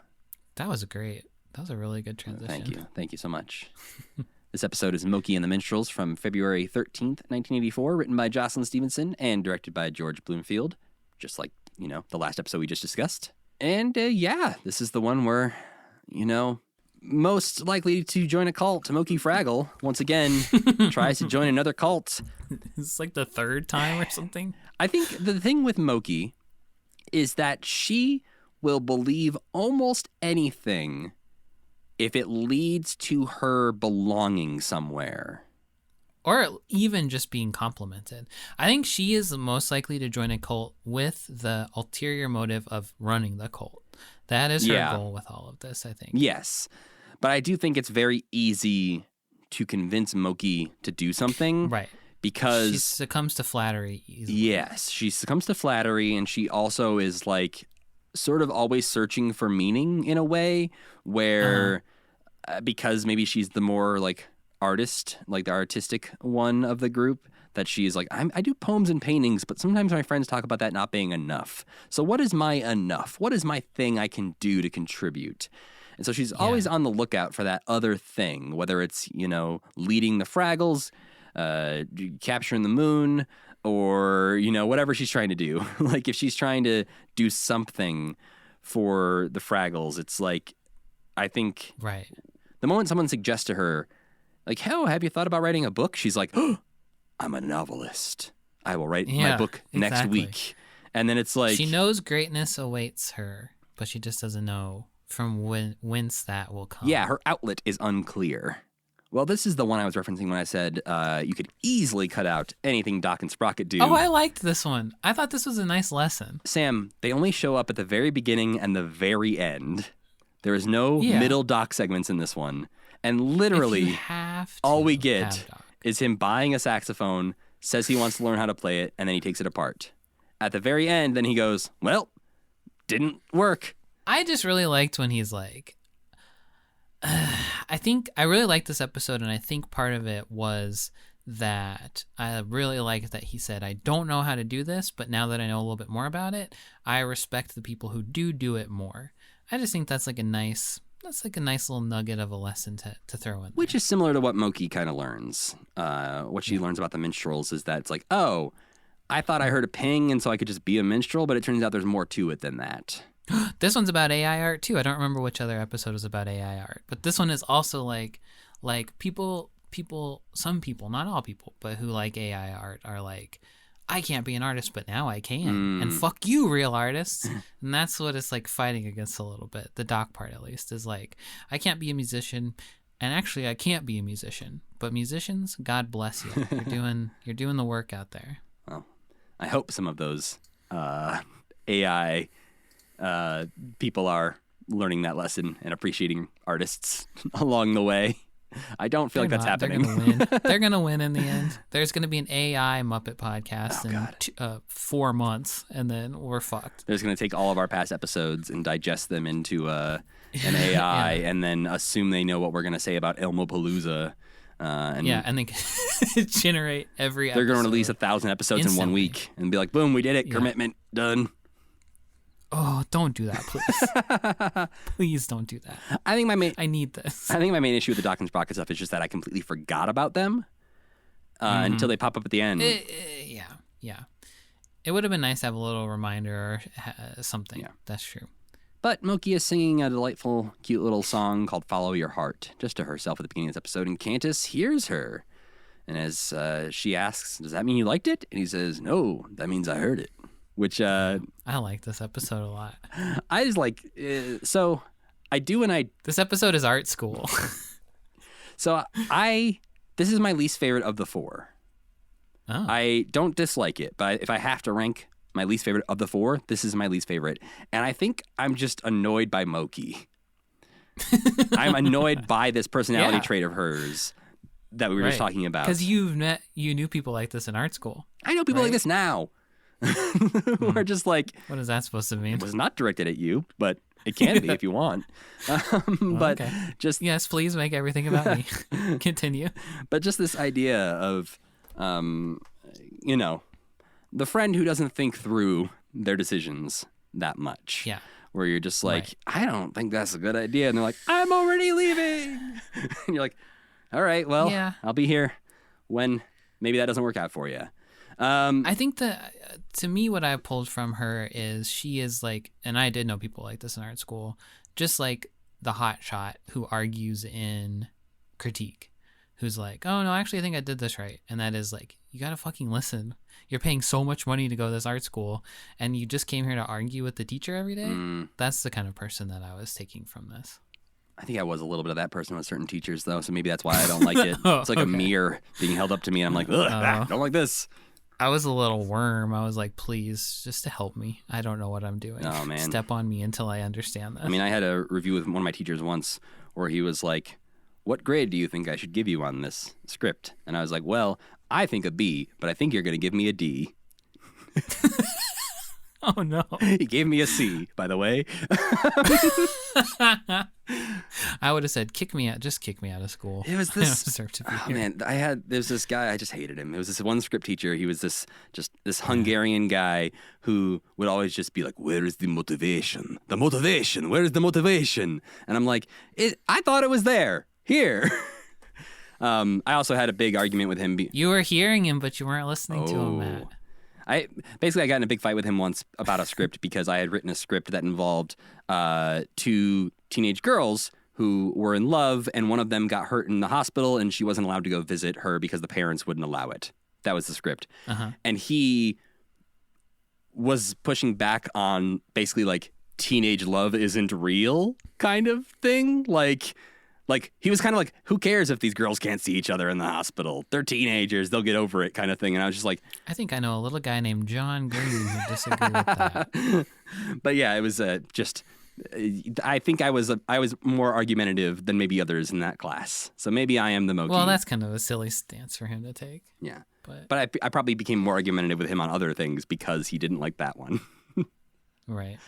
That was great. That was a really good transition. Thank you so much. This episode is Moki and the Minstrels from February 13th, 1984, written by Jocelyn Stevenson and directed by George Bloomfield, just like, the last episode we just discussed. And this is the one where, most likely to join a cult, Moki Fraggle, once again, tries to join another cult. It's like the 3rd time or something. I think the thing with Moki is that she will believe almost anything if it leads to her belonging somewhere. Or even just being complimented. I think she is the most likely to join a cult with the ulterior motive of running the cult. That is her goal with all of this, I think. Yes. But I do think it's very easy to convince Moki to do something. Right. Because she succumbs to flattery easily. Yes. She succumbs to flattery, and she also is like sort of always searching for meaning in a way where because maybe she's the more like artist, like the artistic one of the group, that she's like, I do poems and paintings, but sometimes my friends talk about that not being enough. So what is my enough? What is my thing I can do to contribute? And so she's always on the lookout for that other thing, whether it's, leading the Fraggles, capturing the moon, or, whatever she's trying to do. Like if she's trying to do something for the Fraggles, it's like, I think the moment someone suggests to her, like, "Hell, have you thought about writing a book?" She's like, "Oh, I'm a novelist. I will write my book next week." And then it's like... She knows greatness awaits her, but she just doesn't know from whence that will come. Yeah, her outlet is unclear. Well, this is the one I was referencing when I said you could easily cut out anything Doc and Sprocket do. Oh, I liked this one. I thought this was a nice lesson. Sam, they only show up at the very beginning and the very end. There is no middle Doc segments in this one. And literally, all we get is him buying a saxophone, says he wants to learn how to play it, and then he takes it apart. At the very end, then he goes, well, didn't work. I just really liked when he's like, I really liked this episode, and I think part of it was that I really liked that he said, I don't know how to do this, but now that I know a little bit more about it, I respect the people who do it more. I just think that's like a nice little nugget of a lesson to throw in. Which is similar to what Moki kind of learns. What she learns about the minstrels is that it's like, oh, I thought I heard a ping and so I could just be a minstrel, but it turns out there's more to it than that. This one's about AI art too. I don't remember which other episode was about AI art, but this one is also like people, some people, not all people, but who like AI art are like, I can't be an artist, but now I can. And fuck you, real artists. And that's what it's like fighting against a little bit. The doc part, at least, is like, I can't be a musician. And actually, I can't be a musician. But musicians, God bless you. You're doing the work out there. Well, I hope some of those AI people are learning that lesson and appreciating artists along the way. I don't feel like that's happening. They're going to win. They're going to win in the end. There's going to be an AI Muppet podcast in 4 months, and then we're fucked. There's going to take all of our past episodes and digest them into an AI and then assume they know what we're going to say about Elmopalooza. And then generate every episode. They're going to release 1,000 episodes in 1 week and be like, boom, we did it. Commitment, done. Oh, don't do that, please. Please don't do that. I need this. I think my main issue with the Doc and Sprocket stuff is just that I completely forgot about them until they pop up at the end. Yeah. It would have been nice to have a little reminder or something. Yeah. That's true. But Moki is singing a delightful, cute little song called Follow Your Heart, just to herself at the beginning of this episode, and Candace hears her. And as she asks, does that mean you liked it? And he says, no, that means I heard it. Which I like this episode a lot. I just like so I do and I. This episode is art school. So this is my least favorite of the 4. Oh. I don't dislike it, but if I have to rank my least favorite of the 4, this is my least favorite, and I think I'm just annoyed by Moki. I'm annoyed by this personality trait of hers that we were just talking about. Because you knew people like this in art school. I know people like this now. We're just like, what is that supposed to mean? It was not directed at you, but it can be if you want. But just yes, please make everything about me. Continue. But just this idea of, the friend who doesn't think through their decisions that much. Yeah. Where you're just like, I don't think that's a good idea, and they're like, I'm already leaving, and you're like, all right, well, I'll be here when maybe that doesn't work out for you. I think that to me, what I pulled from her is she is like, and I did know people like this in art school, just like the hot shot who argues in critique, who's like, oh no, actually I think I did this right. And that is like, you gotta fucking listen. You're paying so much money to go to this art school and you just came here to argue with the teacher every day. That's the kind of person that I was taking from this. I think I was a little bit of that person with certain teachers though, so maybe that's why I don't like it. It's like a mirror being held up to me and I'm like, ugh, don't like this. I was a little worm. I was like, please, just to help me. I don't know what I'm doing. Oh, man. Step on me until I understand this. I mean, I had a review with one of my teachers once where he was like, what grade do you think I should give you on this script? And I was like, well, I think a B, but I think you're going to give me a D. Oh, no. He gave me a C, by the way. I would have said, kick me out. Just kick me out of school. It was this. I don't deserve to be here. Man, there's this guy, I just hated him. It was this one script teacher. He was this Hungarian guy who would always just be like, where is the motivation? The motivation. Where is the motivation? And I'm like, I thought it was there. Here. I also had a big argument with him. You were hearing him, but you weren't listening to him, Matt. I got in a big fight with him once about a script because I had written a script that involved 2 teenage girls who were in love, and one of them got hurt in the hospital, and she wasn't allowed to go visit her because the parents wouldn't allow it. That was the script. And he was pushing back on basically like teenage love isn't real kind of thing. Like he was kind of like, who cares if these girls can't see each other in the hospital? They're teenagers. They'll get over it kind of thing. And I was just like... I think I know a little guy named John Green who disagreed with that. But yeah, it was just... I think I was more argumentative than maybe others in that class. So maybe I am the Moki. Well, that's kind of a silly stance for him to take. Yeah. But I probably became more argumentative with him on other things because he didn't like that one. Right.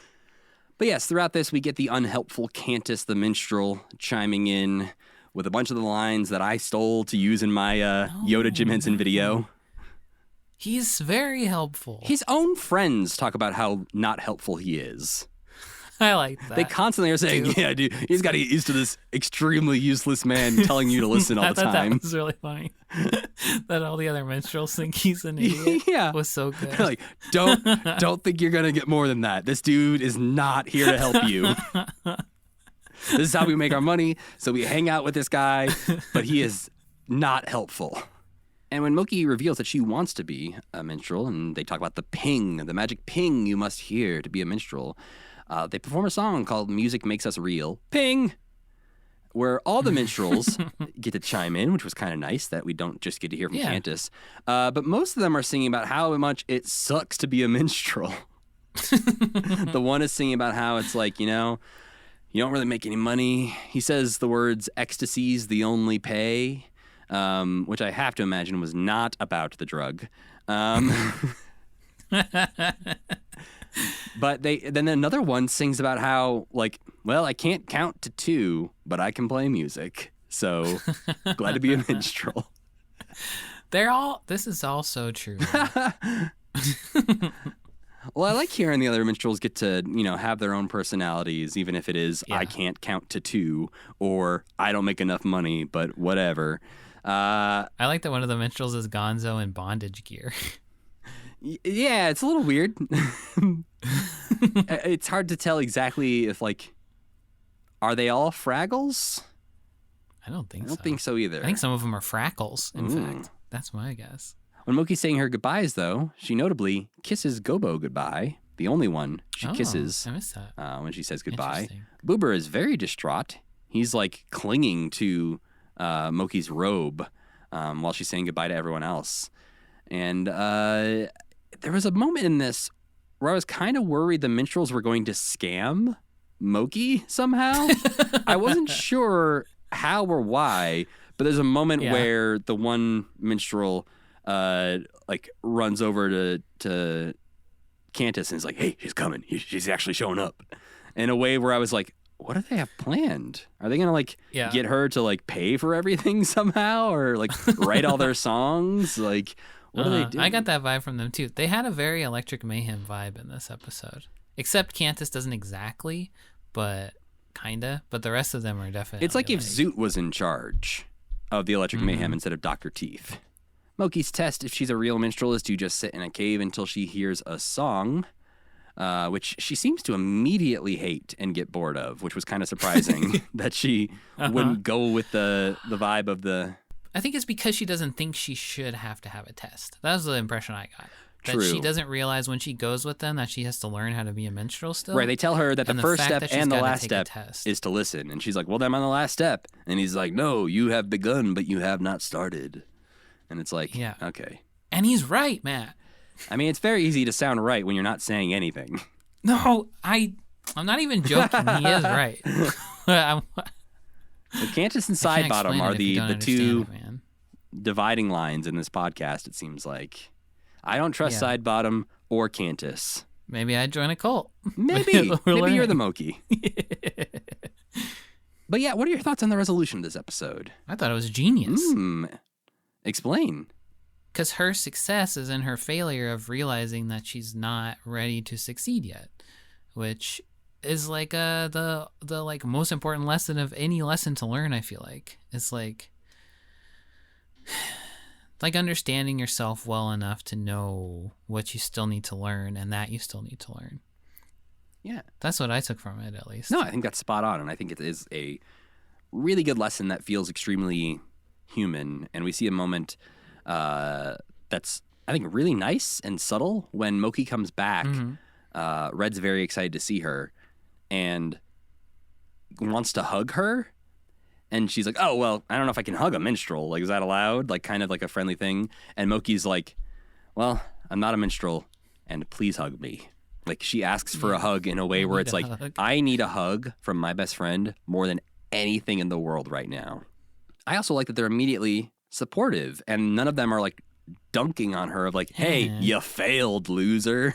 But yes, throughout this, we get the unhelpful Cantus the Minstrel chiming in with a bunch of the lines that I stole to use in my Yoda Jim Henson video. He's very helpful. His own friends talk about how not helpful he is. I like that. They constantly are saying, yeah, dude, he's got to get used to this extremely useless man telling you to listen all the time. That was really funny. That all the other minstrels think he's an idiot was so good. Like, don't think you're going to get more than that. This dude is not here to help you. This is how we make our money. So we hang out with this guy, but he is not helpful. And when Moki reveals that she wants to be a minstrel, and they talk about the ping, the magic ping you must hear to be a minstrel, they perform a song called Music Makes Us Real. Ping! Where all the minstrels get to chime in, which was kind of nice that we don't just get to hear from Candace. But most of them are singing about how much it sucks to be a minstrel. The one is singing about how it's like, you know, you don't really make any money. He says the words, "Ecstasy's the only pay," which I have to imagine was not about the drug. But then another one sings about how, like, well, I can't count to 2, but I can play music. So glad to be a minstrel. This is all so true. Well, I like hearing the other minstrels get to, you know, have their own personalities, even if it is, I can't count to 2, or I don't make enough money, but whatever. I like that one of the minstrels is Gonzo in bondage gear. Yeah, it's a little weird. It's hard to tell exactly if, like, are they all Fraggles? I don't think so. I don't think so either. I think some of them are Frackles, in fact. That's my guess. When Moki's saying her goodbyes, though, she notably kisses Gobo goodbye, the only one she kisses I missed that. when she says goodbye. Boober is very distraught. He's, like, clinging to Moki's robe while she's saying goodbye to everyone else. And there was a moment in this where I was kind of worried the minstrels were going to scam Moki somehow. I wasn't sure how or why, but there's a moment where the one minstrel like runs over to Candace and is like, "Hey, she's coming. She's actually showing up." In a way where I was like, what do they have planned? Are they gonna get her to like pay for everything somehow, or like write all their songs? Like, what do they do? I got that vibe from them too. They had a very Electric Mayhem vibe in this episode, except Candace doesn't exactly, but kinda. But the rest of them are definitely. It's like if Zoot was in charge of the Electric Mayhem instead of Dr. Teeth. Moki's test, if she's a real minstrel, is to just sit in a cave until she hears a song, which she seems to immediately hate and get bored of, which was kind of surprising that she wouldn't go with the vibe of the... I think it's because she doesn't think she should have to have a test. That was the impression I got. That True. she doesn't realize when she goes with them that she has to learn how to be a minstrel still. Right, they tell her that the first step and the last step test is to listen. And she's like, well, I'm on the last step. And he's like, no, you have begun, but you have not started. And it's like, okay. And he's right, Matt. I mean, it's very easy to sound right when you're not saying anything. No, I'm not even joking. He is right. So Candace and Sidebottom are the two dividing lines in this podcast, it seems like. I don't trust Sidebottom or Candace. Maybe I'd join a cult. Maybe you're the Moki. But yeah, what are your thoughts on the resolution of this episode? I thought it was genius. Explain. Because her success is in her failure of realizing that she's not ready to succeed yet, which is like the like most important lesson of any lesson to learn. I feel like it's like understanding yourself well enough to know what you still need to learn and that you still need to learn. Yeah, that's what I took from it, at least. No, I think that's spot on, and I think it is a really good lesson that feels extremely human. And we see a moment that's, I think, really nice and subtle when Moki comes back. Red's very excited to see her and wants to hug her. And she's like, oh, well, I don't know if I can hug a minstrel. Like, is that allowed? Like, kind of like a friendly thing. And Moki's like, well, I'm not a minstrel, and please hug me. Like, she asks for a hug in a way where it's like, I need a hug from my best friend more than anything in the world right now. I also like that they're immediately supportive, and none of them are like dunking on her of like, hey, you failed, loser.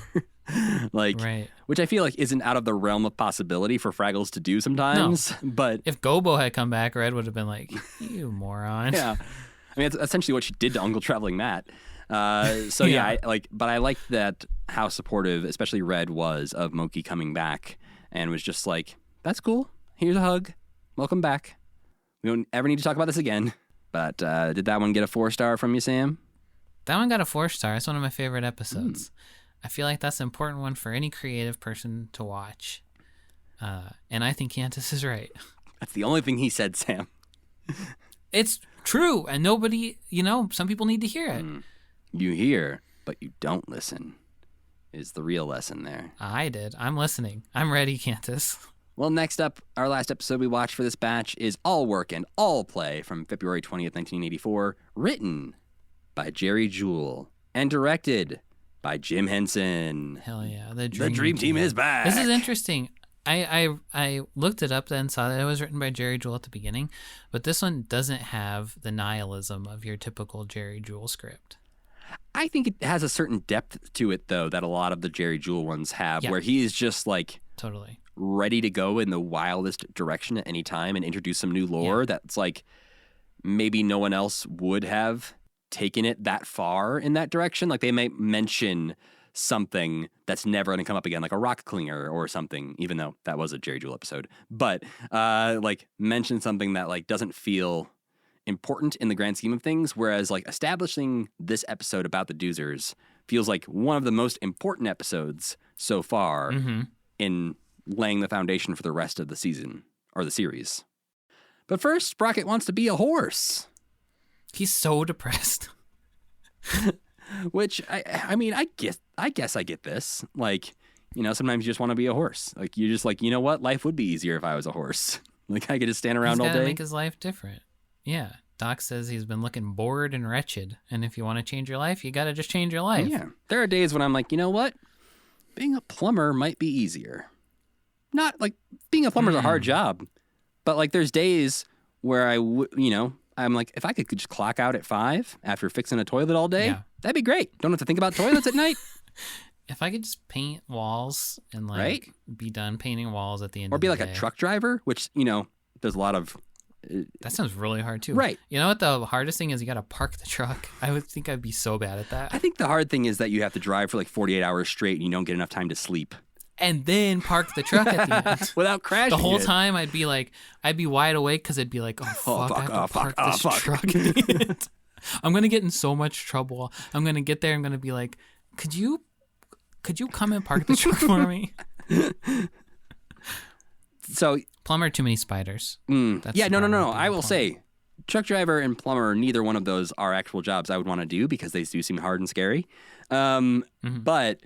Like, which I feel like isn't out of the realm of possibility for Fraggles to do sometimes. No. But if Gobo had come back, Red would have been like, you moron. Yeah. I mean, it's essentially what she did to Uncle Traveling Matt. So I like that how supportive, especially Red, was of Moki coming back and was just like, that's cool. Here's a hug. Welcome back. We don't ever need to talk about this again. But did that one get a 4-star from you, Sam? That one got a 4-star. It's one of my favorite episodes. I feel like that's an important one for any creative person to watch. And I think Candace is right. That's the only thing he said, Sam. It's true. And nobody, some people need to hear it. You hear, but you don't listen is the real lesson there. I did. I'm listening. I'm ready, Cantus. Well, next up, our last episode we watched for this batch is All Work and All Play from February 20th, 1984, written by Jerry Jewell and directed by Jim Henson. Hell yeah. The Dream Team is back. This is interesting. I looked it up and saw that it was written by Jerry Jewell at the beginning, but this one doesn't have the nihilism of your typical Jerry Jewell script. I think it has a certain depth to it, though, that a lot of the Jerry Jewell ones have, where he is just like totally ready to go in the wildest direction at any time and introduce some new lore that's like maybe no one else would have taken it that far in that direction. Like they might mention something that's never going to come up again, like a rock clinger or something, even though that was a Jerry Jewell episode. But like mention something that like doesn't feel important in the grand scheme of things, whereas like establishing this episode about the Doozers feels like one of the most important episodes so far in laying the foundation for the rest of the season or the series. But first, Sprocket wants to be a horse. He's so depressed. Which I mean, I guess I get this. Like, sometimes you just want to be a horse. Like you're just like, you know what? Life would be easier if I was a horse. Like I could just stand around all day. He's got to make his life different. Yeah. Doc says he's been looking bored and wretched. And if you want to change your life, you got to just change your life. Yeah. There are days when I'm like, you know what? Being a plumber might be easier. Not like being a plumber is a hard job, but like there's days where I'm like, if I could just clock out at 5 after fixing a toilet all day, that'd be great. Don't have to think about toilets at night. If I could just paint walls and like be done painting walls at the end or of be the like day. a truck driver, which, there's a lot of... That sounds really hard too. Right. You know what the hardest thing is? You got to park the truck. I would think I'd be so bad at that. I think the hard thing is that you have to drive for like 48 hours straight and you don't get enough time to sleep. And then park the truck at the end. Without crashing the whole it. time I'd be wide awake because I'd be like, oh fuck, I have to park this truck at the end. I'm going to get in so much trouble. I'm going to get there. I'm going to be like, could you come and park the truck for me? So plumber, too many spiders. No. I will say, truck driver and plumber, neither one of those are actual jobs I would want to do because they do seem hard and scary. But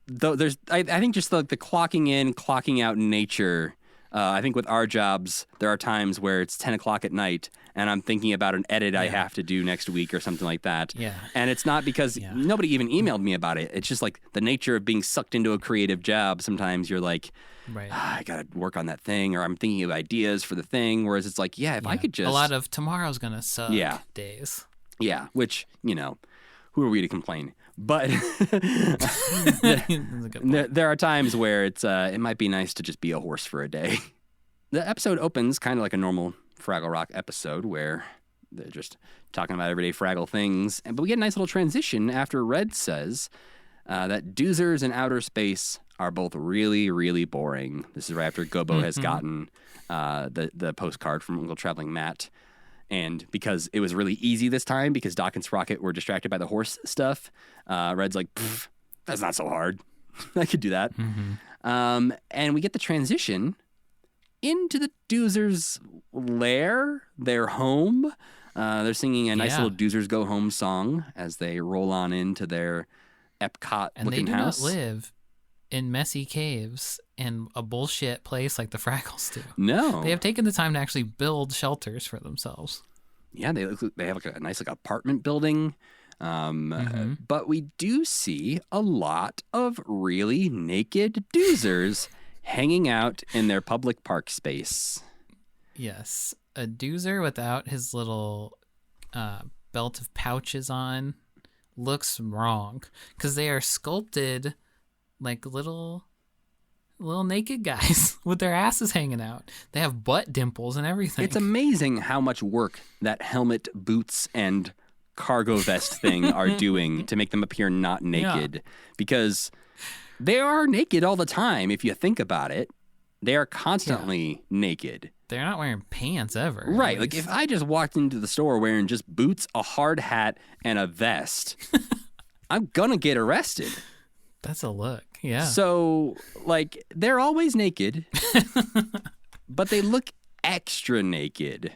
though I think just the clocking in, clocking out nature. I think with our jobs, there are times where it's 10 o'clock at night and I'm thinking about an edit I have to do next week or something like that. Yeah. And it's not because nobody even emailed me about it. It's just like the nature of being sucked into a creative job. Sometimes you're like, I got to work on that thing, or I'm thinking of ideas for the thing. Whereas it's like, if I could just... A lot of tomorrow's going to suck days. Yeah, which, who are we to complain? But there are times where it might be nice to just be a horse for a day. The episode opens kind of like a normal Fraggle Rock episode where they're just talking about everyday Fraggle things. But we get a nice little transition after Red says that Doozers in outer space are both really, really boring. This is right after Gobo has gotten the postcard from Uncle Traveling Matt. And because it was really easy this time, because Doc and Sprocket were distracted by the horse stuff, Red's like, that's not so hard. I could do that. And we get the transition into the Doozers' lair, their home. They're singing a nice little Doozers Go Home song as they roll on into their Epcot-looking house. And they do not live in messy caves in a bullshit place like the Fraggles do. No. They have taken the time to actually build shelters for themselves. Yeah, they have like a nice apartment building. But we do see a lot of really naked Doozers hanging out in their public park space. Yes. A Doozer without his little belt of pouches on looks wrong because they are sculpted like little naked guys with their asses hanging out. They have butt dimples and everything. It's amazing how much work that helmet, boots, and cargo vest thing are doing to make them appear not naked. Because they are naked all the time, if you think about it. They are constantly naked. They're not wearing pants ever. Right. Like if I just walked into the store wearing just boots, a hard hat, and a vest, I'm gonna get arrested. That's a look, yeah. So, like, they're always naked, but they look extra naked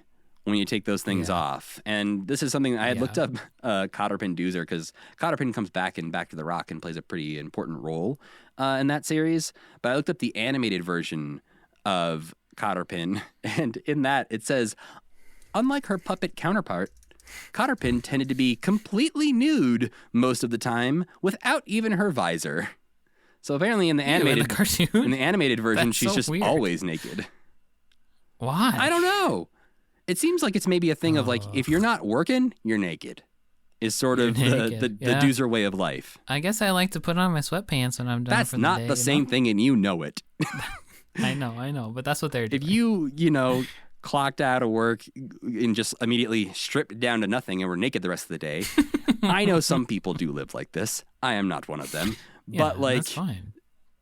when you take those things off. And this is something I had looked up Cotterpin Doozer, because Cotterpin comes back in Back to the Rock and plays a pretty important role in that series. But I looked up the animated version of Cotterpin, and in that it says, unlike her puppet counterpart, Cotterpin tended to be completely nude most of the time without even her visor. So apparently in the animated cartoon, in the animated version, she's so just weird. always naked. Why? I don't know. It seems like it's maybe a thing of like, if you're not working, you're naked. Is sort of the Doozer way of life. I guess I like to put on my sweatpants when I'm done. That's for the not day, the same thing, and you know it. I know, but that's what they're doing. If you clocked out of work and just immediately stripped down to nothing and were naked the rest of the day, I know some people do live like this. I am not one of them. But like, that's fine.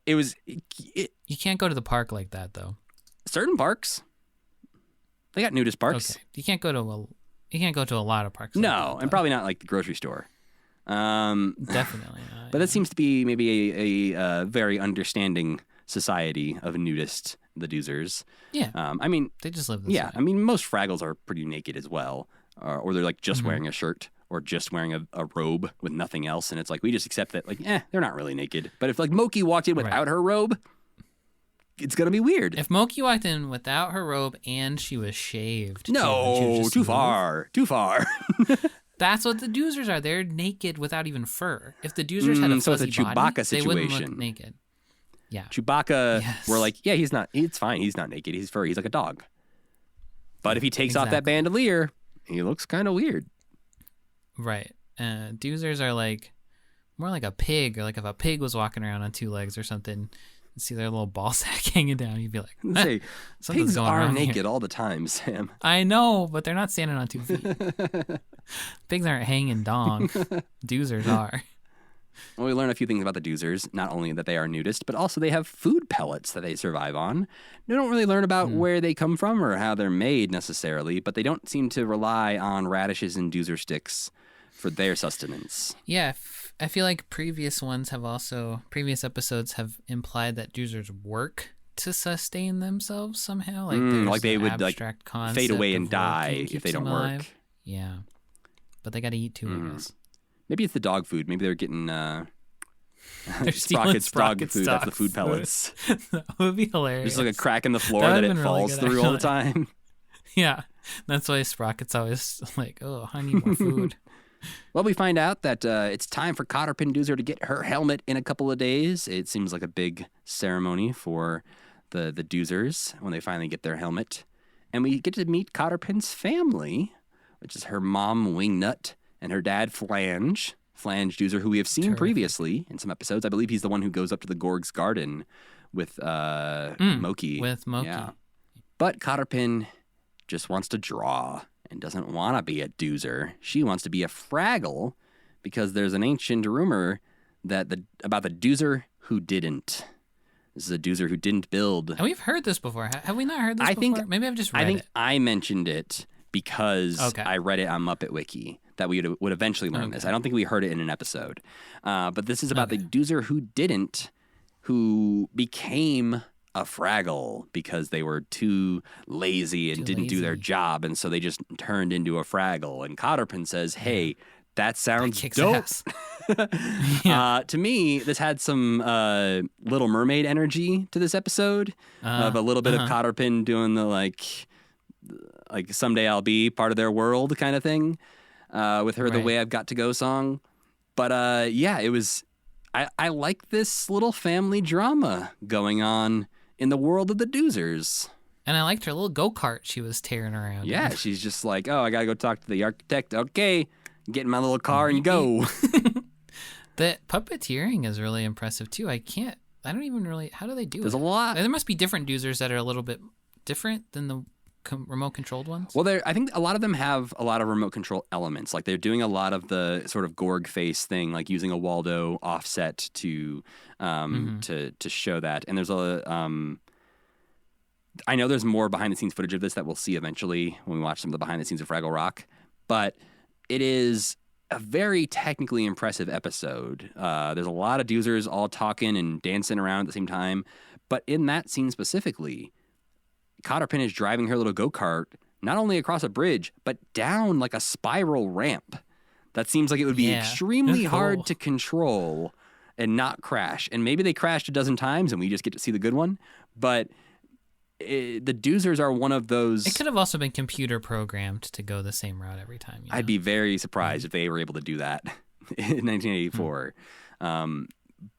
You can't go to the park like that though. Certain parks, they got nudist parks. Okay, you can't go to a lot of parks. No, like that, and probably not like the grocery store. Definitely not. But that seems to be maybe a very understanding society of nudists, the Doozers. Yeah. I mean, they just live this way. I mean, most Fraggles are pretty naked as well, or they're like just wearing a shirt or just wearing a robe with nothing else, and it's like we just accept that like, they're not really naked. But if like Moki walked in without her robe, it's gonna be weird. If Moki walked in without her robe and she was shaved, no, too far. That's what the Doozers are. They're naked without even fur. If the Doozers had a fuzzy it's a Chewbacca body, situation. they wouldn't look naked. Yeah, Chewbacca. We're like, he's not. It's fine. He's not naked. He's furry. He's like a dog. But if he takes off that bandolier, he looks kind of weird. Right. Doozers are like more like a pig, or like if a pig was walking around on two legs or something. See their little ball sack hanging down, you'd be like, say, something's pigs going are on naked here. all the time, Sam. I know, but they're not standing on 2 feet. Pigs aren't hanging dong. Doozers are. Well, we learn a few things about the Doozers. Not only that they are nudist, but also they have food pellets that they survive on. We don't really learn about where they come from or how they're made necessarily, but they don't seem to rely on radishes and Doozer sticks for their sustenance. Yeah, I feel like previous episodes have implied that Doozers work to sustain themselves somehow. Like they would like fade away and die if they don't work. Yeah, but they got to eat too, I guess. Maybe it's the dog food. Maybe they're getting Sprocket's dog food. That's the food pellets. That would be hilarious. There's like a crack in the floor that it falls through all the time. Yeah, that's why Sprocket's always like, oh, I need more food. Well, we find out that it's time for Cotterpin Doozer to get her helmet in a couple of days. It seems like a big ceremony for the Doozers when they finally get their helmet. And we get to meet Cotterpin's family, which is her mom, Wingnut, and her dad, Flange Doozer, who we have seen previously in some episodes. I believe he's the one who goes up to the Gorg's garden with Moki. With Moki. Yeah. But Cotterpin just wants to draw and doesn't want to be a Doozer. She wants to be a Fraggle because there's an ancient rumor that about the Doozer who didn't. This is a Doozer who didn't build. And we've heard this before. Have we not heard this before? Maybe I've just read it. I think I mentioned it because I read it on Muppet Wiki that we would eventually learn this. I don't think we heard it in an episode. But this is about the Doozer who didn't, who became a Fraggle because they were too lazy and didn't do their job, and so they just turned into a Fraggle. And Cotterpin says, hey, that sounds dope. To me, this had some Little Mermaid energy to this episode of a little bit of Cotterpin doing the like someday I'll be part of their world kind of thing with her The Way I've Got to Go song. But it was I like this little family drama going on in the world of the Doozers. And I liked her little go-kart she was tearing around. Yeah, she's just like, oh, I got to go talk to the architect. Okay, get in my little car and go. The puppeteering is really impressive, too. I don't even really, how do they do it? There's a lot. There must be different Doozers that are a little bit different than the remote-controlled ones. Well, I think a lot of them have a lot of remote control elements. Like they're doing a lot of the sort of Gorg face thing, like using a Waldo offset to show that. And there's I know there's more behind the scenes footage of this that we'll see eventually when we watch some of the behind the scenes of Fraggle Rock, but it is a very technically impressive episode. There's a lot of Doozers all talking and dancing around at the same time, but in that scene specifically, Cotterpin is driving her little go-kart not only across a bridge, but down like a spiral ramp. That seems like it would be extremely hard to control and not crash. And maybe they crashed a dozen times and we just get to see the good one. But the Doozers are one of those... It could have also been computer programmed to go the same route every time. You know? I'd be very surprised if they were able to do that in 1984.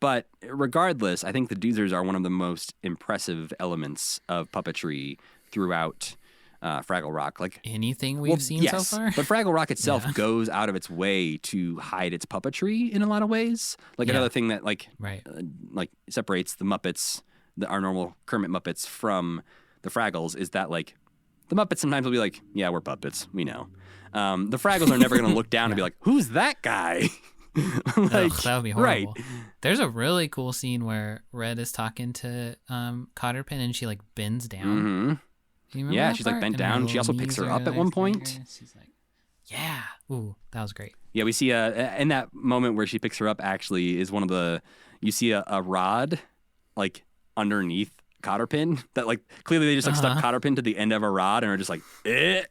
But regardless, I think the Doozers are one of the most impressive elements of puppetry throughout Fraggle Rock. Like anything we've seen so far. But Fraggle Rock itself goes out of its way to hide its puppetry in a lot of ways. Like another thing that like separates the Muppets, our normal Kermit Muppets, from the Fraggles is that like the Muppets sometimes will be like, yeah, we're puppets, we know. The Fraggles are never going to look down and be like, who's that guy? Like, that would be horrible. Right. There's a really cool scene where Red is talking to Cotterpin and she like bends down. Mm-hmm. Do you remember yeah, that she's part? like bent And down. She also picks her up at one point. She's like, yeah. Ooh, that was great. Yeah, we see in that moment where she picks her up actually is one of the, you see a rod like underneath Cotterpin that like clearly they just like stuck Cotterpin to the end of a rod and are just like, eh.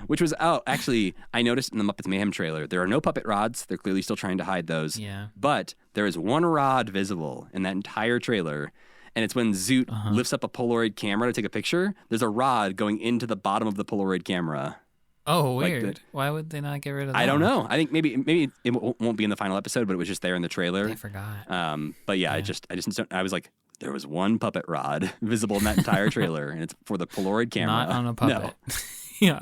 Which was actually I noticed in the Muppets Mayhem trailer there are no puppet rods. They're clearly still trying to hide those. Yeah. But there is one rod visible in that entire trailer, and it's when Zoot lifts up a Polaroid camera to take a picture. There's a rod going into the bottom of the Polaroid camera. Oh, weird. Why would they not get rid of that? I don't know. I think maybe it won't be in the final episode, but it was just there in the trailer. I forgot. But yeah, I was like, there was one puppet rod visible in that entire trailer, and it's for the Polaroid camera. Not on a puppet. No. Yeah.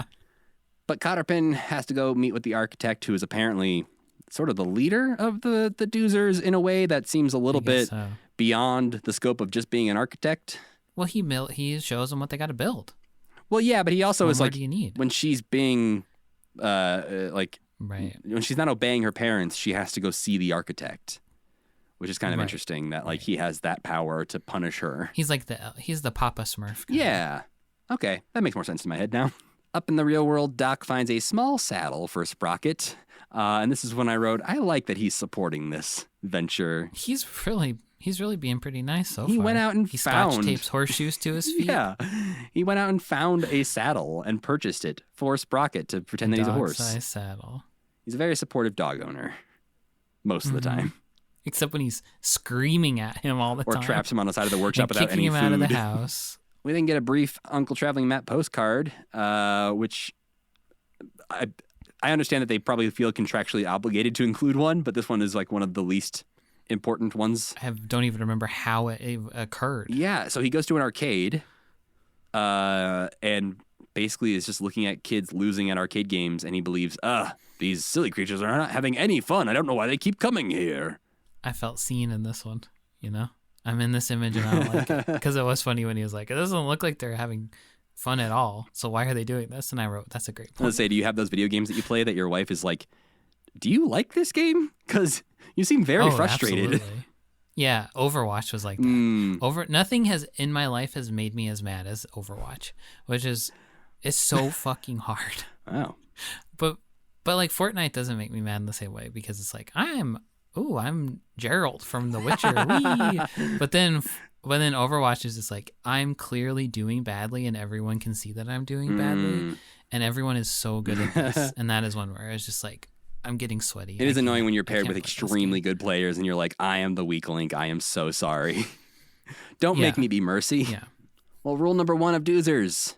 But Cotterpin has to go meet with the architect, who is apparently sort of the leader of the Doozers in a way that seems a little bit beyond the scope of just being an architect. Well, he shows them what they got to build. Well, yeah, but he also is like, do you need? When she's being, when she's not obeying her parents, she has to go see the architect, which is kind of interesting that like he has that power to punish her. He's like he's the Papa Smurf guy. Yeah. Okay, that makes more sense in my head now. Up in the real world, Doc finds a small saddle for Sprocket, and this is when I wrote, I like that he's supporting this venture. He's really being pretty nice so far. He went out and he scotch tapes horseshoes to his feet. Yeah, he went out and found a saddle and purchased it for Sprocket to pretend that he's a horse. Dog-sized saddle. He's a very supportive dog owner, most of the time. Except when he's screaming at him all the time. Or traps him on the side of the workshop without any food. Kicking him out of the house. We then get a brief Uncle Traveling Matt postcard, which I understand that they probably feel contractually obligated to include one, but this one is like one of the least important ones. I don't even remember how it occurred. Yeah, so he goes to an arcade and basically is just looking at kids losing at arcade games, and he believes, these silly creatures are not having any fun. I don't know why they keep coming here. I felt seen in this one, you know? I'm in this image and I don't like it. Because it was funny when he was like, it doesn't look like they're having fun at all. So why are they doing this? And I wrote, that's a great point. Let's say, do you have those video games that you play that your wife is like, do you like this game? Because you seem very frustrated. Absolutely. Yeah, Overwatch was like that. Nothing in my life has made me as mad as Overwatch, which is it's so fucking hard. Wow. But like Fortnite doesn't make me mad in the same way because it's like I'm Geralt from The Witcher. Wee. But then Overwatch is just like I'm clearly doing badly and everyone can see that I'm doing badly and everyone is so good at this. And that is one where it's just like I'm getting sweaty. It is annoying when you're paired with extremely good players and you're like, I am the weak link. I am so sorry. Don't make me be Mercy. Yeah. Well, rule number 1 of Doozers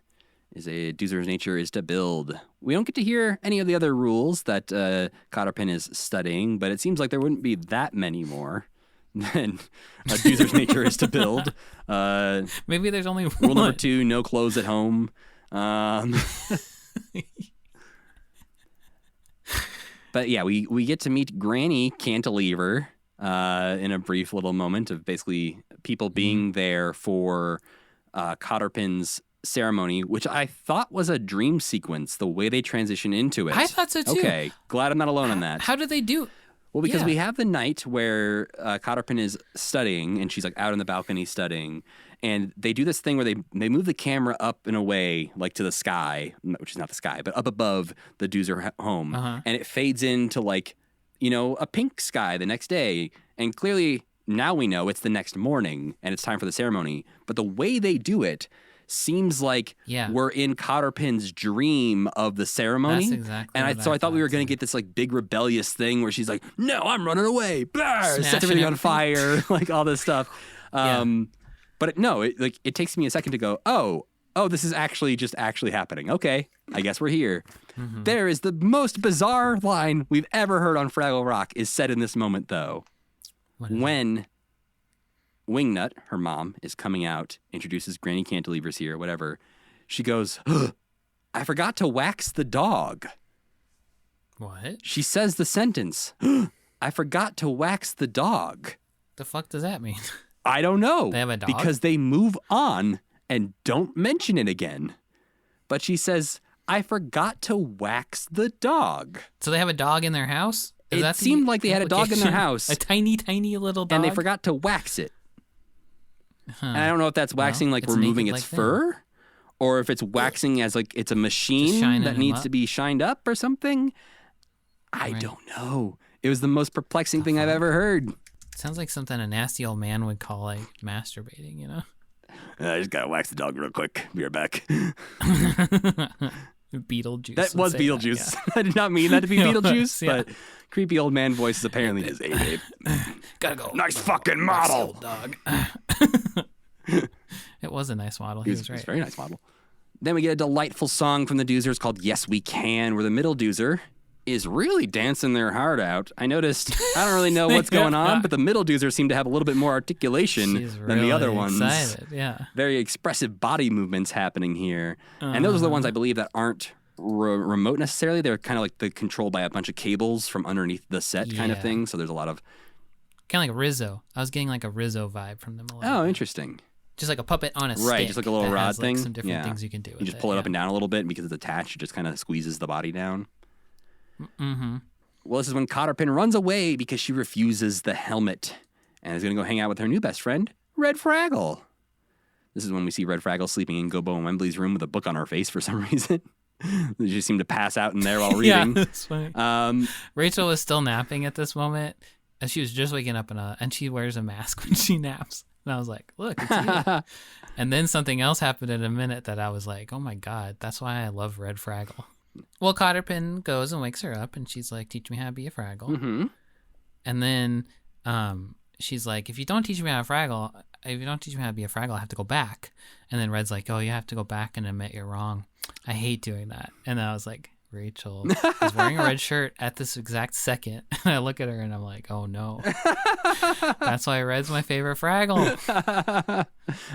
is a Doozer's nature is to build. We don't get to hear any of the other rules that Cotterpin is studying, but it seems like there wouldn't be that many more than a Doozer's nature is to build. Maybe there's only one. Rule number 2, no clothes at home. But yeah, we get to meet Granny Cantilever in a brief little moment of basically people being there for Cotterpin's ceremony, which I thought was a dream sequence, the way they transition into it. I thought so too. Okay, glad I'm not alone on that. How did they do? Well, because we have the night where Cotterpin is studying, and she's like out on the balcony studying, and they do this thing where they move the camera up in a way, like to the sky, which is not the sky, but up above the Doozer home, and it fades into like, a pink sky the next day, and clearly now we know it's the next morning, and it's time for the ceremony. But the way they do it seems like Yeah. we're in Cotterpin's dream of the ceremony. That's exactly And what so I thought we were too. going to get this like big rebellious thing where she's like, no, I'm running away. Blah, sets Smashing everything on everything. fire, like all this stuff. But it takes me a second to go, oh, this is actually happening. Okay, I guess we're here. Mm-hmm. There is the most bizarre line we've ever heard on Fraggle Rock is said in this moment, though. What is When Wingnut, her mom, is coming out, introduces Granny Cantilevers here, whatever, she goes, I forgot to wax the dog. What? She says the sentence, I forgot to wax the dog. The fuck does that mean? I don't know. They have a dog? Because they move on and don't mention it again. But she says, I forgot to wax the dog. So they have a dog in their house? Is It that the seemed like they had a dog in their implication? house. A tiny, tiny little dog? And they forgot to wax it. Huh. And I don't know if that's waxing like it's removing naked its like fur, or if it's waxing as like it's a machine shining that them needs up? to be shined up or something. I Right. don't know. It was the most perplexing thing I've ever heard. Sounds like something a nasty old man would call like masturbating, you know? I just gotta wax the dog real quick. Be right back. Beetlejuice. That would was say Beetlejuice. yeah. I did not mean that to be It Beetlejuice, was, yeah. but creepy old man voice is apparently his A babe. Gotta go. Nice fucking Wax the model. old dog. It was a nice model. He He was, was he was right. a very nice model. Then we get a delightful song from the Doozers called Yes We Can, where the middle Doozer is really dancing their heart out. I noticed, I don't really know what's going on, but the middle Doozer seemed to have a little bit more articulation She's than the other really ones. excited, yeah. Very expressive body movements happening here. And those are the ones I believe that aren't remote necessarily. They're kind of like the controlled by a bunch of cables from underneath the set kind of Yeah. thing. So there's a lot of, Kind of like Rizzo. I was getting like a Rizzo vibe from them a little oh, bit. interesting. Just like a puppet on a stick. Right, just like a little that rod has, thing. Like, some different Yeah. things you can do with You just pull it yeah. up and down a little bit, and because it's attached, it just kind of squeezes the body down. Mm-hmm. Well, this is when Cotterpin runs away because she refuses the helmet and is going to go hang out with her new best friend, Red Fraggle. This is when we see Red Fraggle sleeping in Gobo and Wembley's room with a book on her face for some reason. She just seemed to pass out in there while Yeah, reading. that's funny. Rachel was still napping at this moment, and she was just waking up, and she wears a mask when she naps. And I was like, look, it's you. And then something else happened in a minute that I was like, oh my God, that's why I love Red Fraggle. Well, Cotterpin goes and wakes her up, and she's like, teach me how to be a Fraggle. Mm-hmm. And then she's like, if you don't teach me how to be a Fraggle, I have to go back. And then Red's like, oh, you have to go back and admit you're wrong. I hate doing that. And I was like, Rachel is wearing a red shirt at this exact second. And I look at her and I'm like, oh no. That's why Red's my favorite Fraggle.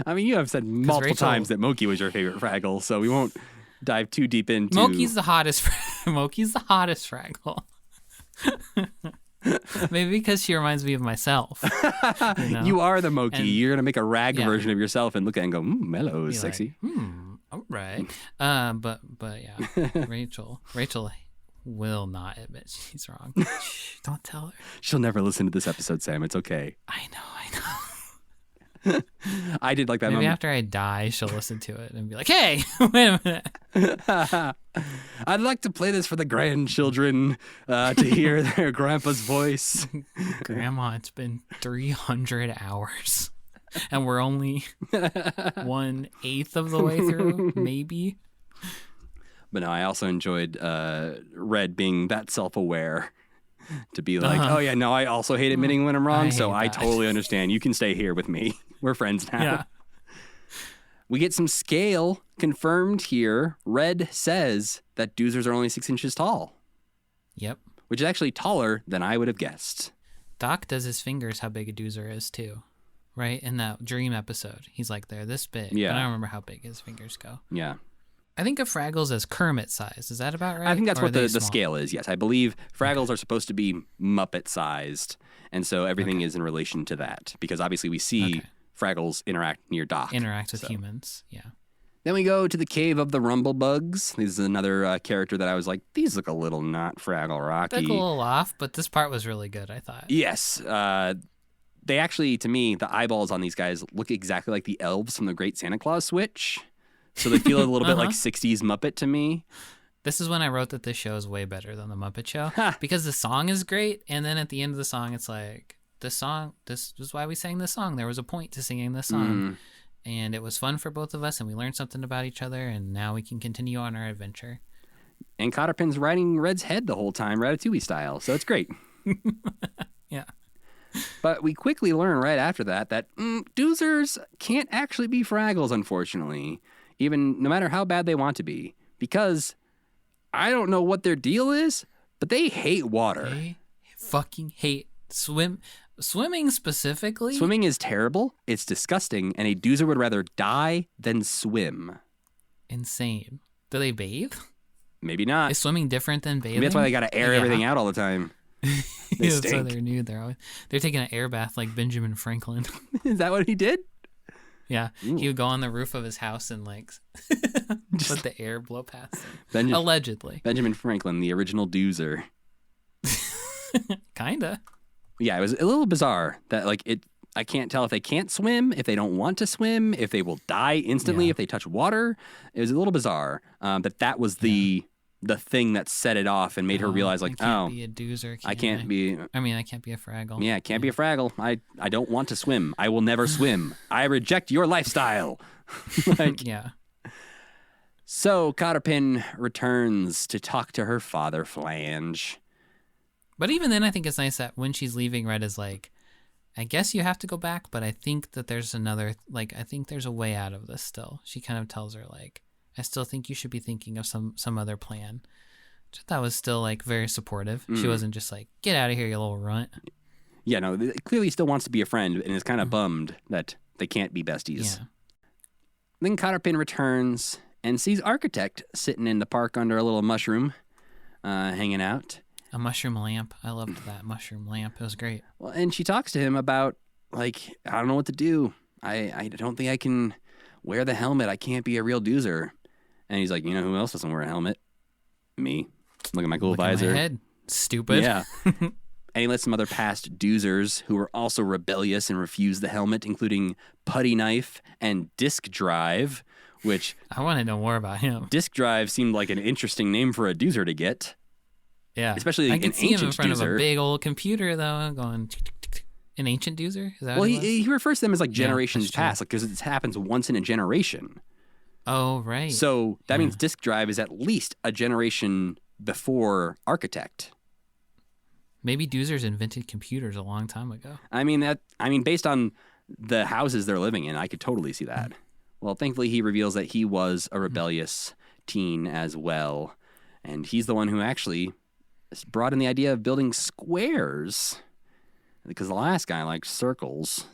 I mean, you have said multiple Rachel- times that Moki was your favorite Fraggle, so we won't dive too deep into... Moki's the hottest. Moki's the hottest Fraggle. Maybe because she reminds me of myself. You know? You are the Moki. And- You're going to make a rag Yeah. version of yourself and look at it and go, mellow is Be like, sexy. all right. But yeah, Rachel will not admit she's wrong. Shh, don't tell her. She'll never listen to this episode, Sam. It's okay. I know. I did like that Maybe moment. after I die, she'll listen to it and be like, hey, wait a minute. I'd like to play this for the grandchildren to hear their grandpa's voice. Grandma, it's been 300 hours. And we're only 1/8 of the way through, maybe. But no, I also enjoyed Red being that self-aware to be like, oh yeah, no, I also hate admitting when I'm wrong, I so hate I that. totally understand. You can stay here with me. We're friends now. Yeah. We get some scale confirmed here. Red says that Doozers are only 6 inches tall, Yep. which is actually taller than I would have guessed. Doc does his fingers how big a doozer is, too. Right? In that dream episode. He's like, they're this big. Yeah. But I don't remember how big his fingers go. Yeah. I think of Fraggles as Kermit size. Is that about right? I think that's Or what are they the small? scale is, yes. I believe Fraggles are supposed to be Muppet-sized, and so everything is in relation to that, because obviously we see Okay. Fraggles interact near Doc. Interact with So. humans. Yeah. Then we go to the Cave of the Rumblebugs. This is another character that I was like, these look a little not Fraggle Rocky. Took a little off, but this part was really good, I thought. Yes. They actually, to me, the eyeballs on these guys look exactly like the elves from the Great Santa Claus Switch. So they feel a little bit like 60s Muppet to me. This is when I wrote that this show is way better than the Muppet Show because the song is great, and then at the end of the song, it's like this is why we sang this song. There was a point to singing this song, and it was fun for both of us, and we learned something about each other, and now we can continue on our adventure. And Cotterpin's riding Red's head the whole time, Ratatouille style, so it's great. Yeah. But we quickly learn right after that Doozers can't actually be Fraggles, unfortunately, even no matter how bad they want to be, because I don't know what their deal is, but they hate water. They fucking hate swimming specifically. Swimming is terrible, it's disgusting, and a Doozer would rather die than swim. Insane. Do they bathe? Maybe not. Is swimming different than bathing? Maybe that's why they got to air everything out all the time. They That's stink. why they're nude. They're taking an air bath like Benjamin Franklin. Is that what he did? Yeah, Ooh. he would go on the roof of his house and like let the air blow past him. Allegedly. Benjamin Franklin, the original Doozer. Kinda. Yeah, it was a little bizarre that I can't tell if they can't swim, if they don't want to swim, if they will die instantly if they touch water. It was a little bizarre that was the thing that set it off and made her realize I can't be a doozer. I can't be I can't be a Fraggle. Yeah, I can't be a Fraggle. I don't want to swim. I will never swim. I reject your lifestyle. Yeah. So Cotterpin returns to talk to her father, Flange. But even then, I think it's nice that when she's leaving, Red is like, I guess you have to go back, but I think that there's another, I think there's a way out of this still. She kind of tells her, I still think you should be thinking of some other plan. Which I thought was still, very supportive. She wasn't just like, get out of here, you little runt. Yeah, no, clearly still wants to be a friend and is kind of bummed that they can't be besties. Yeah. Then Cotterpin returns and sees Architect sitting in the park under a little mushroom, hanging out. A mushroom lamp. I loved that mushroom lamp. It was great. Well, and she talks to him about, I don't know what to do. I don't think I can wear the helmet. I can't be a real Doozer. And he's like, you know who else doesn't wear a helmet? Me. Look at my cool Look at visor. my head. Stupid. Yeah. And he lets some other past Doozers who were also rebellious and refused the helmet, including Putty Knife and Disc Drive, which... I want to know more about him. Disc Drive seemed like an interesting name for a Doozer to get. Yeah. Especially I an can see him in front Doozer. of a big old computer, though, going... An ancient Doozer? Is that Well, what it was? he refers to them as generations that's true. past, because it happens once in a generation. Oh, right. So that means Disc Drive is at least a generation before Architect. Maybe Doozers invented computers a long time ago. Based on the houses they're living in, I could totally see that. Well, thankfully he reveals that he was a rebellious teen as well, and he's the one who actually brought in the idea of building squares, because the last guy likes circles.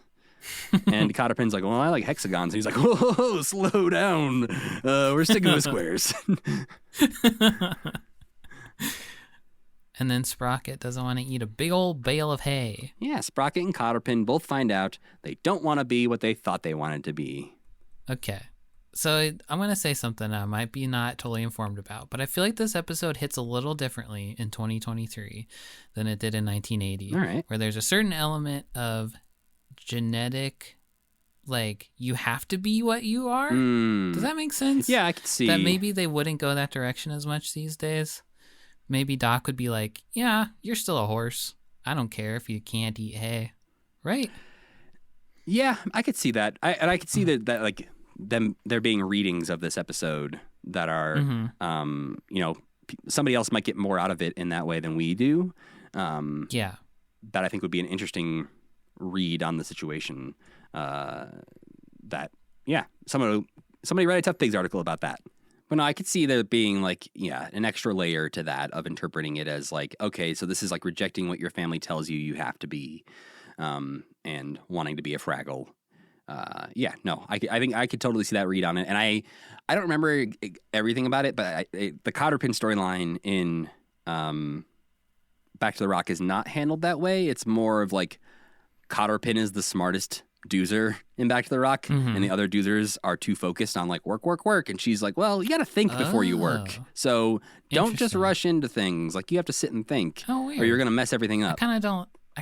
And Cotterpin's like, well, I like hexagons. And he's like, whoa, slow down. We're sticking with squares. And then Sprocket doesn't want to eat a big old bale of hay. Yeah, Sprocket and Cotterpin both find out they don't want to be what they thought they wanted to be. Okay. So I'm going to say something I might be not totally informed about, but I feel like this episode hits a little differently in 2023 than it did in 1980. All right. Where there's a certain element of genetic, you have to be what you are. Does that make sense? Yeah, I can see. That maybe they wouldn't go that direction as much these days. Maybe Doc would be like, yeah, you're still a horse. I don't care if you can't eat hay. Right? Yeah, I could see that. I could see that there being readings of this episode that are, somebody else might get more out of it in that way than we do. Yeah. That I think would be an interesting read on the situation. Somebody write a Tough Pigs article about that. But no, I could see there being an extra layer to that of interpreting it as okay, so this is rejecting what your family tells you have to be, and wanting to be a Fraggle. I think I could totally see that read on it. And I don't remember everything about it, but the Cotterpin storyline in Back to the Rock is not handled that way. It's more of Cotterpin is the smartest Doozer in Back to the Rock, and the other Doozers are too focused on work, and she's like, well, you got to think before you work, so don't just rush into things. You have to sit and think, or you're gonna mess everything up. I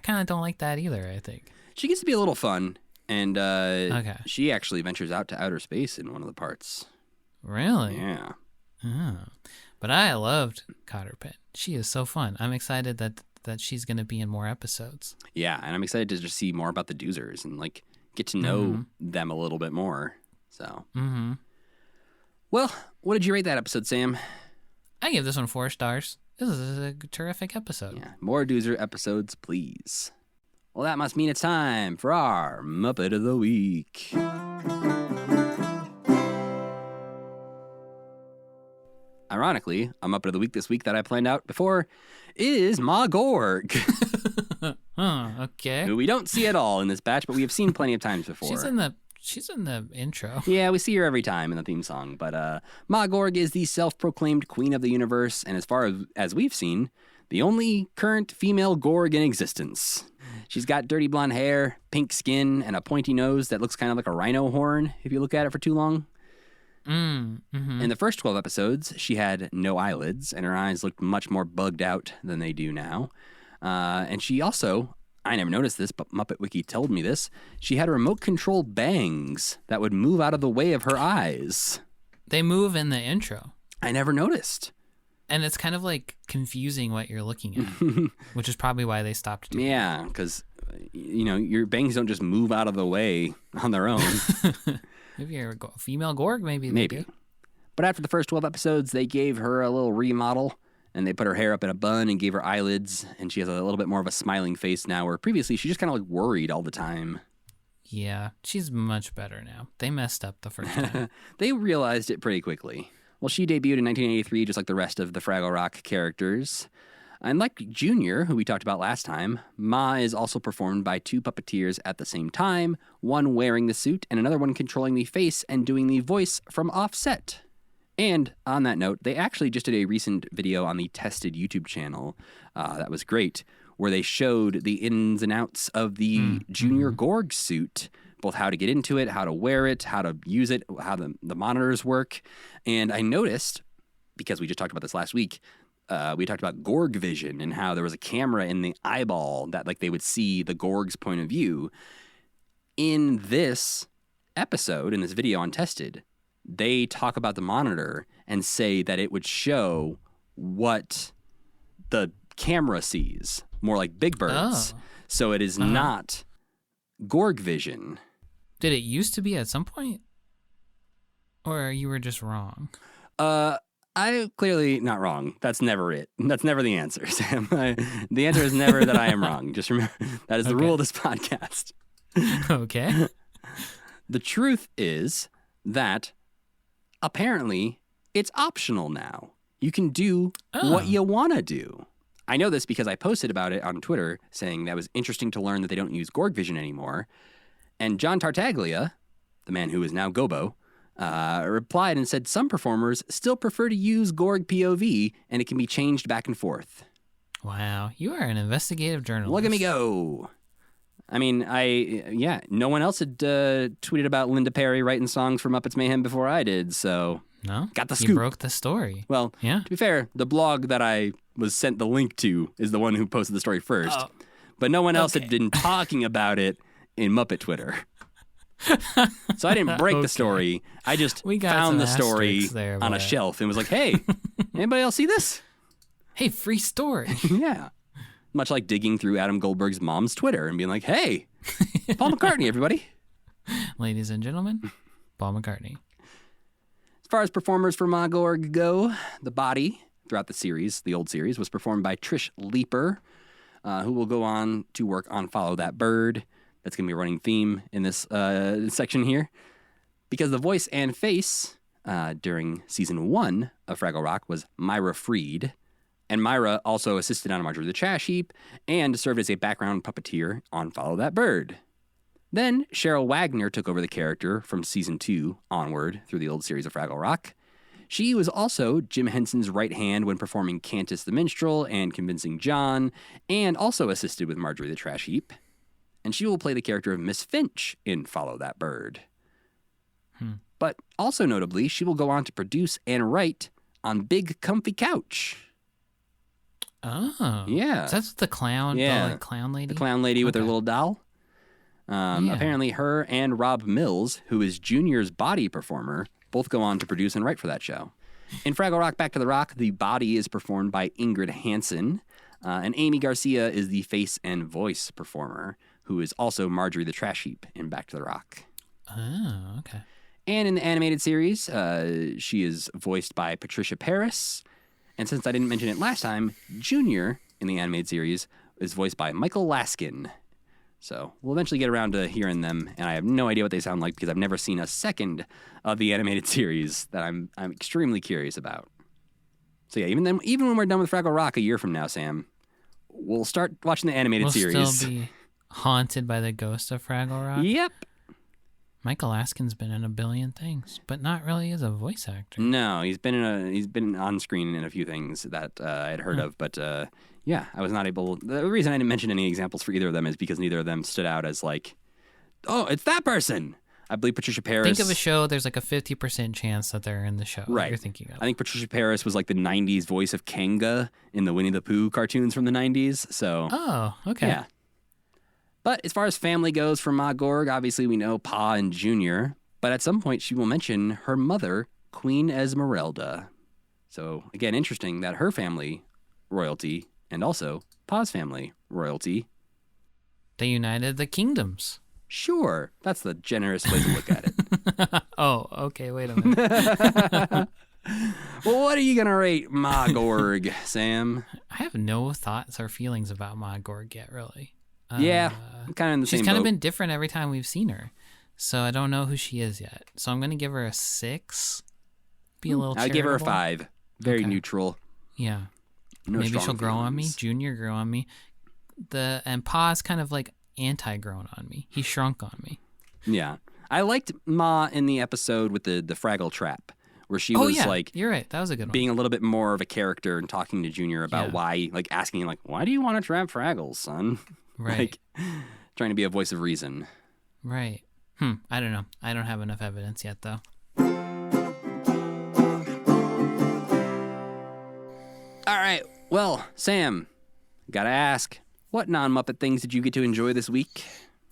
kind of don't like that either. I think she gets to be a little fun, and okay. She actually ventures out to outer space in one of the parts. Really? Yeah. Oh. But I loved Cotterpin. She is so fun. I'm excited that she's going to be in more episodes. Yeah, and I'm excited to just see more about the Doozers and get to know them a little bit more. So, Mm-hmm. well, what did you rate that episode, Sam? I give this one 4 stars. This is a terrific episode. Yeah, more Doozer episodes, please. Well, that must mean it's time for our Muppet of the Week. Ironically, a Muppet of the Week this week that I planned out before is Ma Gorg, Okay. who we don't see at all in this batch, but we have seen plenty of times before. She's in the intro. Yeah, we see her every time in the theme song, but Ma Gorg is the self-proclaimed queen of the universe, and as far as we've seen, the only current female Gorg in existence. She's got dirty blonde hair, pink skin, and a pointy nose that looks kind of like a rhino horn if you look at it for too long. Mm-hmm. In the first 12 episodes, she had no eyelids, and her eyes looked much more bugged out than they do now. And she also, I never noticed this, but Muppet Wiki told me this, she had remote control bangs that would move out of the way of her eyes. They move in the intro. I never noticed. And it's kind of like confusing what you're looking at, which is probably why they stopped doing Yeah, because, your bangs don't just move out of the way on their own. Maybe you're a female Gorg, maybe. Maybe. But after the first 12 episodes, they gave her a little remodel, and they put her hair up in a bun and gave her eyelids, and she has a little bit more of a smiling face now, where previously she just kind of like worried all the time. Yeah, she's much better now. They messed up the first time. They realized it pretty quickly. Well, she debuted in 1983, just like the rest of the Fraggle Rock characters. And like Junior, who we talked about last time, Ma is also performed by 2 puppeteers at the same time, one wearing the suit and another one controlling the face and doing the voice from offset. And on that note, they actually just did a recent video on the Tested YouTube channel that was great, where they showed the ins and outs of the Junior Gorg suit, both how to get into it, how to wear it, how to use it, how the monitors work. And I noticed, because we just talked about this last week, we talked about Gorg vision and how there was a camera in the eyeball that like they would see the Gorg's point of view. In this episode, in this video on Tested, they talk about the monitor and say that it would show what the camera sees, more like Big Bird's. Oh. So it is not Gorg vision. Did it used to be at some point? Or you were just wrong? I'm clearly not wrong. That's never it. That's never the answer, Sam. The answer is never that I am wrong. Just remember, that is the rule of this podcast. Okay. The truth is that apparently it's optional now. You can do what you want to do. I know this because I posted about it on Twitter saying that it was interesting to learn that they don't use Gorg vision anymore. And John Tartaglia, the man who is now Gobo, replied and said some performers still prefer to use Gorg POV and it can be changed back and forth. Wow, you are an investigative journalist. Look at me go. I mean, no one else had tweeted about Linda Perry writing songs for Muppets Mayhem before I did, so No? got the You scoop. broke the story. Well, Yeah. to be fair, the blog that I was sent the link to is the one who posted the story first. Oh. But no one else had Okay. been talking about it in Muppet Twitter. So I didn't break the story. I just We got found some the story asterisks there, on a but- shelf and was like, hey, anybody else see this? Hey, free story. Yeah. Much like digging through Adam Goldberg's mom's Twitter and being like, hey, Paul McCartney, everybody. Ladies and gentlemen, Paul McCartney. As far as performers for Ma Gorg go, the body throughout the series, the old series, was performed by Trish Leeper, who will go on to work on Follow That Bird. That's going to be a running theme in this section here. Because the voice and face during season 1 of Fraggle Rock was Myra Freed. And Myra also assisted on Marjorie the Trash Heap and served as a background puppeteer on Follow That Bird. Then Cheryl Wagner took over the character from season 2 onward through the old series of Fraggle Rock. She was also Jim Henson's right hand when performing Cantus the Minstrel and Convincing John, and also assisted with Marjorie the Trash Heap. And she will play the character of Miss Finch in Follow That Bird. But also notably, she will go on to produce and write on Big Comfy Couch. Oh. Yeah. So that's the clown, Yeah. the like, clown lady? The clown lady with her Okay. little doll. Yeah. Apparently her and Rob Mills, who is Junior's body performer, both go on to produce and write for that show. In Fraggle Rock Back to the Rock, the body is performed by Ingrid Hansen, and Amy Garcia is the face and voice performer. who is also Marjorie the Trash Heap in Back to the Rock. Oh, okay. And in the animated series, she is voiced by Patricia Paris. And since I didn't mention it last time, Junior in the animated series is voiced by Michael Laskin. So we'll eventually get around to hearing them, and I have no idea what they sound like because I've never seen a second of the animated series that I'm extremely curious about. So yeah, even when we're done with Fraggle Rock a year from now, Sam, we'll start watching the animated series. We'll still be haunted by the ghost of Fraggle Rock? Yep. Michael Laskin's been in a billion things, but not really as a voice actor. No, he's been on screen in a few things that I had heard of, but yeah, I was not able. The reason I didn't mention any examples for either of them is because neither of them stood out as like, oh, it's that person. I believe Patricia Paris. Think of a show. There's like a 50% chance that they're in the show. Right. That you're thinking of. I think Patricia Paris was like the '90s voice of Kanga in the Winnie the Pooh cartoons from the '90s. So. Oh, okay. Yeah. But as far as family goes for Ma Gorg, obviously we know Pa and Junior. But at some point she will mention her mother, Queen Esmeralda. So again, interesting that her family royalty and also Pa's family royalty. They united the kingdoms. Sure, that's the generous way to look at it. Oh, okay. Wait a minute. Well, what are you going to rate Ma Gorg, Sam? I have no thoughts or feelings about Ma Gorg yet, really. Yeah, kind of in the same She's kind boat. of been different every time we've seen her. So I don't know who she is yet. So I'm going to give her a 6. Be a little I give her a charitable. 5. Very Okay. neutral. Yeah. No Maybe strong she'll grow on me. feelings. Junior grow on me. And Pa's kind of like anti-grown on me. He shrunk on me. Yeah. I liked Ma in the episode with the Fraggle Trap, where she Oh, was yeah. like You're right. That was a good one. being a little bit more of a character and talking to Junior about Yeah. why, like asking him, like, why do you want to trap Fraggles, son? Right. Like, trying to be a voice of reason. Right. I don't know. I don't have enough evidence yet, though. All right. Well, Sam, gotta ask, what non-Muppet things did you get to enjoy this week?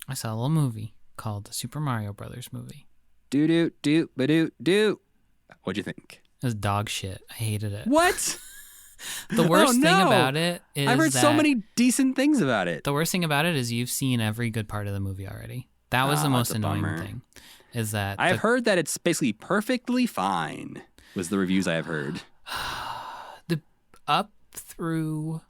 I saw a little movie called the Super Mario Brothers movie. Do. What'd you think? It was dog shit. I hated it. What? The worst Oh, thing no. about it is I've heard so that- many decent things about it. The worst thing about it is you've seen every good part of the movie already. That was the Oh, most that's a annoying bummer. thing. Is that I've heard that it's basically perfectly fine, was the reviews I have heard. the up through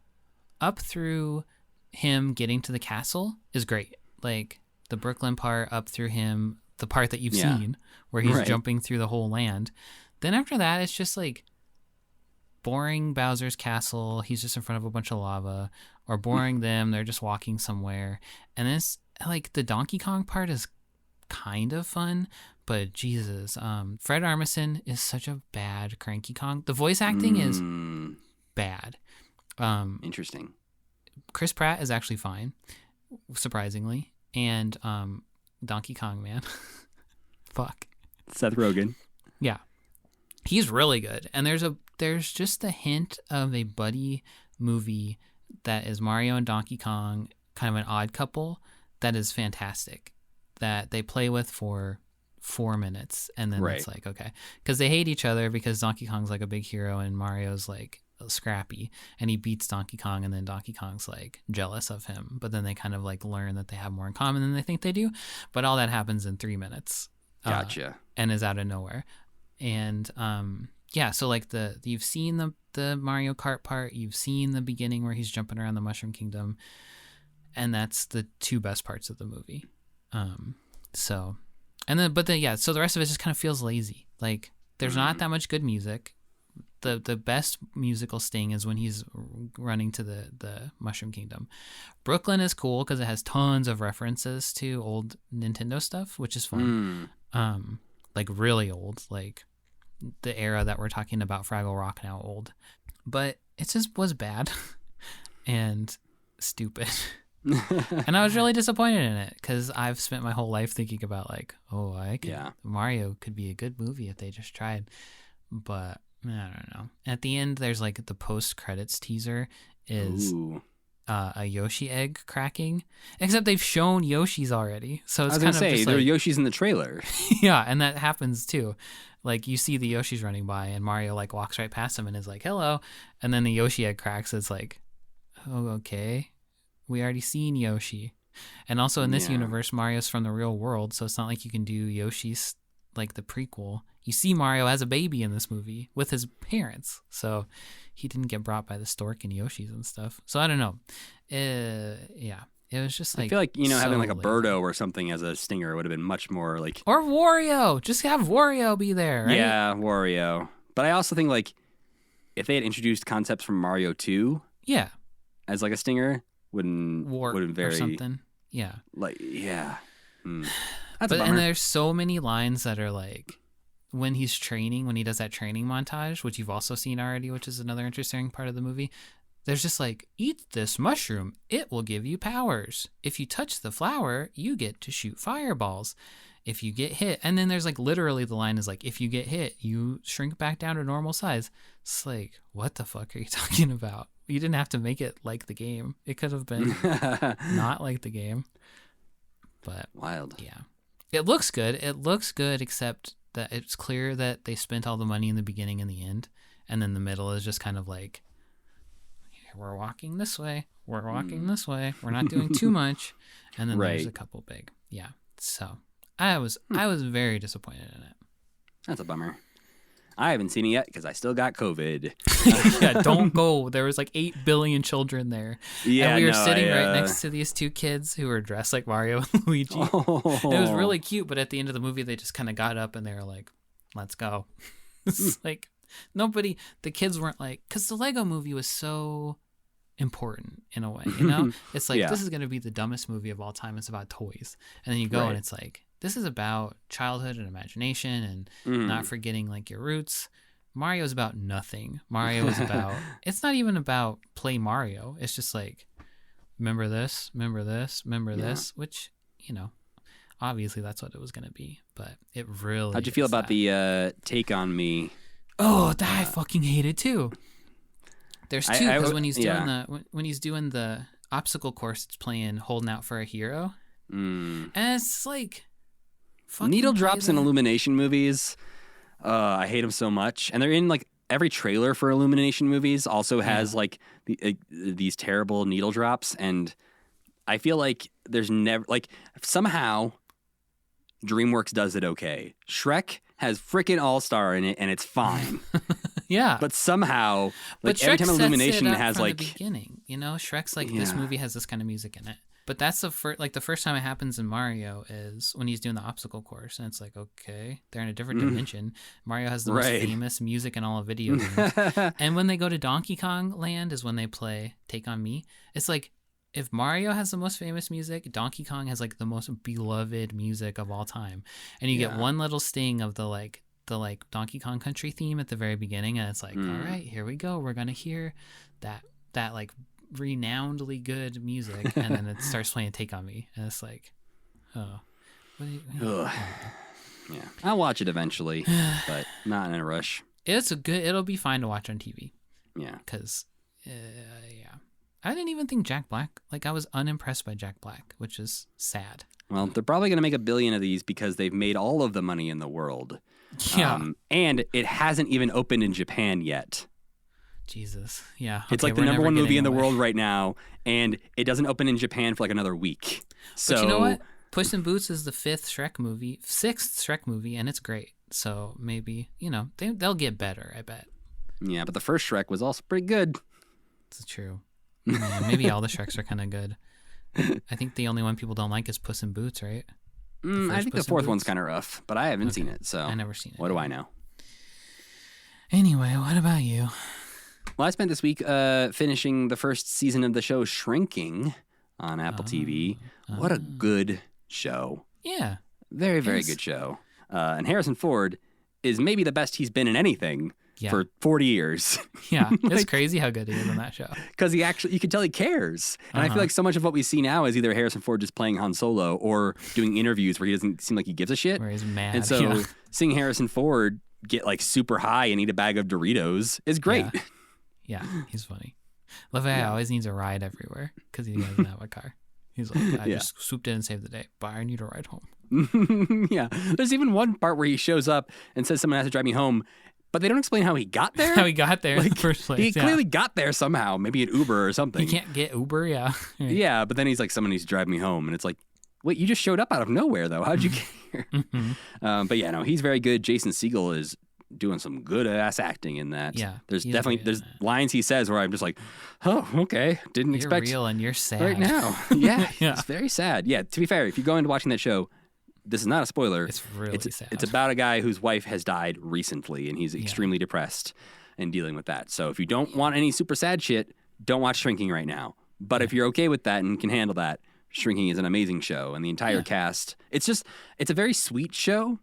him getting to the castle is great. Like the Brooklyn part up through him, the part that you've Yeah. seen where he's Right. jumping through the whole land. Then after that, it's just like boring Bowser's castle. He's just in front of a bunch of lava, or boring them. They're just walking somewhere. And then it's like the Donkey Kong part is kind of fun, but Jesus, Fred Armisen is such a bad Cranky Kong. The voice acting is bad. Interesting. Chris Pratt is actually fine, surprisingly, and Donkey Kong Man, fuck Seth Rogen. yeah, he's really good. And there's just a hint of a buddy movie that is Mario and Donkey Kong, kind of an odd couple, that is fantastic, that they play with for 4 minutes, and then Right. it's like, okay, because they hate each other because Donkey Kong's like a big hero and Mario's like scrappy, and he beats Donkey Kong, and then Donkey Kong's like jealous of him, but then they kind of like learn that they have more in common than they think they do, but all that happens in 3 minutes. Gotcha. And is out of nowhere. And yeah, so like you've seen the Mario Kart part, you've seen the beginning where he's jumping around the Mushroom Kingdom, and that's the 2 best parts of the movie. So the rest of it just kind of feels lazy. Like there's not that much good music. The best musical sting is when he's running to the Mushroom Kingdom. Brooklyn is cool because it has tons of references to old Nintendo stuff, which is fun. Like really old, like the era that we're talking about, Fraggle Rock now old. But it just was bad and stupid. And I was really disappointed in it because I've spent my whole life thinking about like, Mario could be a good movie if they just tried. But I don't know. At the end, there's like the post-credits teaser is a Yoshi egg cracking. Except they've shown Yoshi's already, so it's I was kind gonna of say just there are like, Yoshis in the trailer. yeah, and that happens too. Like you see the Yoshis running by, and Mario like walks right past him and is like, "Hello," and then the Yoshi egg cracks. It's like, oh, okay, we already seen Yoshi. And also in this Yeah. universe, Mario's from the real world, so it's not like you can do Yoshi's like the prequel. You see Mario as a baby in this movie with his parents, so he didn't get brought by the stork and Yoshi's and stuff. So I don't know. Yeah, it was just like I feel like, you know, having so like a lazy. Birdo or something as a stinger would have been much more like, Or Wario. Just have Wario be there, right? yeah, Wario. But I also think like if they had introduced concepts from Mario 2 Yeah. as like a stinger, wouldn't Warp have very or something. Yeah. like, yeah. That's But a and bummer. there's so many lines that are like when he's training, when he does that training montage, which you've also seen already, which is another interesting part of the movie. There's just like, eat this mushroom. It will give you powers. If you touch the flower, you get to shoot fireballs. If you get hit, and then there's like literally the line is like, if you get hit, you shrink back down to normal size. It's like, what the fuck are you talking about? You didn't have to make it like the game. It could have been not like the game. But Wild. yeah. It looks good. It looks good, except that it's clear that they spent all the money in the beginning and the end. And then the middle is just kind of like, we're walking this way. We're walking this way. We're not doing too much. And then there's Right. a couple big. Yeah. So I was very disappointed in it. That's a bummer. I haven't seen it yet because I still got COVID. Yeah, don't go. There was like 8 billion children there. Yeah, and we were no, sitting right next to these two kids who were dressed like Mario and Luigi. Oh. And it was really cute, but at the end of the movie, they just kind of got up and they were like, let's go. It's like, nobody, the kids weren't like, because the Lego movie was so important in a way, you know? It's like, Yeah. this is going to be the dumbest movie of all time. It's about toys. And then you go Right. and it's like, this is about childhood and imagination and not forgetting like your roots. Mario's about nothing. Mario is about, it's not even about play Mario. It's just like, remember this, remember this, remember this, which, you know, obviously that's what it was going to be, but it really. How'd you feel is about that. the Take on Me? Oh, that I fucking hate it too. There's two, I- because when he's doing yeah. when he's doing the obstacle course, it's playing "Holding Out for a Hero," Mm. and it's like fucking Needle play drops in that. Illumination movies. I hate them so much, and they're in like every trailer for Illumination movies. Also has like these terrible needle drops, and I feel like there's never like somehow DreamWorks does it okay. Shrek has freaking All Star in it, and it's fine. Yeah, But somehow, like but every Shrek time sets Illumination it up has from like the beginning, you know, Shrek's like this Yeah. movie has this kind of music in it. But that's the first time it happens in Mario is when he's doing the obstacle course, and it's like, okay, they're in a different dimension. Mario has the most Right. famous music in all of video games. And when they go to Donkey Kong Land is when they play Take on Me. It's like, if Mario has the most famous music, Donkey Kong has like the most beloved music of all time. And you get one little sting of the Donkey Kong Country theme at the very beginning, and it's like, all right, here we go. We're gonna hear that like renownedly good music, and then it starts playing Take on Me, and it's like, oh, what do you, Ugh. Yeah, I'll watch it eventually, but not in a rush. it'll be fine to watch on TV. Yeah. Because, I didn't even think Jack Black, like, I was unimpressed by Jack Black, which is sad. Well, they're probably going to make 1 billion of these because they've made all of the money in the world. Yeah. And it hasn't even opened in Japan yet. Jesus. Yeah. It's okay, like the we're number never one movie getting in the away. world right now, and it doesn't open in Japan for like another week. So But you know what? Puss in Boots is the 6th Shrek movie, and it's great. So maybe, you know, they'll get better, I bet. Yeah, but the first Shrek was also pretty good. It's true. Yeah, maybe all the Shreks are kind of good. I think the only one people don't like is Puss in Boots, right? I first think the Puss in fourth one's Boots? kind of rough, but I haven't seen it, so I never seen it. what do I know? Anyway, what about you? Well, I spent this week finishing the first season of the show Shrinking on Apple TV. What a good show. Yeah. Very, very Yes. good show. And Harrison Ford is maybe the best he's been in anything Yeah. for 40 years. Yeah. It's Like- crazy how good he is on that show. Because you can tell he cares. And I Uh-huh. feel like so much of what we see now is either Harrison Ford just playing Han Solo or doing interviews where he doesn't seem like he gives a shit. Where he's mad. And so yeah. seeing Harrison Ford get like super high and eat a bag of Doritos is great. Yeah, he's funny. Love how he always needs a ride everywhere because he doesn't have a car. He's like, I Yeah. just swooped in and saved the day, but I need a ride home. Yeah. There's even one part where he shows up and says someone has to drive me home. but they don't explain how he got there. How he got there in the first place. He clearly got there somehow, maybe an Uber or something. He can't get Uber, yeah. Right. Yeah, but then he's like, someone needs to drive me home. And it's like, wait, you just showed up out of nowhere, though. How'd you get here? But yeah, no, he's very good. Jason Segel is doing some good-ass acting in that. Yeah, There's he's definitely, great in there's that. lines he says where I'm just like, oh, okay. Didn't You're expect real and you're sad. right now. Yeah, Yeah. it's very sad. Yeah, to be fair, if you go into watching that show, this is not a spoiler. It's really sad. It's about a guy whose wife has died recently, and he's extremely depressed and dealing with that. So if you don't want any super sad shit, don't watch Shrinking right now. But if you're okay with that and can handle that, Shrinking is an amazing show, and the entire cast. It's a very sweet show,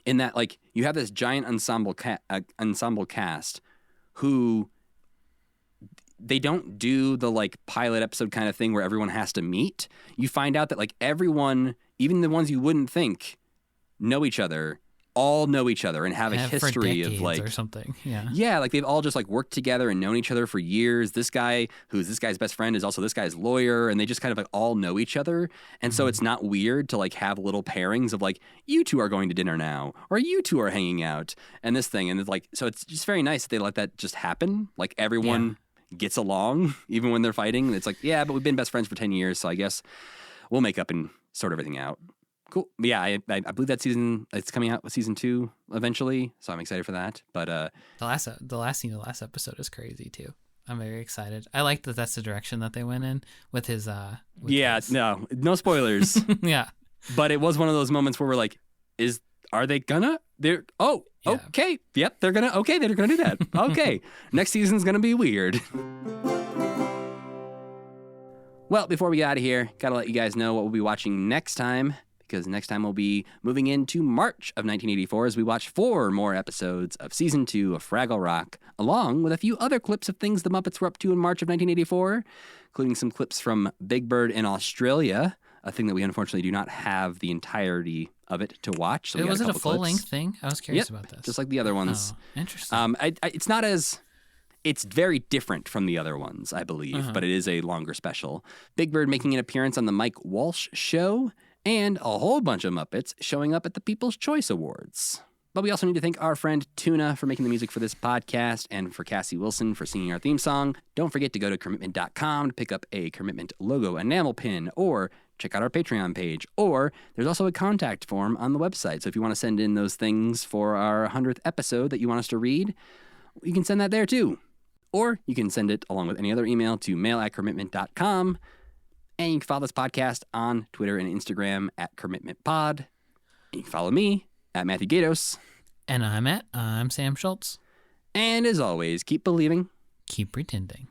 in that like you have this giant ensemble cast who they don't do the like pilot episode kind of thing where everyone has to meet. You find out that like everyone, even the ones you wouldn't think, know each other, all know each other and have a history of like or something. Yeah. Yeah, like they've all just like worked together and known each other for years. This guy, who's this guy's best friend, is also this guy's lawyer, and they just kind of like all know each other. And so it's not weird to like have little pairings of like, you two are going to dinner now, or you two are hanging out, and this thing. And it's like, so it's just very nice that they let that just happen. Like everyone gets along, even when they're fighting. It's like, yeah, but we've been best friends for 10 years, so I guess we'll make up and sort everything out. Cool. But yeah, I believe that season, it's coming out with season 2 eventually, so I'm excited for that. But the last scene of the last episode is crazy too. I'm very excited. I like that that's the direction that they went in with his no spoilers. Yeah. But it was one of those moments where we're like, they're gonna do that. Okay. Next season's gonna be weird. Well, before we get out of here, gotta let you guys know what we'll be watching next time, because next time we'll be moving into March of 1984 as we watch 4 more episodes of Season 2 of Fraggle Rock, along with a few other clips of things the Muppets were up to in March of 1984, including some clips from Big Bird in Australia, a thing that we unfortunately do not have the entirety of it to watch. So was it a full-length thing? I was curious about this. Just like the other ones. Oh, interesting. It's very different from the other ones, I believe, but it is a longer special. Big Bird making an appearance on the Mike Walsh Show, and a whole bunch of Muppets showing up at the People's Choice Awards. But we also need to thank our friend Tuna for making the music for this podcast, and for Cassie Wilson for singing our theme song. Don't forget to go to commitment.com to pick up a Commitment logo enamel pin, or check out our Patreon page, or there's also a contact form on the website. So if you want to send in those things for our 100th episode that you want us to read, you can send that there too. Or you can send it along with any other email to mail@commitment.com. And you can follow this podcast on Twitter and Instagram @CommitmentPod. And you can follow me @Matthew Gatos. And I'm Sam Schultz. And as always, keep believing. Keep pretending.